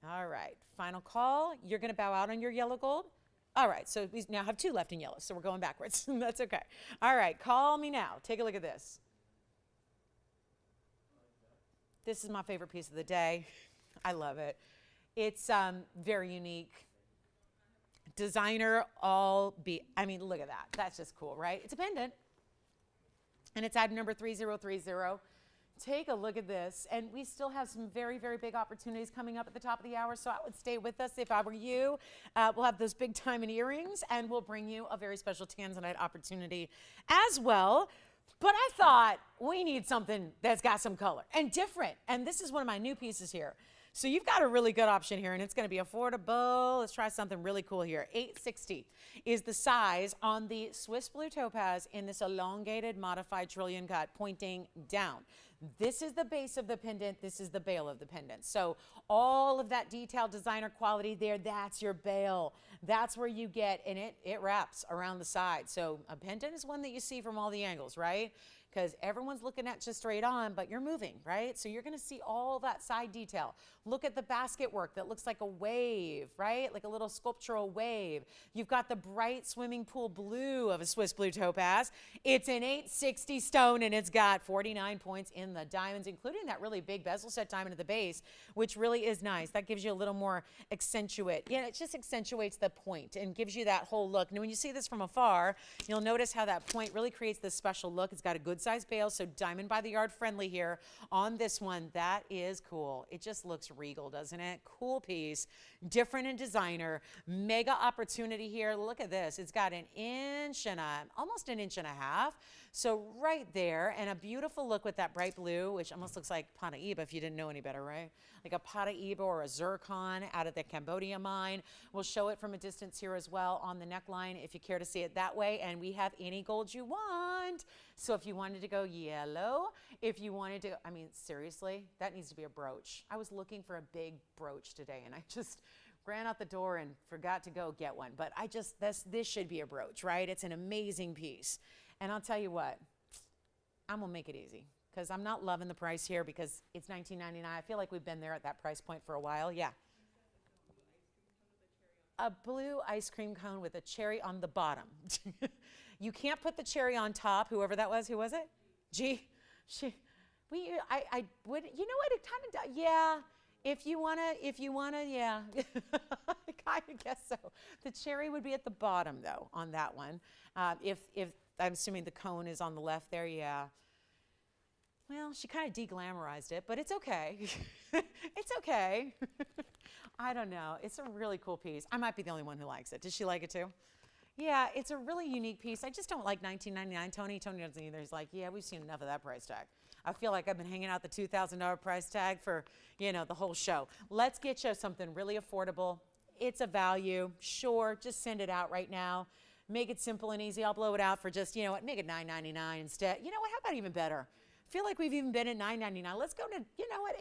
All right. Final call. You're going to bow out on your yellow gold? All right. So we now have 2 left in yellow. So we're going backwards. That's okay. All right. Call me now. Take a look at this. This is my favorite piece of the day. I love it. It's very unique. Designer, I mean, look at that. That's just cool, right? It's a pendant. And it's item number 3030. Take a look at this. And we still have some very, very big opportunities coming up at the top of the hour. So I would stay with us if I were you. We'll have those big diamond earrings, and we'll bring you a very special Tanzanite opportunity as well. But I thought we need something that's got some color and different. And this is one of my new pieces here. So you've got a really good option here, and it's going to be affordable. Let's try something really cool here. 860 is the size on the Swiss Blue Topaz in this elongated modified trillion cut pointing down. This is the base of the pendant. This is the bail of the pendant. So all of that detailed designer quality there, that's your bail. That's where you get, and it wraps around the side. So a pendant is one that you see from all the angles, right? because everyone's looking at just straight on, but you're moving, right? So you're going to see all that side detail. Look at the basket work that looks like a wave, right? Like a little sculptural wave. You've got the bright swimming pool blue of a Swiss blue topaz. It's an 860 stone, and it's got 49 points in the diamonds, including that really big bezel set diamond at the base, which really is nice. That gives you a little more accentuate. Yeah, it just accentuates the point and gives you that whole look. And when you see this from afar, you'll notice how that point really creates this special look. It's got a good size bail, so diamond by the yard friendly here on this one. That is cool. It just looks regal, doesn't it? Cool piece, different in designer, mega opportunity here. Look at this. It's got almost an inch and a half. So right there, and a beautiful look with that bright blue, which almost looks like Paraíba if you didn't know any better, right? Like a Paraíba or a zircon out of the Cambodia mine. We'll show it from a distance here as well on the neckline if you care to see it that way. And we have any gold you want. So if you wanted to go yellow, if you wanted to, I mean, seriously, that needs to be a brooch. I was looking for a big brooch today, and I just ran out the door and forgot to go get one. But this should be a brooch, right? It's an amazing piece. And I'll tell you what, I'm gonna make it easy because I'm not loving the price here because it's $19.99. I feel like we've been there at that price point for a while. Yeah. A blue ice cream cone with a cherry on the bottom. You can't put the cherry on top. Whoever that was, who was it? I would, you know what? It kind of, yeah. If you wanna, yeah. I kind of guess so. The cherry would be at the bottom though on that one. If I'm assuming the cone is on the left there, yeah. Well, she kind of de-glamorized it, but it's okay. It's okay. I don't know. It's a really cool piece. I might be the only one who likes it. Does she like it too? Yeah, it's a really unique piece. I just don't like $19.99. Tony doesn't either. He's like, yeah, we've seen enough of that price tag. I feel like I've been hanging out the $2,000 price tag for, the whole show. Let's get you something really affordable. It's a value. Sure, just send it out right now. Make it simple and easy. I'll blow it out for just, make it $9.99 instead. You know what? How about even better? I feel like we've even been at $9.99. Let's go to,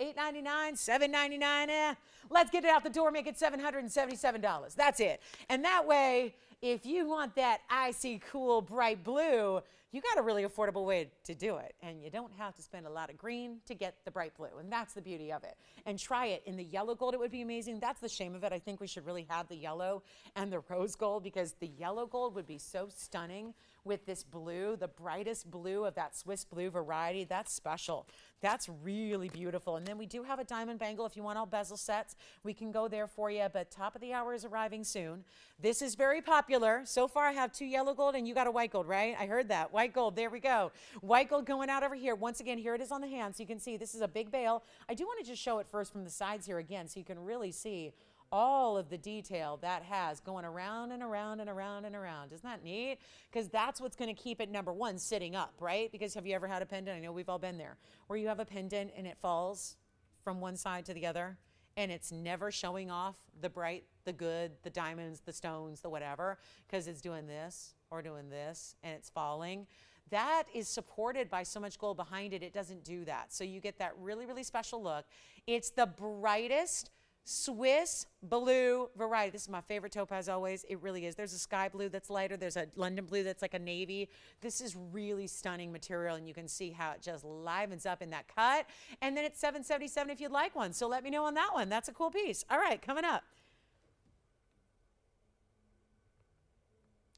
$8.99, $7.99. Let's get it out the door, make it $777. That's it. And that way, if you want that icy, cool, bright blue, you got a really affordable way to do it. And you don't have to spend a lot of green to get the bright blue. And that's the beauty of it. And try it in the yellow gold. It would be amazing. That's the shame of it. I think we should really have the yellow and the rose gold because the yellow gold would be so stunning with this blue, the brightest blue of that Swiss blue variety. That's special. That's really beautiful. And then we do have a diamond bangle. If you want all bezel sets, we can go there for you. But top of the hour is arriving soon. This is very popular. So far, I have 2 yellow gold and you got a white gold, right? I heard that. White gold. There we go. White gold going out over here. Once again, here it is on the hand. So you can see this is a big bail. I do want to just show it first from the sides here again so you can really see all of the detail that has going around and around and around and around. Isn't that neat? Because that's what's going to keep it, number one, sitting up, right? Because have you ever had a pendant? I know we've all been there, where you have a pendant and it falls from one side to the other and it's never showing off the bright, the good, the diamonds, the stones, the whatever, because it's doing this or doing this and it's falling. That is supported by so much gold behind it, it doesn't do that. So you get that really, really special look. It's the brightest Swiss blue variety. This is my favorite topaz always. It really is. There's a sky blue that's lighter. There's a London blue that's like a navy. This is really stunning material, and you can see how it just livens up in that cut. And then it's $777 if you'd like one. So let me know on that one. That's a cool piece. All right, coming up.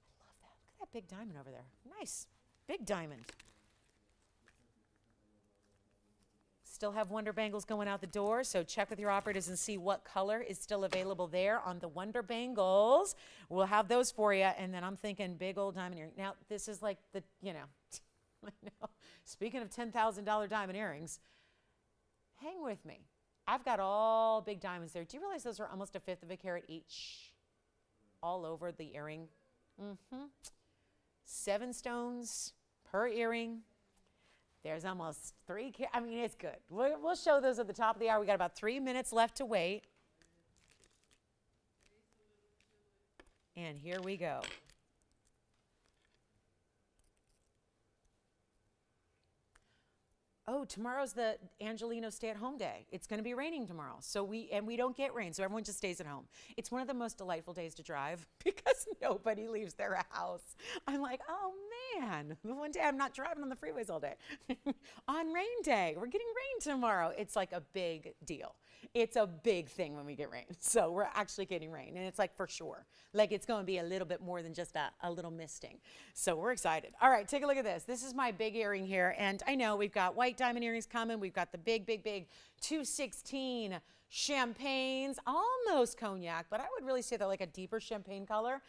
I love that. Look at that big diamond over there. Nice. Big diamond. Still have Wonder Bangles going out the door, so check with your operators and see what color is still available there on the Wonder Bangles. We'll have those for you, and then I'm thinking big old diamond earring. Now, this is like the, I know. Speaking of $10,000 diamond earrings, hang with me. I've got all big diamonds there. Do you realize those are almost 1/5 of a carat each? All over the earring. 7 stones per earring. There's almost 3, I mean, it's good. We'll show those at the top of the hour. We got about 3 minutes left to wait. And here we go. oh, tomorrow's the Angelino stay-at-home day. It's going to be raining tomorrow. So we don't get rain, so everyone just stays at home. It's one of the most delightful days to drive because nobody leaves their house. I'm like, oh man, one day I'm not driving on the freeways all day. On rain day, we're getting rain tomorrow. It's like a big deal. It's a big thing when we get rain. So we're actually getting rain, and it's like for sure. Like it's going to be a little bit more than just a little misting. So we're excited. All right, take a look at this. This is my big earring here, and I know we've got white diamond earrings coming. We've got the big 216 champagnes, almost cognac, but I would really say they're like a deeper champagne color.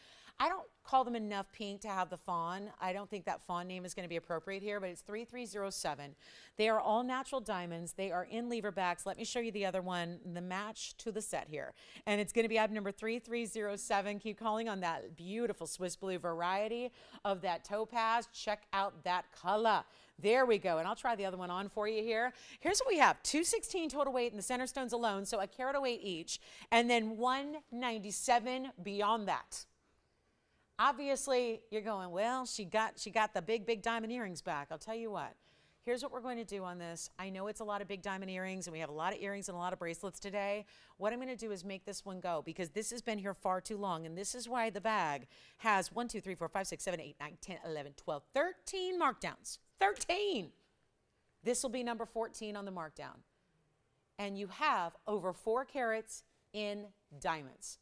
I don't call them enough pink to have the fawn. I don't think that fawn name is going to be appropriate here, but it's 3307. They are all natural diamonds. They are in lever backs. Let me show you the other one, the match to the set here. And it's going to be item number 3307. Keep calling on that beautiful Swiss blue variety of that topaz. Check out that color. There we go. And I'll try the other one on for you here. Here's what we have. 216 total weight in the center stones alone, so a carat of weight each, and then 197 beyond that. Obviously, you're going, well, she got the big diamond earrings back. I'll tell you what. Here's what we're going to do on this. I know it's a lot of big diamond earrings, and we have a lot of earrings and a lot of bracelets today. What I'm going to do is make this one go, because this has been here far too long, and this is why the bag has 1, 2, 3, 4, 5, 6, 7, 8, 9, 10, 11, 12, 13 markdowns. 13. This will be number 14 on the markdown. And you have over 4 carats in diamonds.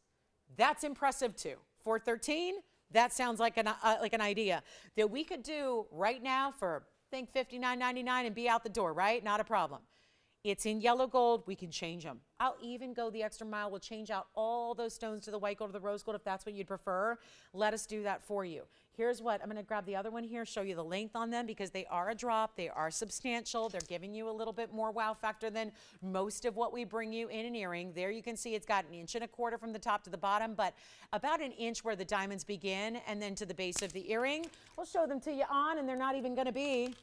That's impressive too. 413. That sounds like an idea that we could do right now for, I think, $59.99 and be out the door, right? Not a problem. It's in yellow gold. We can change them. I'll even go the extra mile. We'll change out all those stones to the white gold or the rose gold if that's what you'd prefer. Let us do that for you. Here's what, I'm going to grab the other one here, show you the length on them because they are a drop. They are substantial. They're giving you a little bit more wow factor than most of what we bring you in an earring. There you can see it's got 1.25 inches from the top to the bottom, but about 1 inch where the diamonds begin and then to the base of the earring. We'll show them to you on, and they're not even going to be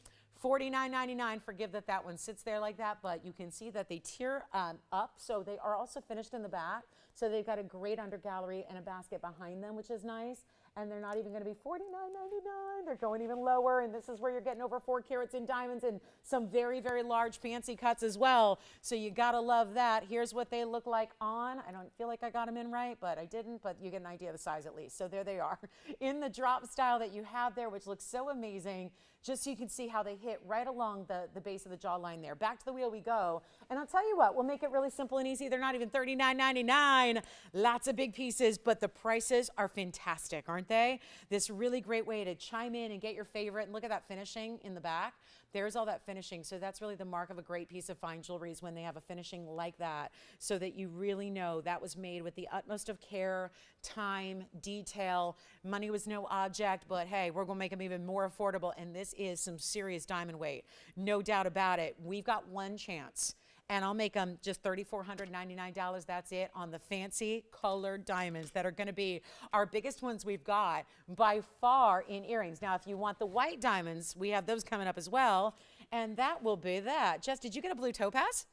$49.99. Forgive that one sits there like that, but you can see that they tear up. So they are also finished in the back. So they've got a great under gallery and a basket behind them, which is nice. And they're not even going to be $49.99. They're going even lower. And this is where you're getting over 4 carats in diamonds and some very, very large fancy cuts as well. So you got to love that. Here's what they look like on. I don't feel like I got them in right, but I didn't. But you get an idea of the size at least. So there they are in the drop style that you have there, which looks so amazing. Just so you can see how they hit right along the base of the jawline there. Back to the wheel we go. And I'll tell you what, we'll make it really simple and easy. They're not even $39.99. Lots of big pieces, but the prices are fantastic, aren't they? This really great way to chime in and get your favorite. And look at that finishing in the back. There's all that finishing. So that's really the mark of a great piece of fine jewelry is when they have a finishing like that, so that you really know that was made with the utmost of care, time, detail. Money was no object, but hey, we're gonna make them even more affordable. And this is some serious diamond weight. No doubt about it. We've got one chance. And I'll make them just $3,499. That's it on the fancy colored diamonds that are going to be our biggest ones we've got by far in earrings. Now, if you want the white diamonds, we have those coming up as well. And that will be that. Jess, did you get a blue topaz?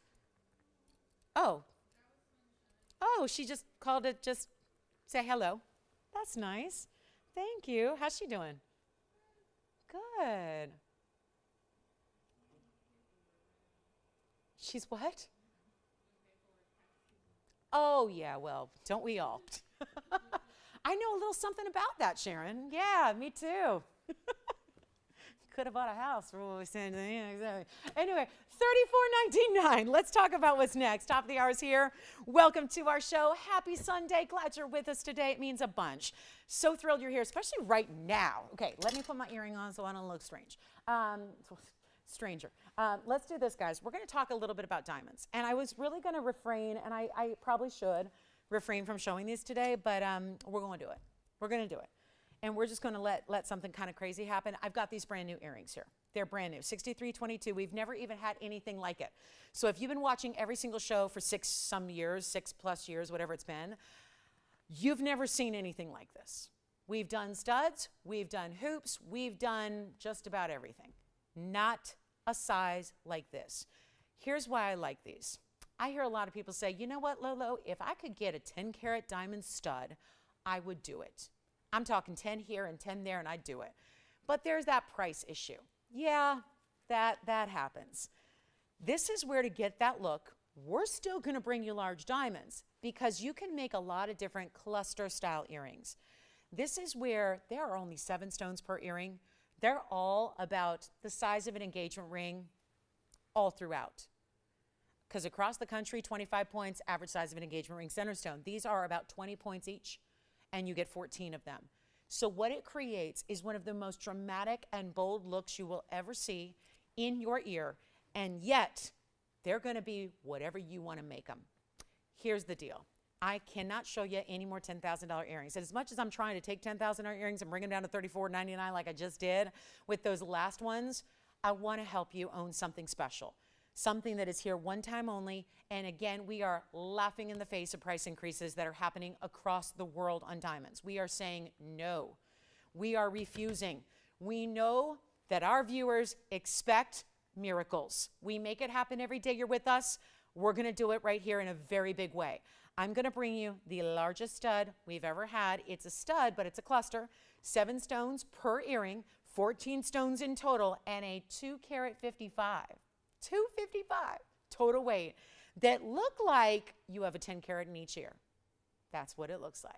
Oh. Oh, she just called it just say hello. That's nice. Thank you. How's she doing? Good. She's what? Oh, yeah, well, don't we all? I know a little something about that, Sharon. Yeah, me too. Could have bought a house for what we said. Yeah, exactly. Anyway, $34.99. Let's talk about what's next. Top of the hour is here. Welcome to our show. Happy Sunday. Glad you're with us today. It means a bunch. So thrilled you're here, especially right now. Okay, let me put my earring on so I don't look strange. Stranger. Let's do this, guys. We're going to talk a little bit about diamonds. And I was really going to refrain, and I probably should refrain from showing these today, but we're going to do it. We're going to do it. And we're just going to let something kind of crazy happen. I've got these brand new earrings here. They're brand new, 6322. We've never even had anything like it. So if you've been watching every single show for 6+ years, whatever it's been, you've never seen anything like this. We've done studs, we've done hoops, we've done just about everything. Not a size like this. Here's why I like these. I hear a lot of people say, you know what, Lolo, if I could get a 10-carat diamond stud, I would do it. I'm talking 10 here and 10 there, and I'd do it. But there's that price issue. Yeah, that happens. This is where to get that look. We're still going to bring you large diamonds because you can make a lot of different cluster style earrings. This is where there are only 7 stones per earring. They're all about the size of an engagement ring all throughout. Because across the country, 25 points, average size of an engagement ring center stone. These are about 20 points each, and you get 14 of them. So what it creates is one of the most dramatic and bold looks you will ever see in your ear, and yet they're going to be whatever you want to make them. Here's the deal. I cannot show you any more $10,000 earrings. And as much as I'm trying to take $10,000 earrings and bring them down to $34.99 like I just did with those last ones, I want to help you own something special. Something that is here one time only. And again, we are laughing in the face of price increases that are happening across the world on diamonds. We are saying no. We are refusing. We know that our viewers expect miracles. We make it happen every day you're with us. We're going to do it right here in a very big way. I'm going to bring you the largest stud we've ever had. It's a stud, but it's a cluster. 7 stones per earring, 14 stones in total, and a 2-carat 55. 255 total weight that look like you have a 10-carat in each ear. That's what it looks like.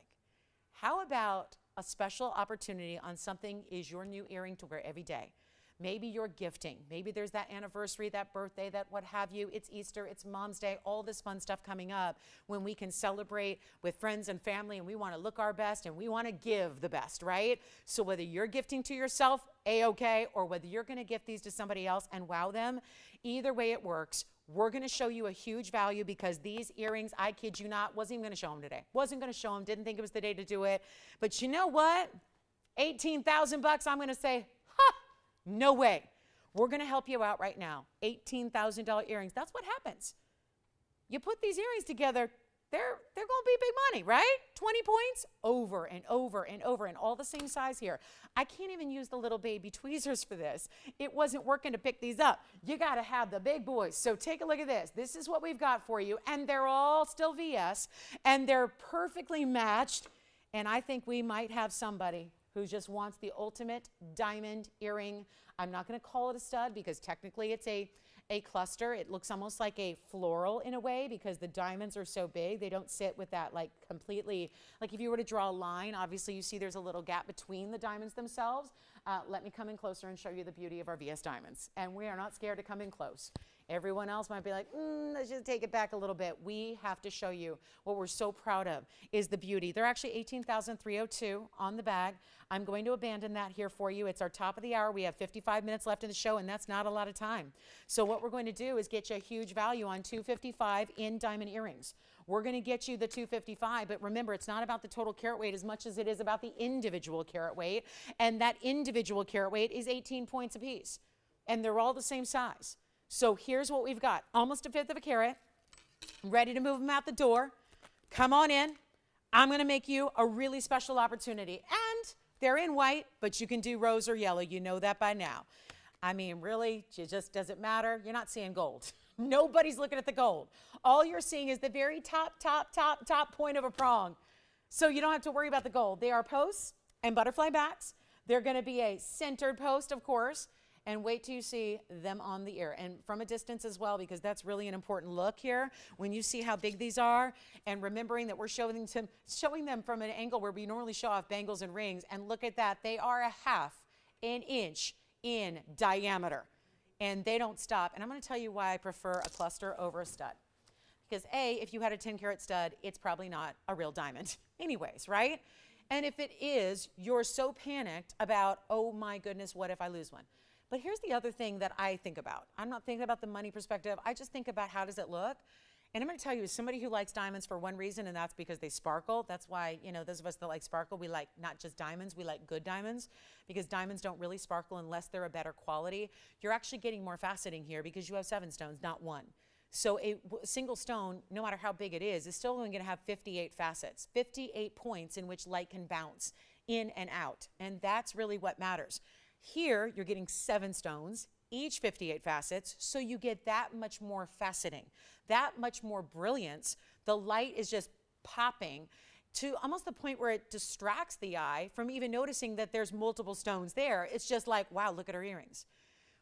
How about a special opportunity on something is your new earring to wear every day? Maybe you're gifting. Maybe there's that anniversary, that birthday, that what have you. It's Easter, it's Mom's Day, all this fun stuff coming up when we can celebrate with friends and family and we want to look our best and we want to give the best, right? So whether you're gifting to yourself, A-okay, or whether you're going to gift these to somebody else and wow them, either way it works. We're going to show you a huge value because these earrings, I kid you not, wasn't even going to show them today. Wasn't going to show them, didn't think it was the day to do it. But you know what? 18,000 bucks, I'm going to say, no way. We're going to help you out right now. $18,000 earrings. That's what happens. You put these earrings together, they're going to be big money, right? 20 points over and over and over and all the same size here. I can't even use the little baby tweezers for this. It wasn't working to pick these up. You got to have the big boys. So take a look at this. This is what we've got for you. And they're all still VS and they're perfectly matched. And I think we might have somebody who just wants the ultimate diamond earring. I'm not going to call it a stud because technically it's a cluster. It looks almost like a floral in a way because the diamonds are so big. They don't sit with that like completely, like if you were to draw a line, obviously you see there's a little gap between the diamonds themselves. Let me come in closer and show you the beauty of our VS diamonds. And we are not scared to come in close. Everyone else might be like, let's just take it back a little bit. We have to show you what we're so proud of is the beauty. They're actually $18,302 on the bag. I'm going to abandon that here for you. It's our top of the hour. We have 55 minutes left in the show, and that's not a lot of time. So what we're going to do is get you a huge value on $255 in diamond earrings. We're going to get you the $255, but remember, it's not about the total carat weight as much as it is about the individual carat weight, and that individual carat weight is 18 points apiece, and they're all the same size. So here's what we've got. Almost a 1/5 of a carat. Ready to move them out the door. Come on in. I'm going to make you a really special opportunity. And they're in white, but you can do rose or yellow. You know that by now. I mean, really, it just doesn't matter. You're not seeing gold. Nobody's looking at the gold. All you're seeing is the very top point of a prong. So you don't have to worry about the gold. They are posts and butterfly backs. They're going to be a centered post, of course. And wait till you see them on the ear. And from a distance as well, because that's really an important look here. When you see how big these are, and remembering that we're showing them from an angle where we normally show off bangles and rings. And look at that. They are a 1/2 inch in diameter. And they don't stop. And I'm going to tell you why I prefer a cluster over a stud. Because A, if you had a 10-carat stud, it's probably not a real diamond anyways, right? And if it is, you're so panicked about, oh my goodness, what if I lose one? But here's the other thing that I think about. I'm not thinking about the money perspective. I just think about how does it look? And I'm going to tell you, as somebody who likes diamonds for one reason, and that's because they sparkle. That's why, you know, those of us that like sparkle, we like not just diamonds, we like good diamonds, because diamonds don't really sparkle unless they're a better quality. You're actually getting more faceting here because you have 7 stones, not 1. So a single stone, no matter how big it is still only going to have 58 facets, 58 points in which light can bounce in and out. And that's really what matters. Here, you're getting 7 stones, each 58 facets, so you get that much more faceting, that much more brilliance. The light is just popping to almost the point where it distracts the eye from even noticing that there's multiple stones there. It's just like, wow, look at her earrings.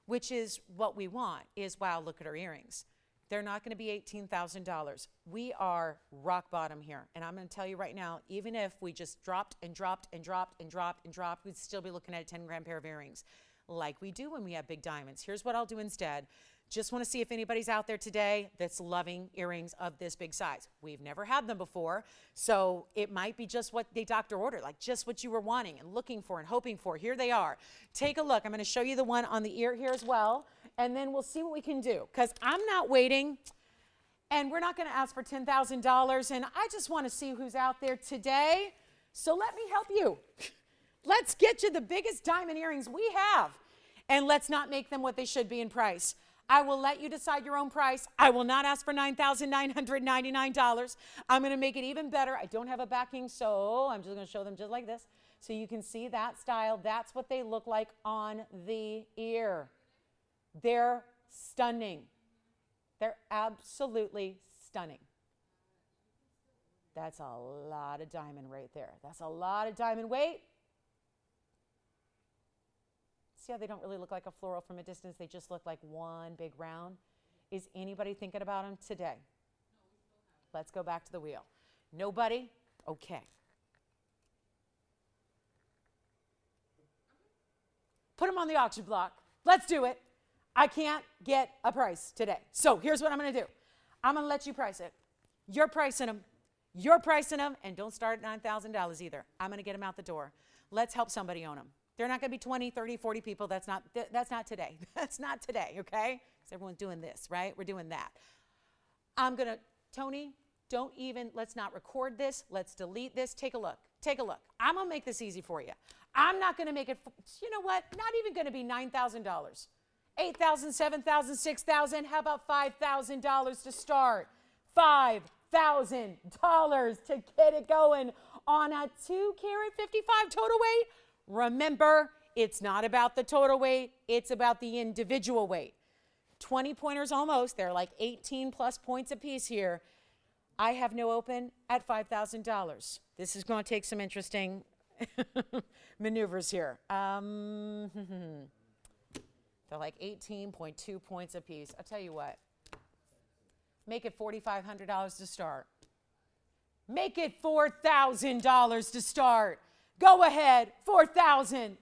which is what we want, is, wow, look at our earrings. They're not going to be $18,000. We are rock bottom here. And I'm going to tell you right now, even if we just dropped and dropped and dropped and dropped and dropped, we'd still be looking at a 10 grand pair of earrings like we do when we have big diamonds. Here's what I'll do instead. Just want to see if anybody's out there today that's loving earrings of this big size. We've never had them before, so it might be just what they doctor ordered, like just what you were wanting and looking for and hoping for. Here they are. Take a look. I'm going to show you the one on the ear here as well, and then we'll see what we can do, because I'm not waiting, and we're not going to ask for $10,000, and I just want to see who's out there today. So let me help you. Let's get you the biggest diamond earrings we have, and let's not make them what they should be in price. I will let you decide your own price. I will not ask for $9,999. I'm going to make it even better. I don't have a backing, so I'm just going to show them just like this. So you can see that style. That's what they look like on the ear. They're stunning. They're absolutely stunning. That's a lot of diamond right there. That's a lot of diamond weight. See how they don't really look like a floral from a distance? They just look like one big round. Is anybody thinking about them today? Let's go back to the wheel. Nobody? Okay. Put them on the auction block. Let's do it. I can't get a price today. So here's what I'm going to do. I'm going to let you price it. You're pricing them. You're pricing them. And don't start at $9,000 either. I'm going to get them out the door. Let's help somebody own them. They're not going to be 20, 30, 40 people. That's not today. That's not today, okay? Because everyone's doing this, right? We're doing that. I'm going to, Tony, let's not record this. Let's delete this. Take a look. Take a look. I'm going to make this easy for you. I'm not going to make it, you know what? Not even going to be $9,000. $8,000, $7,000, $6,000. How about $5,000 to start? $5,000 to get it going on a 2 carat 55 total weight. Remember, it's not about the total weight, it's about the individual weight. 20 pointers almost, they're like 18 plus points a piece here. I have no open at $5,000. This is going to take some interesting maneuvers here. They're like 18.2 points a piece. I'll tell you what, make it $4,500 to start. Make it $4,000 to start. Go ahead, 4,000.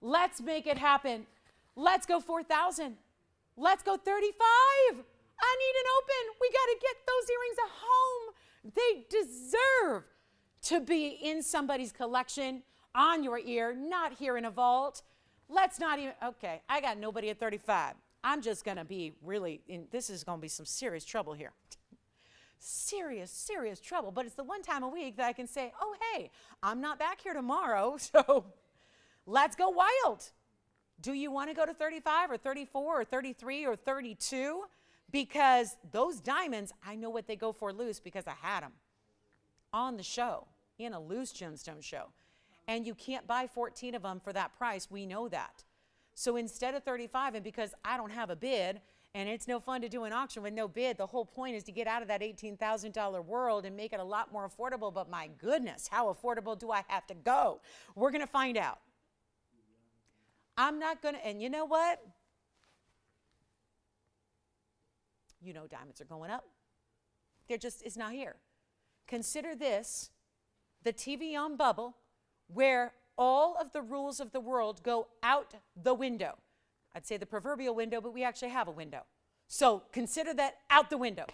Let's make it happen. Let's go 4,000. Let's go 35. I need an open. We got to get those earrings at home. They deserve to be in somebody's collection, on your ear, not here in a vault. Let's not even, okay, I got nobody at 35. I'm just going to be really, this is going to be some serious trouble here. Serious trouble, but it's the one time a week that I can say, oh, hey, I'm not back here tomorrow, so let's go wild. Do you want to go to 35 or 34 or 33 or 32? Because those diamonds, I know what they go for loose because I had them on the show, in a loose gemstone show. And you can't buy 14 of them for that price. We know that. So instead of 35, and because I don't have a bid, and it's no fun to do an auction with no bid. The whole point is to get out of that $18,000 world and make it a lot more affordable. But my goodness, how affordable do I have to go? We're going to find out. I'm not going to, and you know what? You know diamonds are going up. They're just, it's not here. Consider this the TVON bubble where all of the rules of the world go out the window. I'd say the proverbial window, but we actually have a window. So consider that out the window.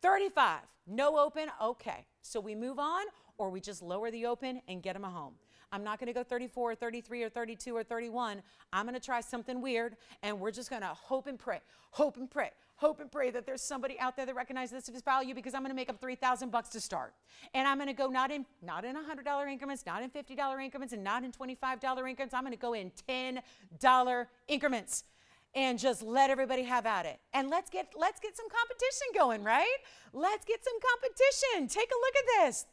35, no open, okay. So we move on, or we just lower the open and get them a home. I'm not going to go 34 or 33 or 32 or 31. I'm going to try something weird, and we're just going to hope and pray, hope and pray, hope and pray that there's somebody out there that recognizes this value, because I'm going to make up $3,000 to start. And I'm going to go not in $100 increments, not in $50 increments, and not in $25 increments. I'm going to go in $10 increments and just let everybody have at it. And let's get some competition going, right? Let's get some competition. Take a look at this,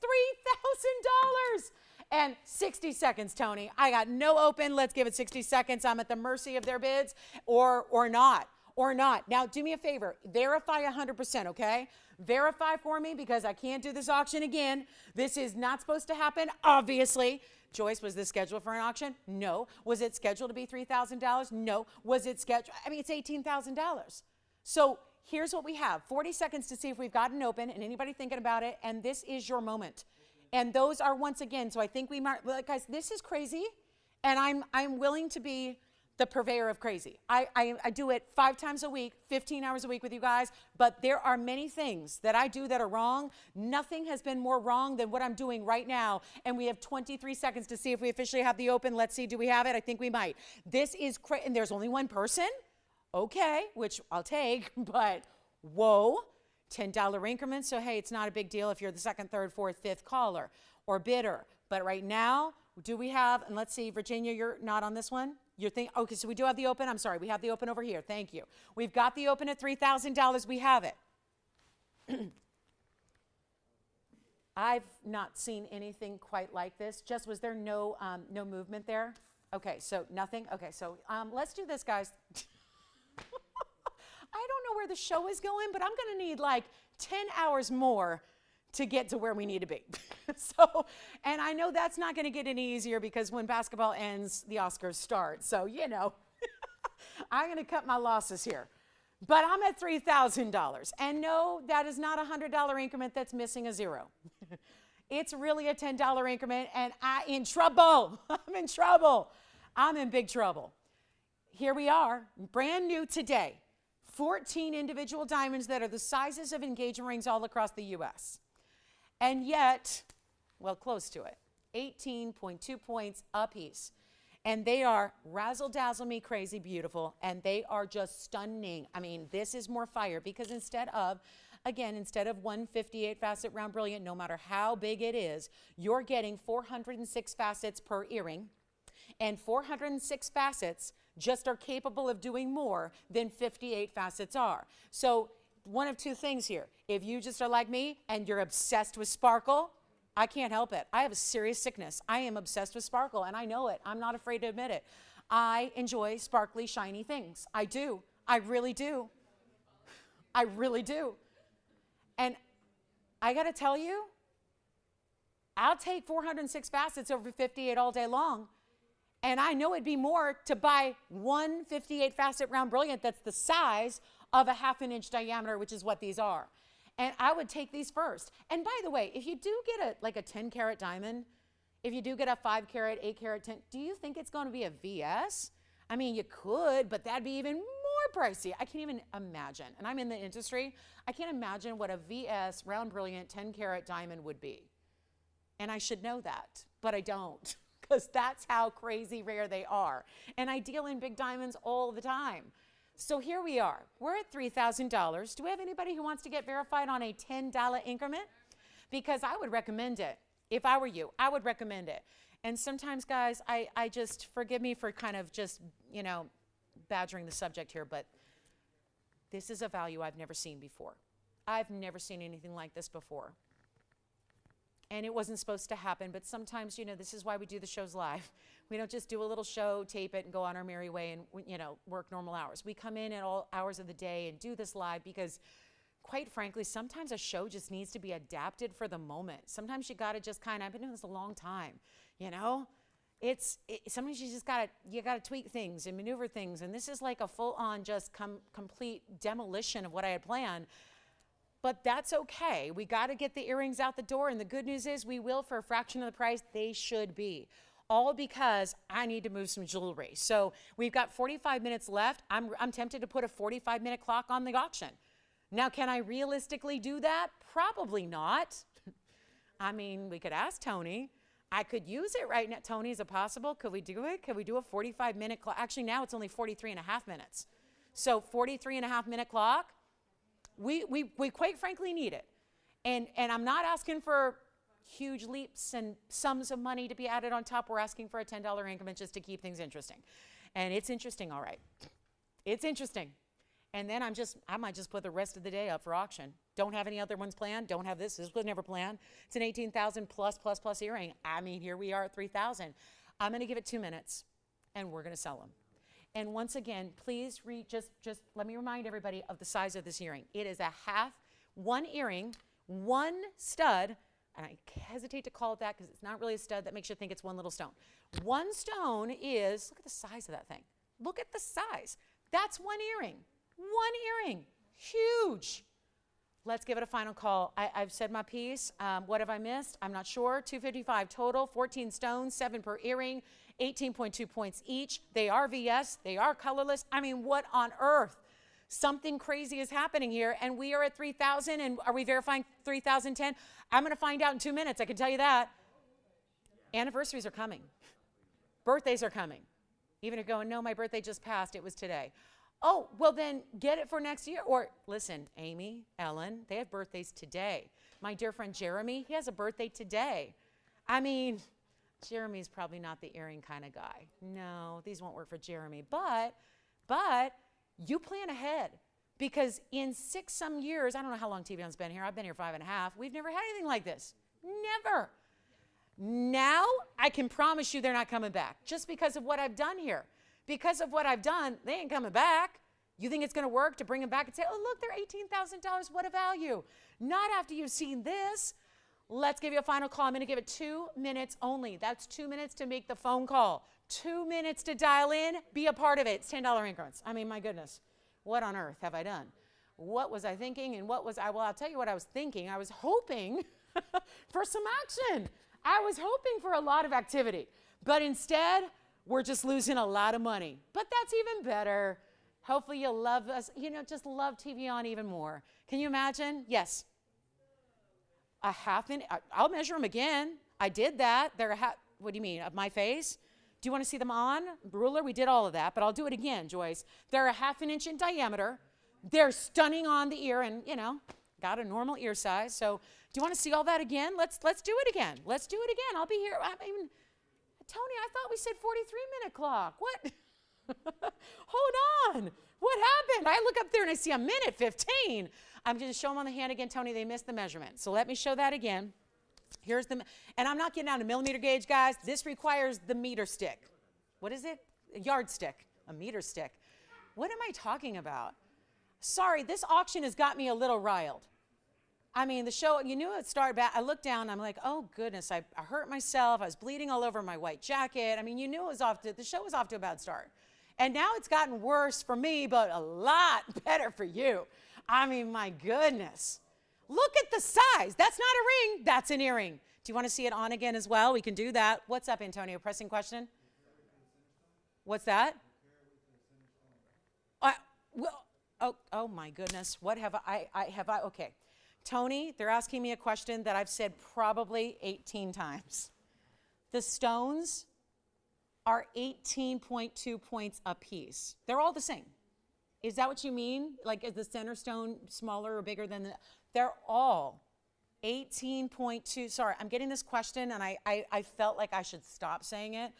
$3,000. And 60 seconds, Tony. I got no open. Let's give it 60 seconds. I'm at the mercy of their bids or not. or not. Now, do me a favor. Verify 100%, okay? Verify for me because I can't do this auction again. This is not supposed to happen, obviously. Joyce, was this scheduled for an auction? No. Was it scheduled to be $3,000? No. Was it scheduled? I mean, it's $18,000. So here's what we have. 40 seconds to see if we've gotten open and anybody thinking about it, and this is your moment. And those are, once again, so I think we might, guys, this is crazy, and I'm willing to be the purveyor of crazy. I do it 5 times a week, 15 hours a week with you guys, but there are many things that I do that are wrong. Nothing has been more wrong than what I'm doing right now, and we have 23 seconds to see if we officially have the open. Let's see, do we have it? I think we might. This is crazy, and there's only one person? Okay, which I'll take, but whoa. $10 increments, so hey, it's not a big deal if you're the second, third, fourth, fifth caller or bidder. But right now, do we have, and let's see, Virginia, you're not on this one? You're thinking, okay, so we do have the open. I'm sorry, we have the open over here. Thank you. We've got the open at $3,000. We have it. I've not seen anything quite like this. Just, was there no movement there? Okay, so nothing. Okay, so let's do this, guys. I don't know where the show is going, but I'm going to need like 10 hours more to get to where we need to be. So, and I know that's not going to get any easier because when basketball ends, the Oscars start. So, you know, I'm going to cut my losses here. But I'm at $3,000. And no, that is not a $100 increment that's missing a zero. It's really a $10 increment, and I'm in trouble. I'm in trouble. I'm in big trouble. Here we are, brand new today. 14 individual diamonds that are the sizes of engagement rings all across the U.S. And yet, well, close to it, 18.2 points a piece. And they are razzle-dazzle-me crazy beautiful, and they are just stunning. I mean, this is more fire because instead of 158 facet round brilliant, no matter how big it is, you're getting 406 facets per earring, and 406 facets just are capable of doing more than 58 facets are. So one of two things here. If you just are like me and you're obsessed with sparkle, I can't help it. I have a serious sickness. I am obsessed with sparkle, and I know it. I'm not afraid to admit it. I enjoy sparkly, shiny things. I do. I really do. I really do. And I got to tell you, I'll take 406 facets over 58 all day long. And I know it'd be more to buy one 58 facet round brilliant that's the size of a 1/2 inch diameter, which is what these are. And I would take these first. And by the way, if you do get a 10 carat diamond, if you do get a 5 carat, 8 carat, 10, do you think it's going to be a VS? I mean, you could, but that'd be even more pricey. I can't even imagine. And I'm in the industry. I can't imagine what a VS round brilliant 10 carat diamond would be. And I should know that, but I don't. Because that's how crazy rare they are. And I deal in big diamonds all the time. So here we are. We're at $3,000. Do we have anybody who wants to get verified on a $10 increment? Because I would recommend it. If I were you, I would recommend it. And sometimes, guys, I just, forgive me for kind of just, you know, badgering the subject here, but this is a value I've never seen before. I've never seen anything like this before. And it wasn't supposed to happen, but sometimes, you know, this is why we do the shows live. We don't just do a little show, tape it, and go on our merry way and, you know, work normal hours. We come in at all hours of the day and do this live because, quite frankly, sometimes a show just needs to be adapted for the moment. Sometimes you got to just kind of, I've been doing this a long time, you know? Sometimes you just got to tweak things and maneuver things, and this is like a full-on just complete demolition of what I had planned. But that's okay. We got to get the earrings out the door, and the good news is we will for a fraction of the price they should be. All because I need to move some jewelry. So we've got 45 minutes left. I'm tempted to put a 45-minute clock on the auction. Now, can I realistically do that? Probably not. I mean, we could ask Tony. I could use it right now. Tony, is it possible? Could we do it? Could we do a 45-minute clock? Actually, now it's only 43 and a half minutes. So 43 and a half minute clock. We quite frankly need it. And I'm not asking for huge leaps and sums of money to be added on top. We're asking for a $10 increment just to keep things interesting. And it's interesting, all right. It's interesting. And then I might just put the rest of the day up for auction. Don't have any other ones planned. Don't have this. This was never planned. It's an 18,000 plus earring. I mean, here we are at 3,000. I'm going to give it 2 minutes, and we're going to sell them. And once again, please just let me remind everybody of the size of this earring. It is a one earring, one stud, and I hesitate to call it that because it's not really a stud. That makes you think it's one little stone. One stone is, look at the size of that thing. Look at the size. That's one earring. One earring. Huge. Let's give it a final call. I've said my piece. What have I missed? I'm not sure. $255 total, 14 stones, 7 per earring, 18.2 points each. They are VS. They are colorless. I mean, what on earth? Something crazy is happening here, and we are at 3,000, and are we verifying 3,010? I'm going to find out in 2 minutes. I can tell you that. Anniversaries are coming. Birthdays are coming. Even if you're going, no, my birthday just passed. It was today. Oh, well then get it for next year. Or listen, Amy, Ellen, they have birthdays today. My dear friend Jeremy, he has a birthday today. I mean, Jeremy's probably not the earring kind of guy. No, these won't work for Jeremy. But you plan ahead, because in 6 some years, I don't know how long TVON's been here. I've been here 5.5. We've never had anything like this. Never. Now, I can promise you they're not coming back just because of what I've done here. Because of what I've done, they ain't coming back. You think it's going to work to bring them back and say, oh, look, they're $18,000. What a value. Not after you've seen this. Let's give you a final call. I'm going to give it 2 minutes only. That's 2 minutes to make the phone call. 2 minutes to dial in. Be a part of it. It's $10 increments. I mean, my goodness. What on earth have I done? What was I thinking, and what was I? Well, I'll tell you what I was thinking. I was hoping for some action. I was hoping for a lot of activity. But instead, we're just losing a lot of money. But that's even better. Hopefully you'll love us, just love TVON even more. Can you imagine? Yes. A half inch. I'll measure them again. I did that. They're what do you mean, of my face? Do you want to see them on ruler? We did all of that, but I'll do it again, Joyce. They're a ½ inch in diameter. They're stunning on the ear, and got a normal ear size. So do you want to see all that again? Let's do it again. Let's do it again. I'll be here. Tony, I thought we said 43-minute clock. What? Hold on. What happened? I look up there and I see 1:15. I'm going to show them on the hand again, Tony. They missed the measurement. So let me show that again. Here's and I'm not getting out a millimeter gauge, guys. This requires the meter stick. What is it? A yardstick. A meter stick. What am I talking about? Sorry, this auction has got me a little riled. I mean, the show, you knew it started back. I looked down, I'm like, oh goodness, I hurt myself. I was bleeding all over my white jacket. I mean, you knew the show was off to a bad start. And now it's gotten worse for me, but a lot better for you. I mean, my goodness. Look at the size. That's not a ring, that's an earring. Do you want to see it on again as well? We can do that. What's up, Antonio? Pressing question? What's that? Oh my goodness. What have I okay. Tony, they're asking me a question that I've said probably 18 times. The stones are 18.2 points a piece. They're all the same. Is that what you mean? Like, is the center stone smaller or bigger than they're all 18.2. Sorry, I'm getting this question, and I felt like I should stop saying it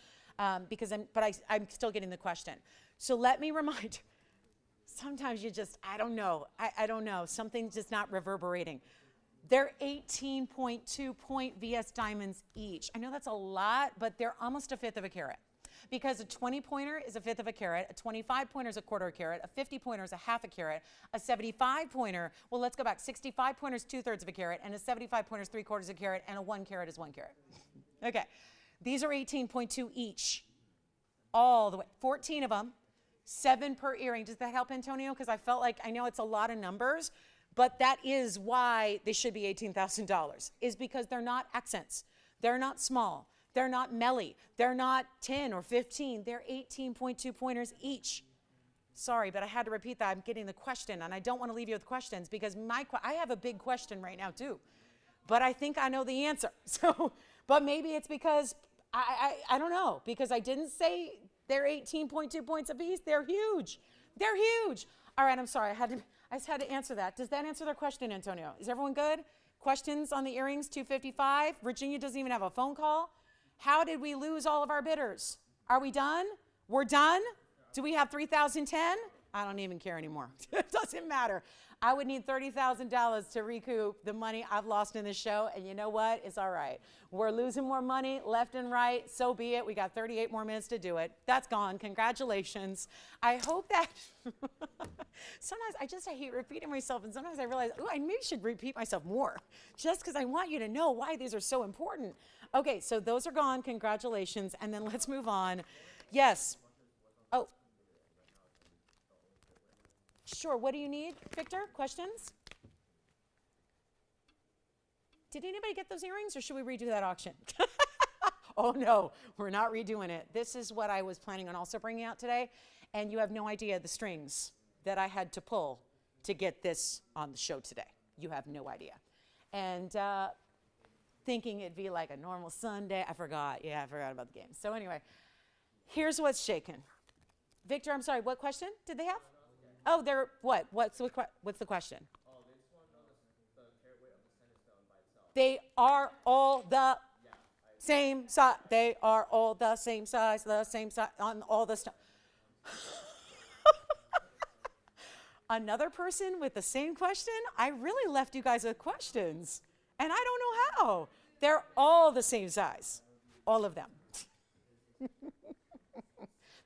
because I'm still getting the question. So let me remind. Sometimes you just, I don't know. I don't know. Something's just not reverberating. They're 18.2 point VS diamonds each. I know that's a lot, but they're almost 1/5 of a carat. Because a 20-pointer is 1/5 of a carat, a 25-pointer is 1/4 carat, a 50-pointer is 1/2 carat, a 75-pointer, well, let's go back. 65-pointer is 2/3 of a carat, and a 75-pointer is 3/4 of a carat, and a 1 carat is 1 carat. Okay. These are 18.2 each. All the way. 14 of them. 7 per earring. Does that help, Antonio? Because I felt like, I know it's a lot of numbers, but that is why they should be $18,000, is because they're not accents. They're not small. They're not melly. They're not 10 or 15. They're 18.2 pointers each. Sorry, but I had to repeat that. I'm getting the question, and I don't want to leave you with questions because I have a big question right now too, but I think I know the answer. So, but maybe it's because I don't know, because I didn't say they're 18.2 points apiece. They're huge. They're huge. All right, I'm sorry. I just had to answer that. Does that answer their question, Antonio? Is everyone good? Questions on the earrings, 255. Virginia doesn't even have a phone call. How did we lose all of our bidders? Are we done? We're done? Do we have 3,010? I don't even care anymore. It doesn't matter. I would need $30,000 to recoup the money I've lost in this show, and you know what? It's all right. We're losing more money left and right. So be it. We got 38 more minutes to do it. That's gone. Congratulations. I hope that sometimes I hate repeating myself, and sometimes I realize, oh, I maybe should repeat myself more just because I want you to know why these are so important. Okay, so those are gone. Congratulations. And then let's move on. Yes. Oh. Sure. What do you need, Victor? Questions? Did anybody get those earrings, or should we redo that auction? Oh, no, we're not redoing it. This is what I was planning on also bringing out today, and you have no idea the strings that I had to pull to get this on the show today. You have no idea. And thinking it'd be like a normal Sunday. I forgot. Yeah, I forgot about the game. So anyway, here's what's shaken. Victor, I'm sorry, what question did they have? Oh, they're what? What's the question? Oh, they just want to know the carat weight of the center stone by itself. They are all the same size. They are all the same size, on all the stuff. Another person with the same question? I really left you guys with questions, and I don't know how. They're all the same size, all of them.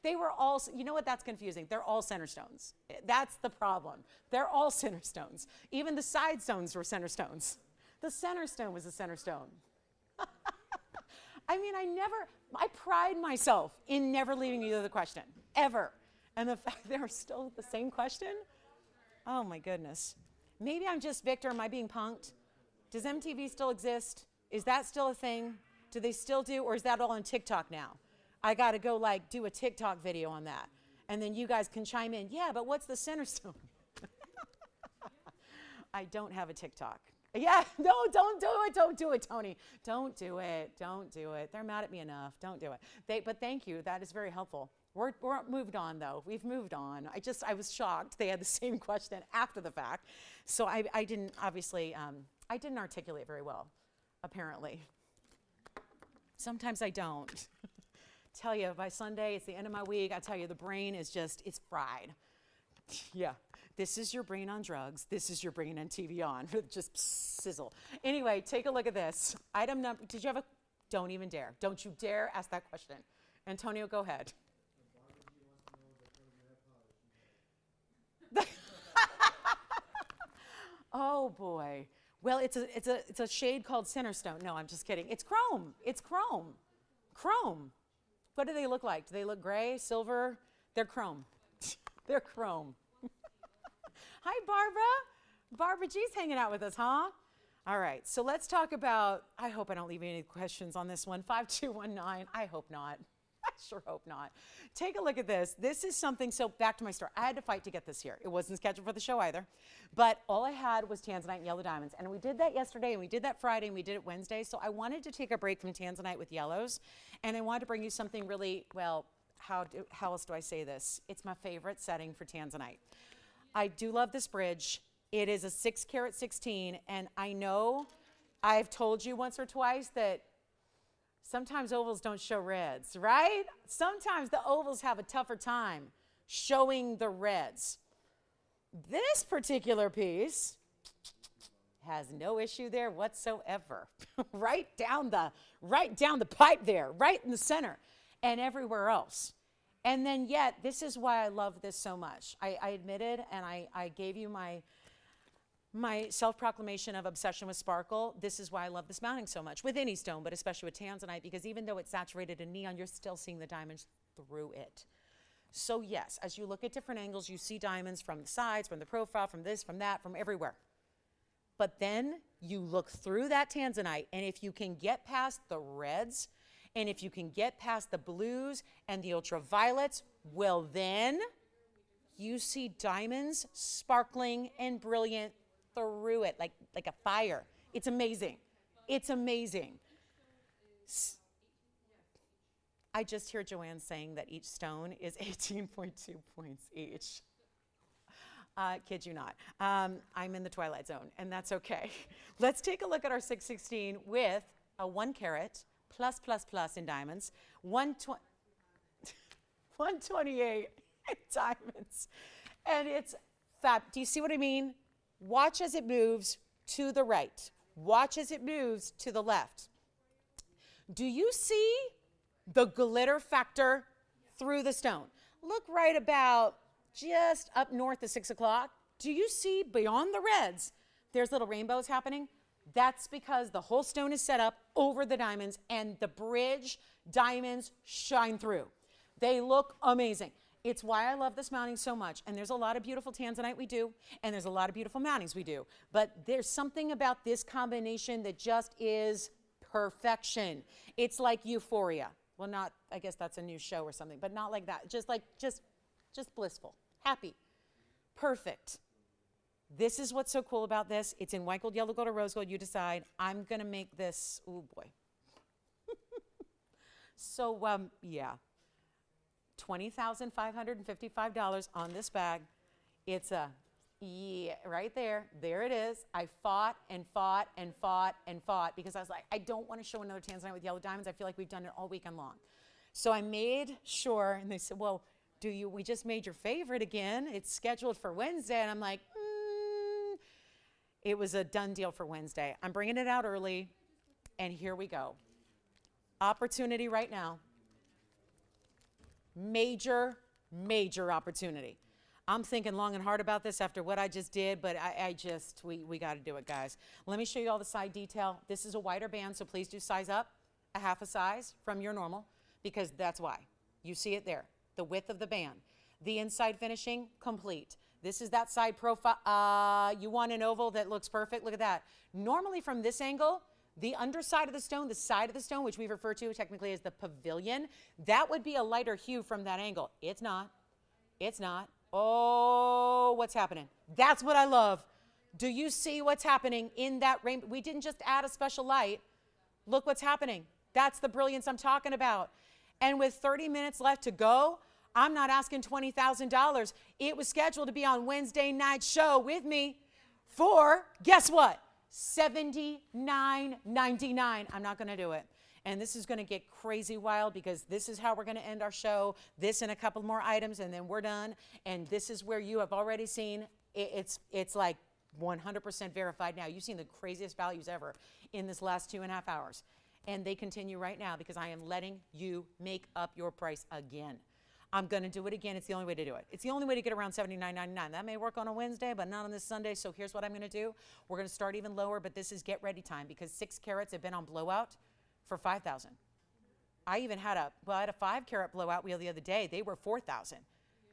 They were all, you know what, that's confusing. They're all center stones. That's the problem. They're all center stones. Even the side stones were center stones. The center stone was a center stone. I mean, I pride myself in never leaving you the question, ever. And the fact they're still the same question, oh my goodness. Maybe I'm just, Victor, am I being punked? Does MTV still exist? Is that still a thing? Do they still do, or is that all on TikTok now? I got to go like do a TikTok video on that. And then you guys can chime in. Yeah, but what's the center stone? I don't have a TikTok. Yeah, no, don't do it. Don't do it, Tony. Don't do it. Don't do it. They're mad at me enough. Don't do it. But thank you. That is very helpful. We're moved on, though. We've moved on. I was shocked. They had the same question after the fact. So I didn't, obviously, I didn't articulate very well, apparently. Sometimes I don't. Tell you, by Sunday, it's the end of my week. I tell you, the brain is just, it's fried. Yeah, this is your brain on drugs. This is your brain on TVON. Just sizzle. Anyway, take a look at this. Item number, did you have a, don't even dare. Don't you dare ask that question. Antonio, go ahead. Oh boy. Well, it's a shade called Centerstone. No, I'm just kidding. It's chrome. It's chrome. Chrome. What do they look like? Do they look gray, silver? They're chrome. They're chrome. Hi, Barbara. Barbara G's hanging out with us, huh? All right, so let's talk about, I hope I don't leave any questions on this one. 5219, I hope not. I sure hope not. Take a look at this. This is something, so back to my story. I had to fight to get this here. It wasn't scheduled for the show either. But all I had was Tanzanite and yellow diamonds. And we did that yesterday, and we did that Friday, and we did it Wednesday. So I wanted to take a break from Tanzanite with yellows. And I wanted to bring you something really, well, how else do I say this? It's my favorite setting for Tanzanite. I do love this bridge. It is a 6 carat 16. And I know I've told you once or twice that sometimes ovals don't show reds, right? Sometimes the ovals have a tougher time showing the reds. This particular piece has no issue there whatsoever. right down the pipe there, right in the center, and everywhere else. And then yet, this is why I love this so much. I admitted, and I gave you my self-proclamation of obsession with sparkle. This is why I love this mounting so much, with any stone, but especially with Tanzanite, because even though it's saturated in neon, you're still seeing the diamonds through it. So yes, as you look at different angles, you see diamonds from the sides, from the profile, from this, from that, from everywhere. But then you look through that Tanzanite, and if you can get past the reds, and if you can get past the blues and the ultraviolets, well then you see diamonds sparkling and brilliant through it, like a fire. It's amazing. It's amazing. I just hear Joanne saying that each stone is 18.2 points each. Kid you not. I'm in the twilight zone, and that's okay. Let's take a look at our 616 with a 1 carat plus in diamonds, 128 in diamonds. And it's fab. Do you see what I mean? Watch as it moves to the right. Watch as it moves to the left. Do you see the glitter factor through the stone? Look right about just up north of 6 o'clock. Do you see beyond the reds, there's little rainbows happening? That's because the whole stone is set up over the diamonds and the bridge diamonds shine through. They look amazing. It's why I love this mounting so much. And there's a lot of beautiful tanzanite we do, and there's a lot of beautiful mountings we do. But there's something about this combination that just is perfection. It's like euphoria. Well, not, I guess that's a new show or something, but not like that. Just blissful, happy, perfect. This is what's so cool about this. It's in white gold, yellow gold, or rose gold. You decide. I'm going to make this, oh boy. So, yeah. $20,555 on this bag. It's a, yeah, right there. There it is. I fought and fought and fought and fought because I was like, I don't want to show another tanzanite with yellow diamonds. I feel like we've done it all weekend long. So I made sure, and they said, well, we just made your favorite again. It's scheduled for Wednesday. And I'm like, It was a done deal for Wednesday. I'm bringing it out early, and here we go. Opportunity right now. Major, major opportunity. I'm thinking long and hard about this after what I just did, but we got to do it, guys. Let me show you all the side detail. This is a wider band, so please do size up a half a size from your normal, because that's why. You see it there, the width of the band. The inside finishing, complete. This is that side profile. You want an oval that looks perfect? Look at that. Normally from this angle, the underside of the stone, the side of the stone, which we refer to technically as the pavilion, that would be a lighter hue from that angle. It's not. It's not. Oh, what's happening? That's what I love. Do you see what's happening in that rainbow? We didn't just add a special light. Look what's happening. That's the brilliance I'm talking about. And with 30 minutes left to go, I'm not asking $20,000. It was scheduled to be on Wednesday night show with me for, guess what? $79.99. I'm not going to do it. And this is going to get crazy wild because this is how we're going to end our show. This and a couple more items, and then we're done. And this is where you have already seen it's like 100% verified now. You've seen the craziest values ever in this last 2.5 hours. And they continue right now because I am letting you make up your price again. I'm going to do it again. It's the only way to do it. It's the only way to get around $79.99. That may work on a Wednesday, but not on this Sunday. So here's what I'm going to do. We're going to start even lower, but this is get ready time because 6 carats have been on blowout for $5,000. I even had a 5 carat blowout wheel the other day. They were $4,000.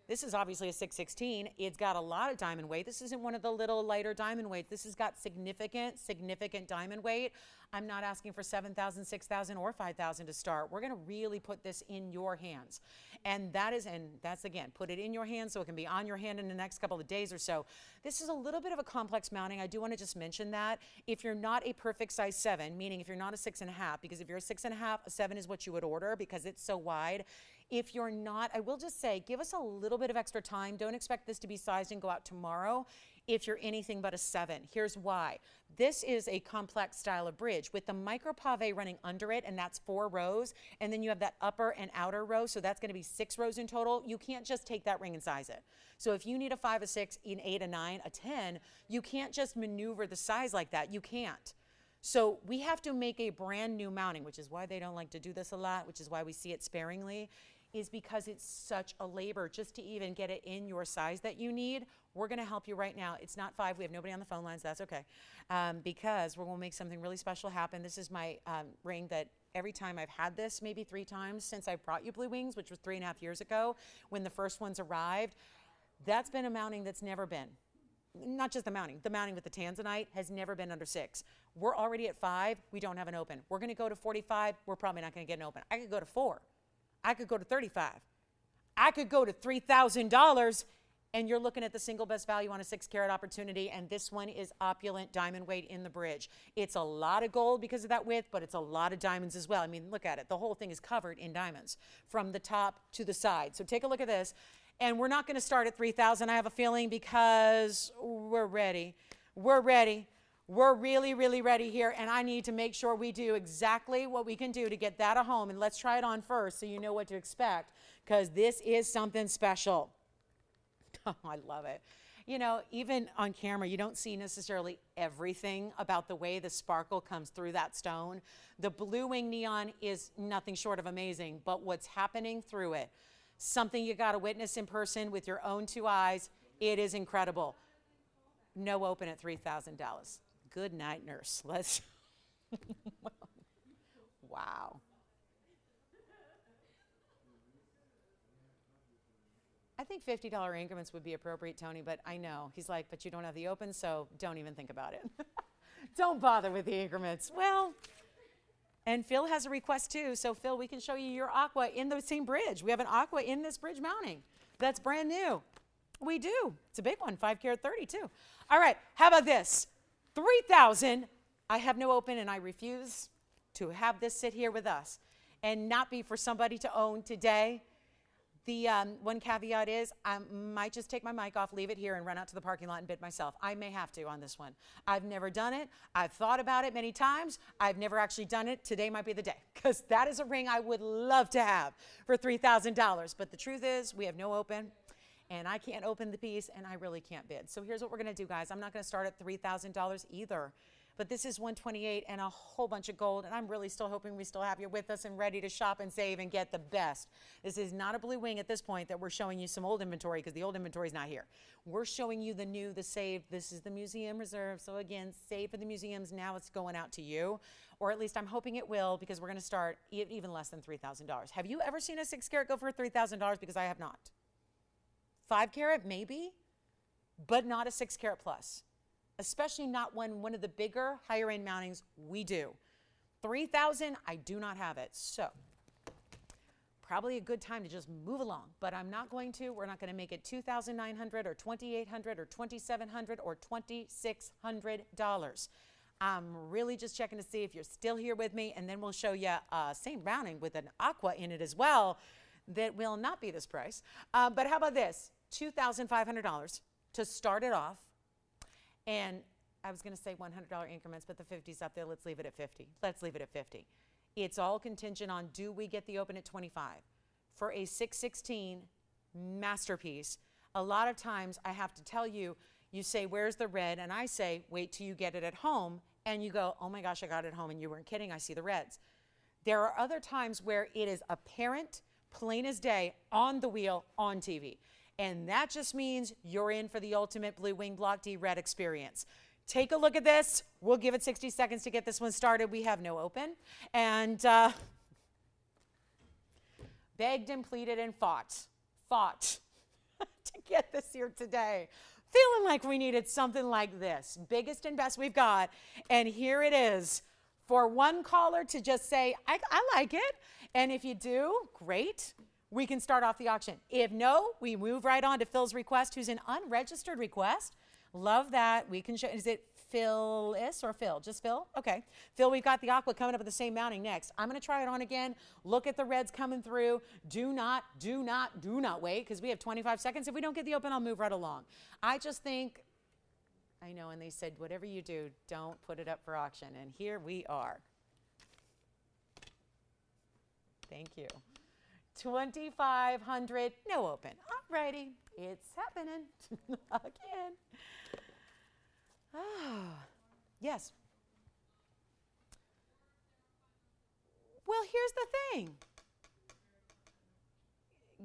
This is obviously a 616. It's got a lot of diamond weight. This isn't one of the little lighter diamond weights. This has got significant diamond weight. I'm not asking for $7,000, $6,000, or $5,000 to start. We're going to really put this in your hands. And that's again, put it in your hands so it can be on your hand in the next couple of days or so. This is a little bit of a complex mounting. I do want to just mention that. If you're not a perfect size 7, meaning if you're not a 6.5, because if you're a 6.5, a 7 is what you would order because it's so wide. If you're not, I will just say, give us a little bit of extra time. Don't expect this to be sized and go out tomorrow if you're anything but a 7. Here's why. This is a complex style of bridge with the micro pave running under it, and that's 4 rows. And then you have that upper and outer row, so that's going to be 6 rows in total. You can't just take that ring and size it. So if you need a 5, a 6, an 8, a 9, a 10, you can't just maneuver the size like that. You can't. So we have to make a brand new mounting, which is why they don't like to do this a lot, which is why we see it sparingly, is because it's such a labor just to even get it in your size that you need. We're going to help you right now. It's not 5. We have nobody on the phone lines. That's okay. Because we're going to make something really special happen. This is my ring that every time I've had this, maybe 3 times since I brought you Blue Wings, which was 3.5 years ago when the first ones arrived. That's been a mounting that's never been. Not just the mounting with the tanzanite has never been under 6. We're already at 5. We don't have an open. We're going to go to 45. We're probably not going to get an open. I could go to 4. I could go to 35. I could go to $3,000, and you're looking at the single best value on a 6 carat opportunity, and this one is opulent diamond weight in the bridge. It's a lot of gold because of that width, but it's a lot of diamonds as well. I mean, look at it. The whole thing is covered in diamonds from the top to the side. So take a look at this. And we're not going to start at 3,000, I have a feeling, because we're ready. We're ready. We're really, really ready here, and I need to make sure we do exactly what we can do to get that at home. And let's try it on first so you know what to expect, because this is something special. Oh, I love it. You know, even on camera, you don't see necessarily everything about the way the sparkle comes through that stone. The blue wing neon is nothing short of amazing, but what's happening through it, something you got to witness in person with your own two eyes, it is incredible. No open at $3,000. Good night, nurse. Let's, wow. I think $50 increments would be appropriate, Tony, but I know. He's like, but you don't have the open, so don't even think about it. Don't bother with the increments. Well, and Phil has a request too. So Phil, we can show you your aqua in the same bridge. We have an aqua in this bridge mounting. That's brand new. We do. It's a big one, 5 carat 30 too. All right, how about this? 3,000. I have no open and I refuse to have this sit here with us and not be for somebody to own today. The one caveat is I might just take my mic off, leave it here, and run out to the parking lot and bid myself. I may have to on this one. I've never done it. I've thought about it many times. I've never actually done it. Today might be the day, because that is a ring I would love to have for $3,000. But the truth is we have no open, and I can't open the piece, and I really can't bid. So here's what we're going to do, guys. I'm not going to start at $3,000 either. But this is $128 and a whole bunch of gold, and I'm really still hoping we still have you with us and ready to shop and save and get the best. This is not a blue wing at this point that we're showing you some old inventory, because the old inventory is not here. We're showing you the new, the saved. This is the museum reserve. So again, save for the museums. Now it's going out to you, or at least I'm hoping it will, because we're going to start even less than $3,000. Have you ever seen a 6 carat go for $3,000? Because I have not. 5 carat, maybe, but not a 6 carat plus. Especially not when one of the bigger, higher end mountings we do. 3,000, I do not have it. So probably a good time to just move along, but I'm not going to. We're not going to make it $2,900 or $2,800 or $2,700 or $2,600. I'm really just checking to see if you're still here with me, and then we'll show you same mounting with an aqua in it as well that will not be this price. But how about this? $2,500 to start it off. And I was going to say $100 increments, but the 50's up there. Let's leave it at 50. Let's leave it at 50. It's all contingent on, do we get the open at 25? For a 616 masterpiece, a lot of times I have to tell you, you say, where's the red? And I say, wait till you get it at home. And you go, oh my gosh, I got it at home. And you weren't kidding. I see the reds. There are other times where it is apparent, plain as day, on the wheel, on TV. And that just means you're in for the ultimate blue wing block D red experience. Take a look at this. We'll give it 60 seconds to get this one started. We have no open. And begged and pleaded and fought to get this here today. Feeling like we needed something like this. Biggest and best we've got. And here it is. For one caller to just say, I like it. And if you do, great. We can start off the auction. If no, we move right on to Phil's request, who's an unregistered request. Love that. We can show, is it Phyllis or Phil? Just Phil? Okay. Phil, we've got the aqua coming up with the same mounting next. I'm going to try it on again. Look at the reds coming through. Do not wait, because we have 25 seconds. If we don't get the open, I'll move right along. I just think, I know, and they said, whatever you do, don't put it up for auction. And here we are. Thank you. 2,500, no open. Alrighty, it's happening again. Oh, yes. Well, here's the thing.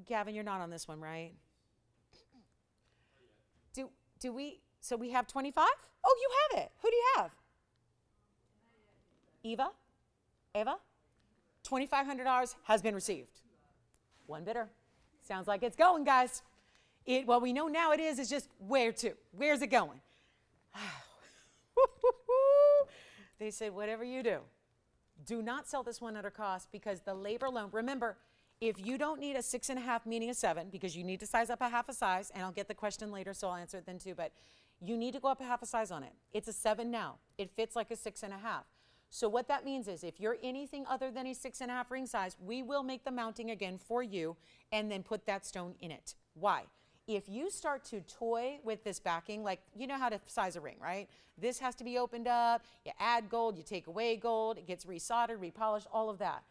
Gavin, you're not on this one, right? Do we, so we have 25? Oh, you have it. Who do you have? Eva? $2,500 has been received. One bidder. Sounds like it's going, guys. What we know now it is just where to. Where's it going? They said, whatever you do not sell this one under cost, because the labor alone, remember, if you don't need a 6.5, meaning a 7, because you need to size up a half a size, and I'll get the question later, so I'll answer it then too, but you need to go up a half a size on it. It's a 7 now. It fits like a 6.5. So what that means is if you're anything other than a 6.5 ring size, we will make the mounting again for you and then put that stone in it. Why? If you start to toy with this backing, like you know how to size a ring, right? This has to be opened up, you add gold, you take away gold, it gets resoldered, repolished, all of that.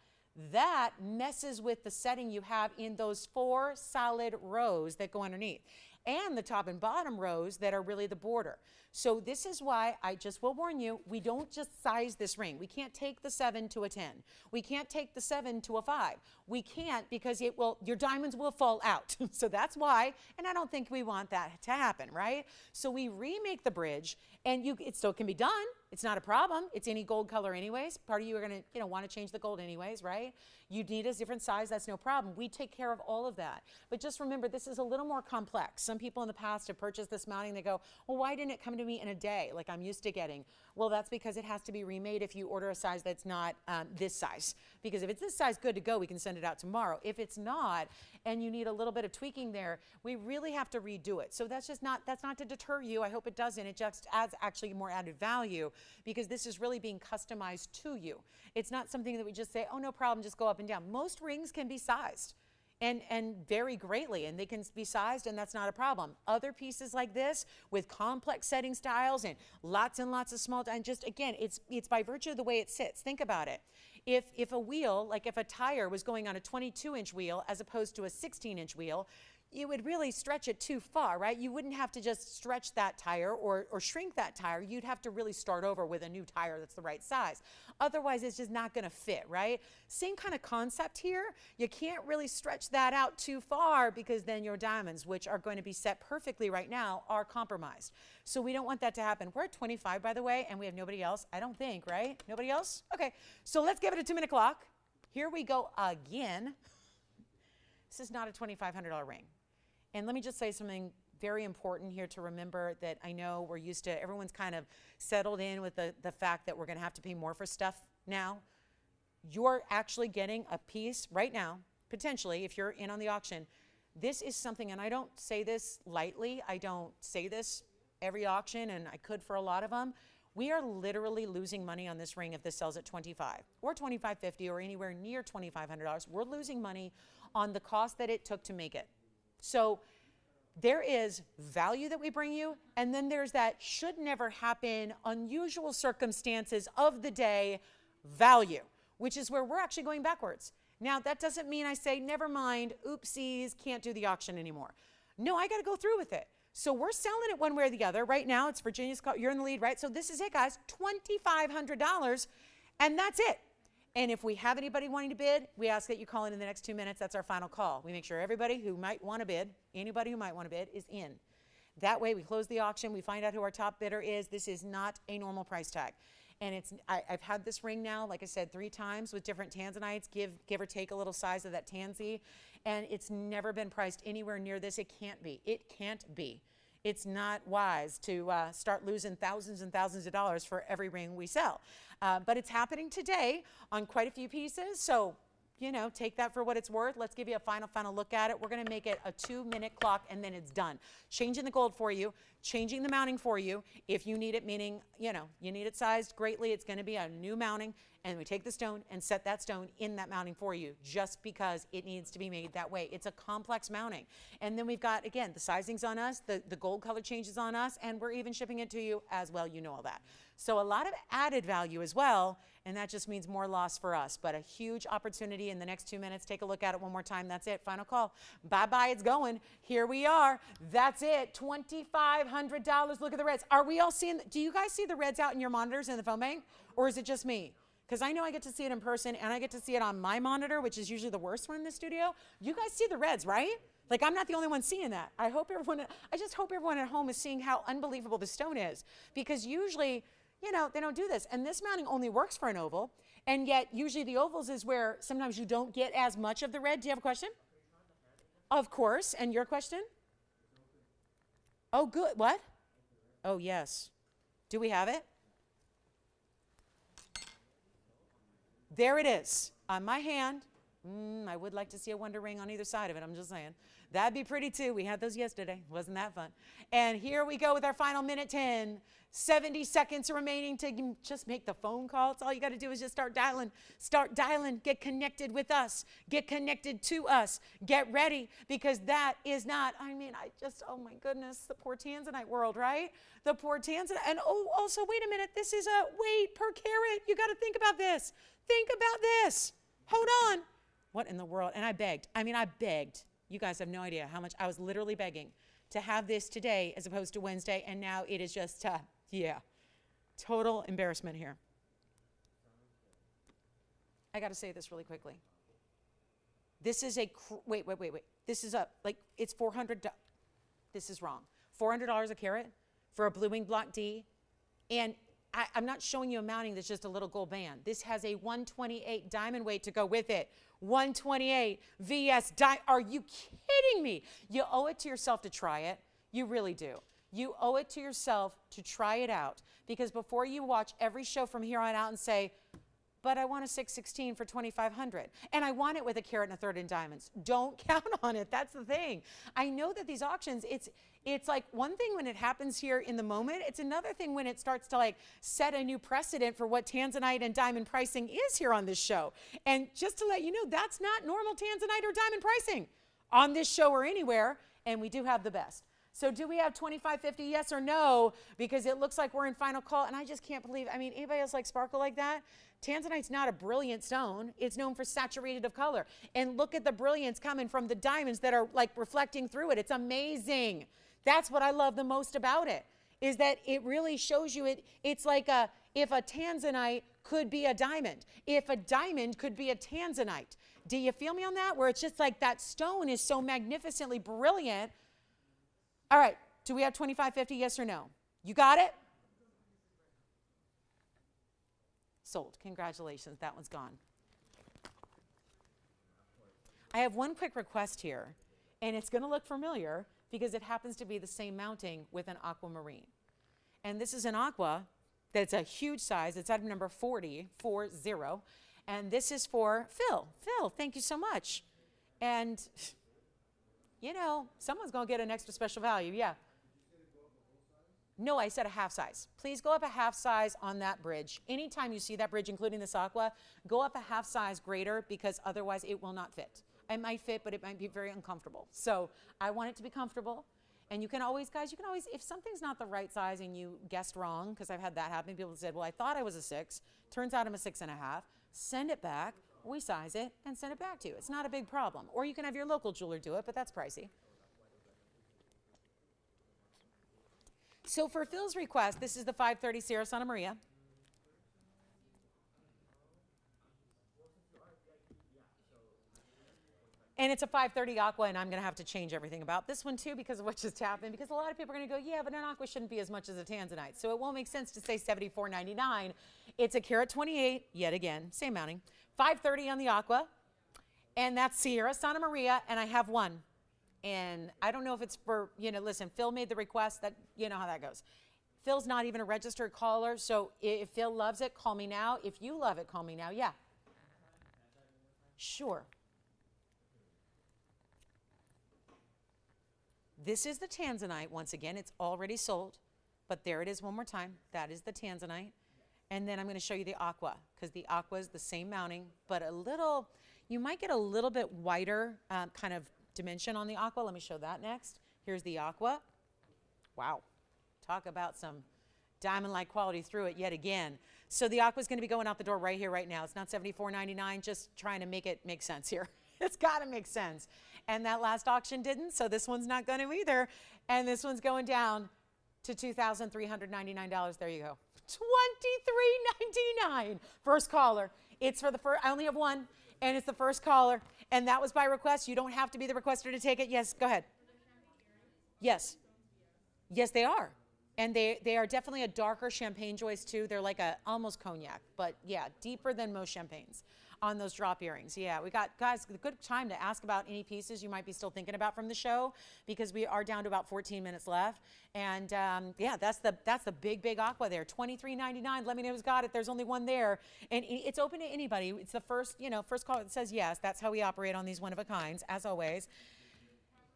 That messes with the setting you have in those 4 solid rows that go underneath. and the top and bottom rows that are really the border. So this is why I just will warn you, we don't just size this ring. We can't take the 7 to a 10. We can't take the 7 to a 5. We can't because your diamonds will fall out. So that's why, and I don't think we want that to happen, right? So we remake the bridge, and it still can be done. It's not a problem. It's any gold color anyways. Part of you are going to want to change the gold anyways, right? You need a different size. That's no problem. We take care of all of that. But just remember, this is a little more complex. Some people in the past have purchased this mounting. They go, well, why didn't it come to me in a day like I'm used to getting? Well, that's because it has to be remade if you order a size that's not this size. Because if it's this size, good to go, we can send it out tomorrow. If it's not, and you need a little bit of tweaking there, we really have to redo it. So that's not to deter you. I hope it doesn't. It just adds actually more added value because this is really being customized to you. It's not something that we just say, oh, no problem, just go up and down. Most rings can be sized and vary greatly, and they can be sized, and that's not a problem. Other pieces like this with complex setting styles and lots of small, and just again, it's by virtue of the way it sits. Think about it. If a wheel, like if a tire was going on a 22-inch wheel as opposed to a 16-inch wheel, you would really stretch it too far, right? You wouldn't have to just stretch that tire or shrink that tire. You'd have to really start over with a new tire that's the right size. Otherwise, it's just not gonna fit, right? Same kind of concept here. You can't really stretch that out too far because then your diamonds, which are going to be set perfectly right now, are compromised. So we don't want that to happen. We're at 25, by the way, and we have nobody else, I don't think, right? Nobody else? Okay, so let's give it a 2-minute clock. Here we go again. This is not a $2,500 ring. And let me just say something very important here to remember that I know we're used to, everyone's kind of settled in with the fact that we're gonna have to pay more for stuff now. You're actually getting a piece right now, potentially, if you're in on the auction. This is something, and I don't say this lightly, I don't say this every auction, and I could for a lot of them. We are literally losing money on this ring if this sells at $25 or $25.50 or anywhere near $2,500. We're losing money on the cost that it took to make it. So there is value that we bring you, and then there's that should never happen, unusual circumstances of the day value, which is where we're actually going backwards. Now, that doesn't mean I say, never mind, oopsies, can't do the auction anymore. No, I got to go through with it. So we're selling it one way or the other. Right now, it's Virginia's call. You're in the lead, right? So this is it, guys, $2,500, and that's it. And if we have anybody wanting to bid, we ask that you call in the next 2 minutes. That's our final call. We make sure everybody who might want to bid, anybody who might want to bid, is in. That way, we close the auction. We find out who our top bidder is. This is not a normal price tag. And I've had this ring now, like I said, 3 times with different tanzanites, give or take a little size of that tansy. And it's never been priced anywhere near this. It can't be. It can't be. It's not wise to start losing thousands and thousands of dollars for every ring we sell. But it's happening today on quite a few pieces. So, you know, take that for what it's worth. Let's give you a final look at it. We're going to make it a 2-minute clock, and then it's done. Changing the gold for you, changing the mounting for you. If you need it, meaning, you know, you need it sized greatly, it's going to be a new mounting. And we take the stone and set that stone in that mounting for you just because it needs to be made that way. It's a complex mounting. And then we've got, again, the sizing's on us, the gold color changes on us, and we're even shipping it to you as well. You know all that. So a lot of added value as well, and that just means more loss for us. But a huge opportunity in the next 2 minutes. Take a look at it one more time. That's it. Final call. Bye-bye. It's going. Here we are. That's it. $2,500. Look at the reds. Are we all seeing? Do you guys see the reds out in your monitors in the phone bank? Or is it just me? Because I know I get to see it in person, and I get to see it on my monitor, which is usually the worst one in the studio. You guys see the reds, right? Like, I'm not the only one seeing that. I just hope everyone at home is seeing how unbelievable the stone is. Because usually, you know, they don't do this. And this mounting only works for an oval. And yet, usually the ovals is where sometimes you don't get as much of the red. Do you have a question? Of course. And your question? Oh, good. What? Oh, yes. Do we have it? There it is on my hand. I would like to see a wonder ring on either side of it. I'm just saying. That'd be pretty too. We had those yesterday. Wasn't that fun? And here we go with our final minute 10. 70 seconds remaining to just make the phone call. It's all you got to do is just start dialing. Start dialing. Get connected with us. Get connected to us. Get ready, because that is not, I mean, oh my goodness, the poor Tanzanite world, right? The poor Tanzanite. And oh, also, wait a minute. This is a weight per carat. You got to think about this. Think about this. Hold on. What in the world? And I begged. I mean, I begged. You guys have no idea how much I was literally begging to have this today as opposed to Wednesday, and now it is just, yeah, total embarrassment here. I got to say this really quickly. This is a, wait. This is it's $400. This is wrong. $400 a carat for a blue wing block D. And I'm not showing you a mounting that's just a little gold band. This has a 128 diamond weight to go with it. 128 VS diamond. Are you kidding me? You owe it to yourself to try it. You really do. You owe it to yourself to try it out. Because before you watch every show from here on out and say, but I want a 616 for $2,500. And I want it with a carat and a third in diamonds. Don't count on it. That's the thing. I know that these auctions, it's like one thing when it happens here in the moment. It's another thing when it starts to like set a new precedent for what tanzanite and diamond pricing is here on this show. And just to let you know, that's not normal tanzanite or diamond pricing on this show or anywhere. And we do have the best. So do we have 2550, yes or no? Because it looks like we're in final call, and I just can't believe, I mean, anybody else like sparkle like that? Tanzanite's not a brilliant stone. It's known for saturated of color. And look at the brilliance coming from the diamonds that are like reflecting through it. It's amazing. That's what I love the most about it, is that it really shows you it's like if a tanzanite could be a diamond, if a diamond could be a tanzanite. Do you feel me on that? Where it's just like that stone is so magnificently brilliant. All right, do we have 2550, yes or no? You got it? Sold. Congratulations, that one's gone. I have one quick request here, and it's going to look familiar because it happens to be the same mounting with an aquamarine. And this is an aqua that's a huge size. It's item number 40, and this is for Phil. Phil, thank you so much. And you know, someone's going to get an extra special value, yeah. No, I said a half size. Please go up a half size on that bridge. Anytime you see that bridge, including this aqua, go up a half size greater because otherwise it will not fit. It might fit, but it might be very uncomfortable. So I want it to be comfortable. And you can always, guys, you can always, if something's not the right size and you guessed wrong, because I've had that happen, people said, well, I thought I was a 6. Turns out I'm a 6.5. Send it back. We size it and send it back to you. It's not a big problem. Or you can have your local jeweler do it, but that's pricey. So for Phil's request, this is the 530 Sierra Santa Maria. And it's a 530 aqua, and I'm going to have to change everything about this one too because of what just happened. Because a lot of people are going to go, yeah, but an aqua shouldn't be as much as a tanzanite. So it won't make sense to say $74.99. It's a carat 28, yet again, same mounting. 530 on the aqua, and that's Sierra Santa Maria, and I have one. And I don't know if it's for, you know, listen, Phil made the request, that you know how that goes. Phil's not even a registered caller, so if Phil loves it, call me now. If you love it, call me now. Yeah. Sure. This is the tanzanite. Once again, it's already sold, but there it is one more time. That is the tanzanite. And then I'm going to show you the aqua, because the aqua is the same mounting, but a little, you might get a little bit wider kind of dimension on the aqua. Let me show that next. Here's the aqua. Wow. Talk about some diamond-like quality through it yet again. So the aqua is going to be going out the door right here, right now. It's not $74.99, just trying to make it make sense here. It's got to make sense. And that last auction didn't, so this one's not going to either. And this one's going down to $2,399. There you go. $23.99. First caller. It's for the first, I only have one, and it's the first caller. And that was by request. You don't have to be the requester to take it. Yes, go ahead. Yes. Yes, they are. And they are definitely a darker champagne joist too. They're like a almost cognac, but yeah, deeper than most champagnes on those drop earrings. Yeah, we got, guys, a good time to ask about any pieces you might be still thinking about from the show, because we are down to about 14 minutes left. And yeah, that's the big aqua there. $23.99. Let me know who's got it. There's only one there, and it's open to anybody. It's the first call that says yes. That's how we operate on these one of a kinds, as always.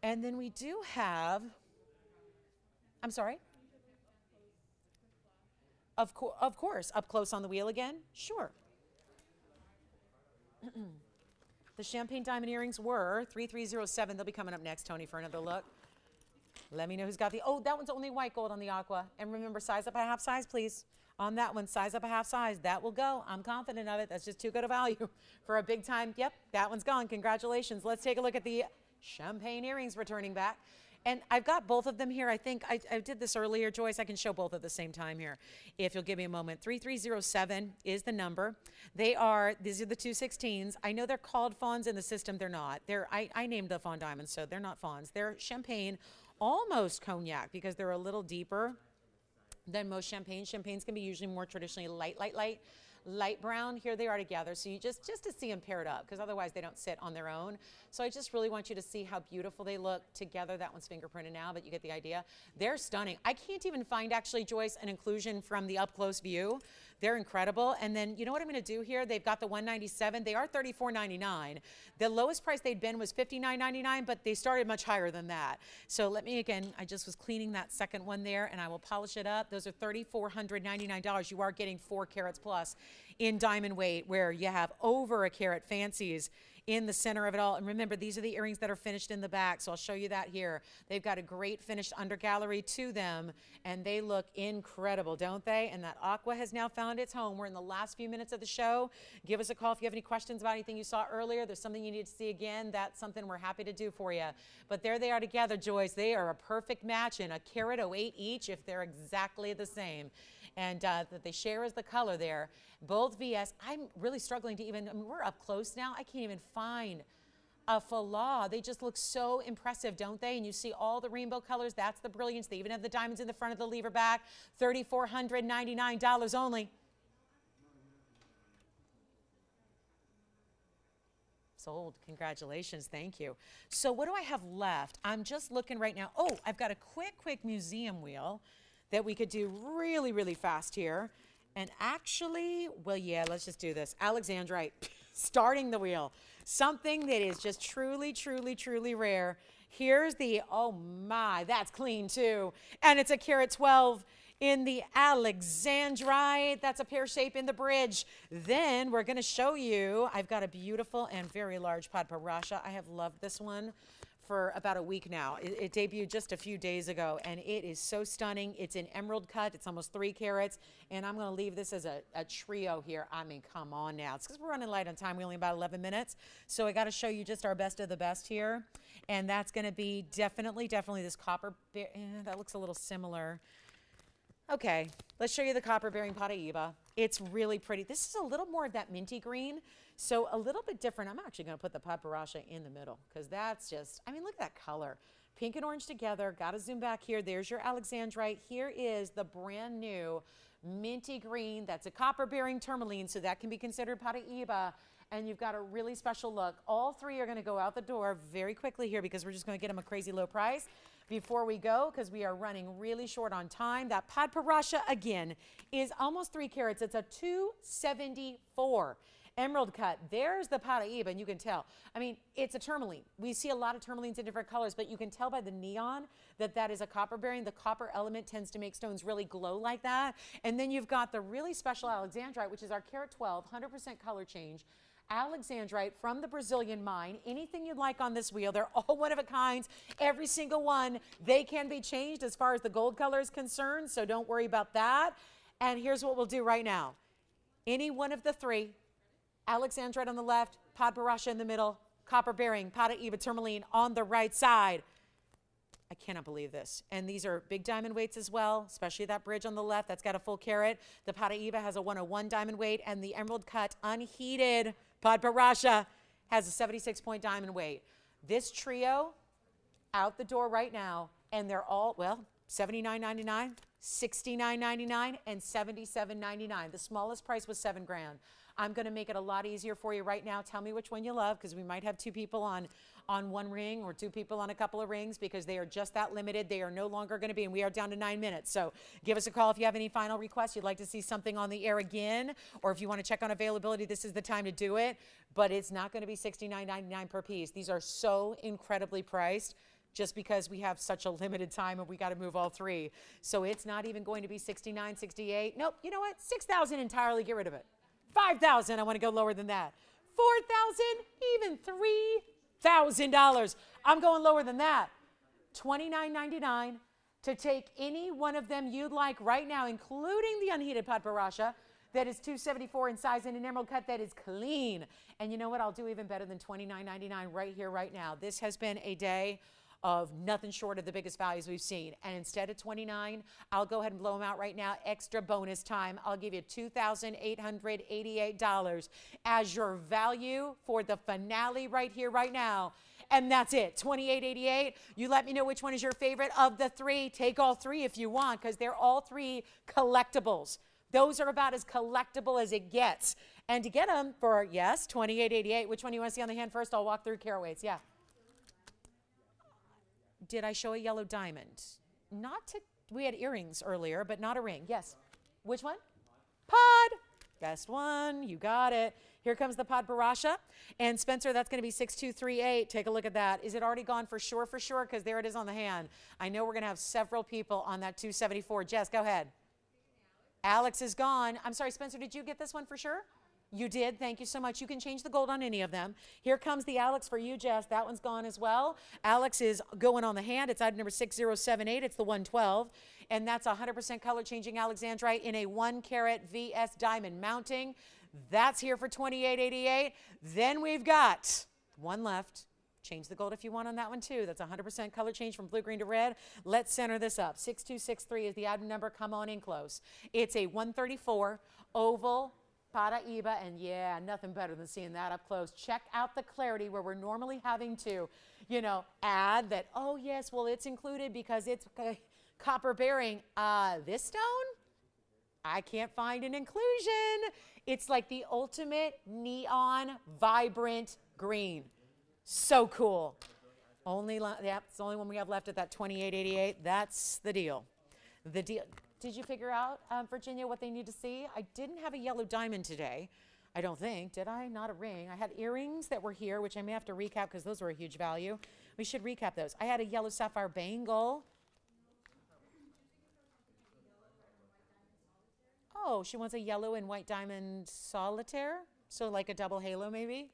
And then we do have, I'm sorry. Of course, up close on the wheel again. Sure. The champagne diamond earrings were 3307. They'll be coming up next, Tony, for another look. Let me know who's got the, oh, that one's only white gold on the aqua. And remember, size up a half size, please. On that one, size up a half size. That will go. I'm confident of it. That's just too good a value for a big time. Yep, that one's gone. Congratulations. Let's take a look at the champagne earrings returning back. And I've got both of them here. I think I did this earlier, Joyce. I can show both at the same time here, if you'll give me a moment. 3307 is the number. These are the 216s. I know they're called fawns in the system. They're not. I named the fawn diamonds, so they're not fawns. They're champagne, almost cognac, because they're a little deeper than most champagnes. Champagnes can be usually more traditionally light brown. Here they are together, so you just to see them paired up, because otherwise they don't sit on their own. So I just really want you to see how beautiful they look together. That one's fingerprinted now, but you get the idea. They're stunning. I can't even find, actually, Joyce, an inclusion from the up close view. They're incredible. And then you know what I'm going to do here? They've got the 197. They are $34.99. The lowest price they'd been was $59.99, but they started much higher than that. So let me, again, I just was cleaning that second one there, and I will polish it up. Those are $3,499. You are getting 4 carats plus in diamond weight, where you have over a carat fancies in the center of it all. And remember, these are the earrings that are finished in the back, so I'll show you that here. They've got a great finished undergallery to them, and they look incredible, don't they? And that aqua has now found its home. We're in the last few minutes of the show. Give us a call if you have any questions about anything you saw earlier. There's something you need to see again. That's something we're happy to do for you. But there they are together, Joyce. They are a perfect match in a carat 08 each if they're exactly the same. And that they share is the color there. Both VS. I'm really struggling to even, I mean, we're up close now. I can't even find a flaw. They just look so impressive, don't they? And you see all the rainbow colors. That's the brilliance. They even have the diamonds in the front of the lever back. $3,499 only. Sold. Congratulations. Thank you. So what do I have left? I'm just looking right now. Oh, I've got a quick museum wheel that we could do really, really fast here. And actually, well, yeah, let's just do this. Alexandrite, starting the wheel. Something that is just truly, truly, truly rare. Here's the, oh my, that's clean too. And it's a carat 12 in the Alexandrite. That's a pear shape in the bridge. Then we're gonna show you, I've got a beautiful and very large Padparasha. I have loved this one for about a week now. It debuted just a few days ago, and it is so stunning. It's an emerald cut. It's almost 3 carats, and I'm gonna leave this as a trio here. I mean, come on now. It's because we're running light on time. We only about 11 minutes, so I gotta show you just our best of the best here, and that's gonna be definitely this copper, that looks a little similar. Okay, let's show you the copper bearing Paraíba. It's really pretty. This is a little more of that minty green, so a little bit different. I'm actually gonna put the Padparasha in the middle, because that's just, I mean, look at that color. Pink and orange together. Gotta zoom back here. There's your Alexandrite. Here is the brand new minty green. That's a copper bearing tourmaline, so that can be considered Paraíba. And you've got a really special look. All 3 are gonna go out the door very quickly here, because we're just gonna get them a crazy low price before we go, because we are running really short on time. That Padparasha, again, is almost 3 carats. It's a 274 emerald cut. There's the Paraíba, and you can tell. I mean, it's a tourmaline. We see a lot of tourmalines in different colors, but you can tell by the neon that that is a copper bearing. The copper element tends to make stones really glow like that. And then you've got the really special Alexandrite, which is our carat 12, 100% color change. Alexandrite from the Brazilian mine. Anything you'd like on this wheel. They're all one of a kinds. Every single one. They can be changed as far as the gold color is concerned, so don't worry about that. And here's what we'll do right now. Any one of the 3, Alexandrite on the left, Padparasha in the middle, copper bearing, Paraíba tourmaline on the right side. I cannot believe this. And these are big diamond weights as well, especially that bridge on the left. That's got a full carat. The Paraíba has a 101 diamond weight, and the emerald cut unheated Padparasha has a 76-point diamond weight. This trio out the door right now, and they're all, well, $79.99, $69.99, and $77.99. The smallest price was $7 grand. I'm gonna make it a lot easier for you right now. Tell me which one you love, because we might have 2 people on one ring, or 2 people on a couple of rings, because they are just that limited. They are no longer gonna be, and we are down to 9 minutes. So give us a call if you have any final requests. You'd like to see something on the air again, or if you wanna check on availability, this is the time to do it. But it's not gonna be $69.99 per piece. These are so incredibly priced, just because we have such a limited time and we got to move all 3. So it's not even going to be $69, $68. Nope, you know what? $6,000 entirely, get rid of it. $5,000, I want to go lower than that. $4,000, even $3,000. I'm going lower than that. $29.99 to take any one of them you'd like right now, including the unheated Padparasha that is 274 in size and an emerald cut that is clean. And you know what? I'll do even better than $29.99 right here, right now. This has been a day of nothing short of the biggest values we've seen. And instead of $29, I'll go ahead and blow them out right now. Extra bonus time. I'll give you $2,888 as your value for the finale right here, right now. And that's it, $28.88. You let me know which one is your favorite of the three. Take all three if you want, because they're all three collectibles. Those are about as collectible as it gets. And to get them for, yes, $28.88. Which one do you want to see on the hand first? I'll walk through carat weights. Yeah. Did I show a yellow diamond? We had earrings earlier, but not a ring. Yes. Which one? Pod. Best one. You got it. Here comes the pod Barasha. And Spencer, that's going to be 6238. Take a look at that. Is it already gone for sure? For sure, because there it is on the hand. I know we're going to have several people on that 274. Jess, go ahead. Alex is gone. I'm sorry, Spencer, did you get this one for sure? You did. Thank you so much. You can change the gold on any of them. Here comes the Alex for you, Jess. That one's gone as well. Alex is going on the hand. It's item number 6078. It's the 112. And that's 100% color changing Alexandrite in a 1 carat VS diamond mounting. That's here for $28.88. Then we've got one left. Change the gold if you want on that one too. That's 100% color change from blue, green to red. Let's center this up. 6263 is the item number. Come on in close. It's a 134 oval Paraiba, and yeah, nothing better than seeing that up close. Check out the clarity where we're normally having to, add that, oh yes, well it's included because it's copper bearing. This stone, I can't find an inclusion. It's like the ultimate neon, vibrant green. So cool. It's the only one we have left at that $28.88. That's the deal. The deal. Did you figure out, Virginia, what they need to see? I didn't have a yellow diamond today. I don't think. Did I? Not a ring. I had earrings that were here, which I may have to recap because those were a huge value. We should recap those. I had a yellow sapphire bangle. Oh, she wants a yellow and white diamond solitaire? So like a double halo maybe?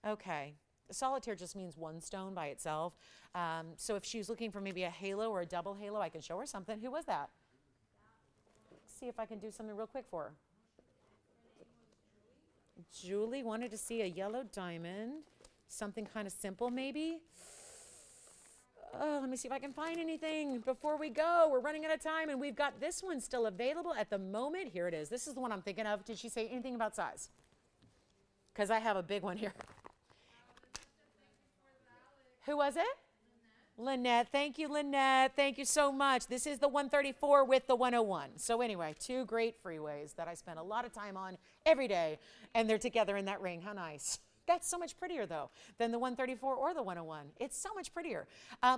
Okay. Solitaire just means one stone by itself. So if she's looking for maybe a halo or a double halo, I can show her something. Who was that? See if I can do something real quick for her. Julie wanted to see a yellow diamond. Something kind of simple maybe. Oh, let me see if I can find anything before we go. We're running out of time, and we've got this one still available at the moment. Here it is. This is the one I'm thinking of. Did she say anything about size? Because I have a big one here. Who was it? Lynette. Thank you, Lynette. Thank you so much. This is the 134 with the 101. So anyway, two great freeways that I spend a lot of time on every day, and they're together in that ring. How nice. That's so much prettier, though, than the 134 or the 101. It's so much prettier.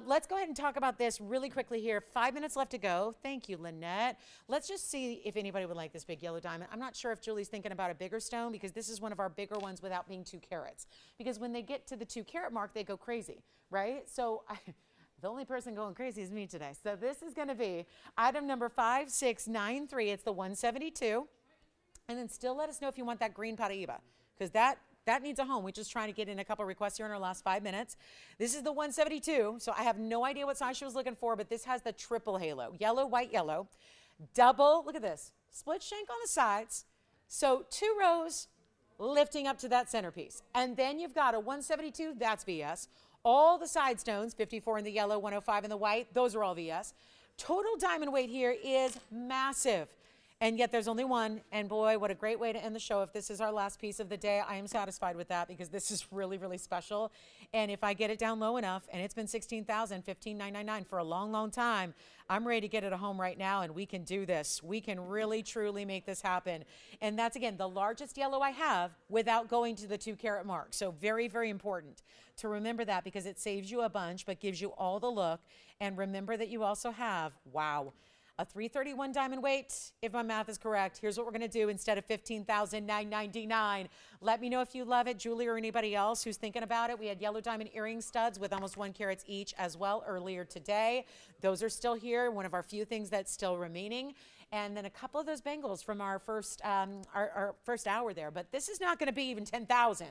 Let's go ahead and talk about this really quickly here. 5 minutes left to go. Thank you, Lynette. Let's just see if anybody would like this big yellow diamond. I'm not sure if Julie's thinking about a bigger stone because this is one of our bigger ones without being 2 carats. Because when they get to the 2 carat mark, they go crazy, right? So the only person going crazy is me today. So this is going to be item number 5693. It's the 172. And then still let us know if you want that green Paraiba, because that needs a home. We're just trying to get in a couple requests here in our last 5 minutes. This is the 172. So I have no idea what size she was looking for, but this has the triple halo. Yellow, white, yellow. Double, look at this. Split shank on the sides. So 2 rows lifting up to that centerpiece. And then you've got a 172. That's VS. All the side stones, 54 in the yellow, 105 in the white, those are all VS. Total diamond weight here is massive. And yet there's only one. And boy, what a great way to end the show. If this is our last piece of the day, I am satisfied with that because this is really, really special. And if I get it down low enough, and it's been $16,000, $15,999 for a long, long time, I'm ready to get it at home right now, and we can do this. We can really, truly make this happen. And that's, again, the largest yellow I have without going to the 2 carat mark. So very, very important to remember that because it saves you a bunch but gives you all the look. And remember that you also have, wow, a 331 diamond weight, if my math is correct. Here's what we're going to do instead of $15,999. Let me know if you love it, Julie or anybody else who's thinking about it. We had yellow diamond earring studs with almost 1 carat each as well earlier today. Those are still here, one of our few things that's still remaining. And then a couple of those bangles from our first hour there. But this is not going to be even $10,000.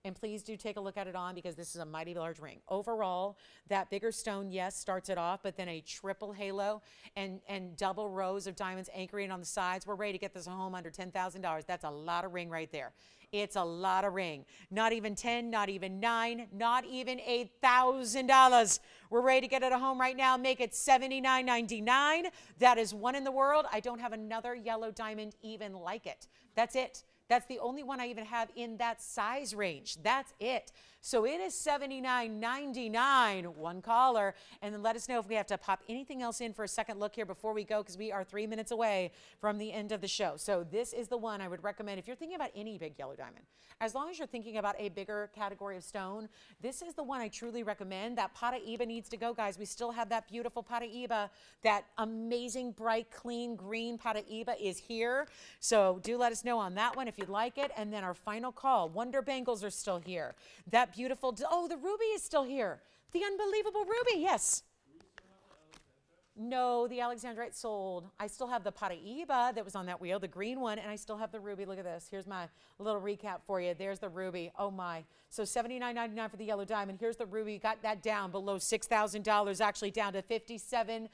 And please do take a look at it on, because this is a mighty large ring. Overall, that bigger stone, yes, starts it off, but then a triple halo and double rows of diamonds anchoring on the sides. We're ready to get this home under $10,000. That's a lot of ring right there. It's a lot of ring. Not even 10, not even 9, not even $8,000. We're ready to get it at home right now. Make it $79.99. That is one in the world. I don't have another yellow diamond even like it. That's it. That's the only one I even have in that size range. That's it. So it is $79.99. One caller, and then let us know if we have to pop anything else in for a second look here before we go, because we are 3 minutes away from the end of the show. So this is the one I would recommend if you're thinking about any big yellow diamond. As long as you're thinking about a bigger category of stone, this is the one I truly recommend. That Paraíba needs to go, guys. We still have that beautiful Paraíba. That amazing, bright, clean, green Paraíba is here. So do let us know on that one if you'd like it. And then our final call. Wonder bangles are still here. That beautiful, oh, the ruby is still here. The unbelievable ruby, yes. No, the Alexandrite sold. I still have the Paraíba that was on that wheel, the green one, and I still have the ruby. Look at this. Here's my little recap for you. There's the ruby. Oh, my. So $79.99 for the yellow diamond. Here's the ruby. Got that down below $6,000, actually down to $57,000.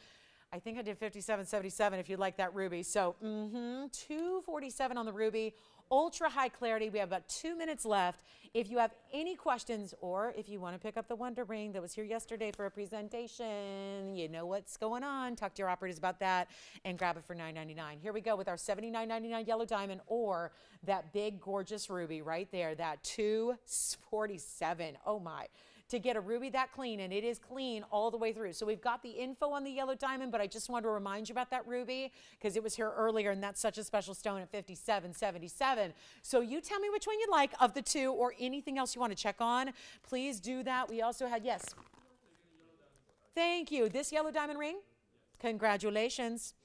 I think I did $57.77 if you'd like that ruby. So $247 on the ruby. Ultra high clarity. We have about 2 minutes left. If you have any questions, or if you want to pick up the Wonder Ring that was here yesterday for a presentation, you know what's going on. Talk to your operators about that and grab it for $9.99. Here we go with our $79.99 yellow diamond, or that big gorgeous ruby right there, that $247. Oh my. To get a ruby that clean, and it is clean all the way through. So we've got the info on the yellow diamond, but I just wanted to remind you about that ruby because it was here earlier, and that's such a special stone at $57.77. So you tell me which one you like of the two, or anything else you want to check on. Please do that. We also had, yes. Thank you. This yellow diamond ring? Congratulations.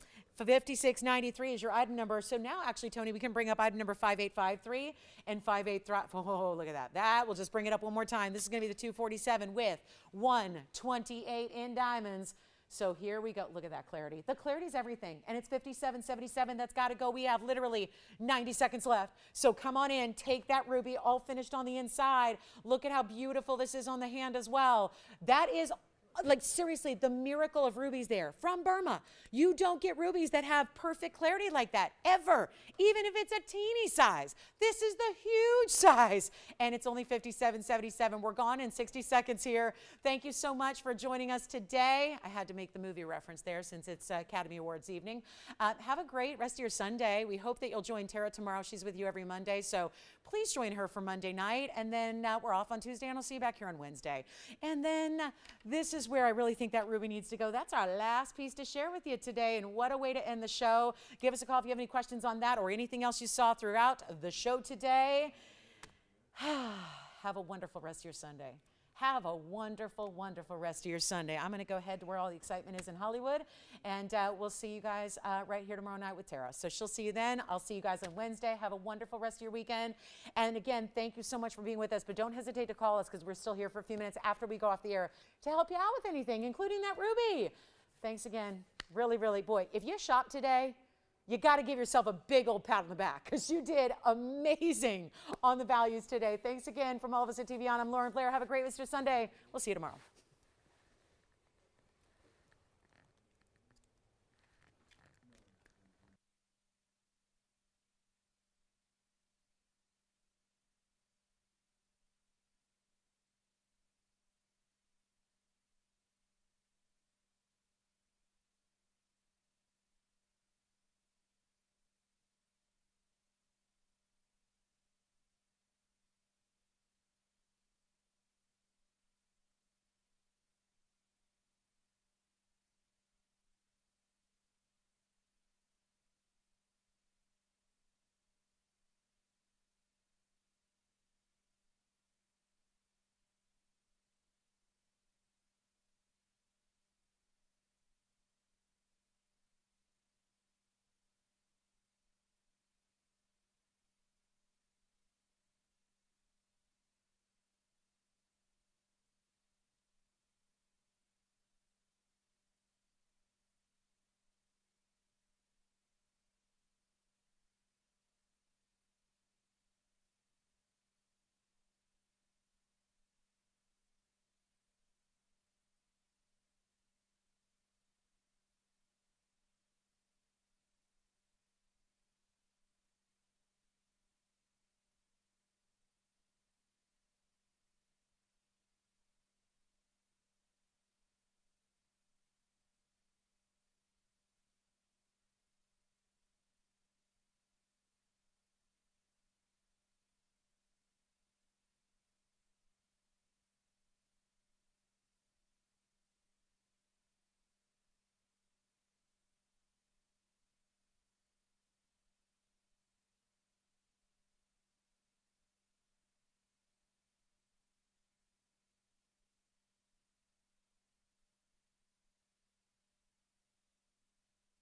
$56.93 is your item number. So now, actually, Tony, we can bring up item number 5853 and 58. Oh, look at that. That will just bring it up one more time. This is going to be the 247 with 128 in diamonds. So here we go. Look at that clarity. The clarity is everything. And it's $57.77. That's got to go. We have literally 90 seconds left. So come on in. Take that ruby, all finished on the inside. Look at how beautiful this is on the hand as well. That is, like, seriously, the miracle of rubies there from Burma. You don't get rubies that have perfect clarity like that ever, even if it's a teeny size. This is the huge size, and it's only $57.77. We're gone in 60 seconds here. Thank you so much for joining us today. I had to make the movie reference there since it's Academy Awards evening. Have a great rest of your Sunday. We hope that you'll join Tara tomorrow. She's with you every Monday, so please join her for Monday night, and then we're off on Tuesday, and I'll see you back here on Wednesday. And then this is where I really think that ruby needs to go. That's our last piece to share with you today, and what a way to end the show. Give us a call if you have any questions on that or anything else you saw throughout the show today. Have a wonderful rest of your Sunday. Have a wonderful, wonderful rest of your Sunday. I'm going to go ahead to where all the excitement is in Hollywood, and we'll see you guys right here tomorrow night with Tara. So she'll see you then. I'll see you guys on Wednesday. Have a wonderful rest of your weekend. And again, thank you so much for being with us, but don't hesitate to call us because we're still here for a few minutes after we go off the air to help you out with anything, including that ruby. Thanks again. Really, really, boy, if you shop today, you got to give yourself a big old pat on the back because you did amazing on the values today. Thanks again from all of us at TVON. I'm Lauren Blair. Have a great rest of your Sunday. We'll see you tomorrow.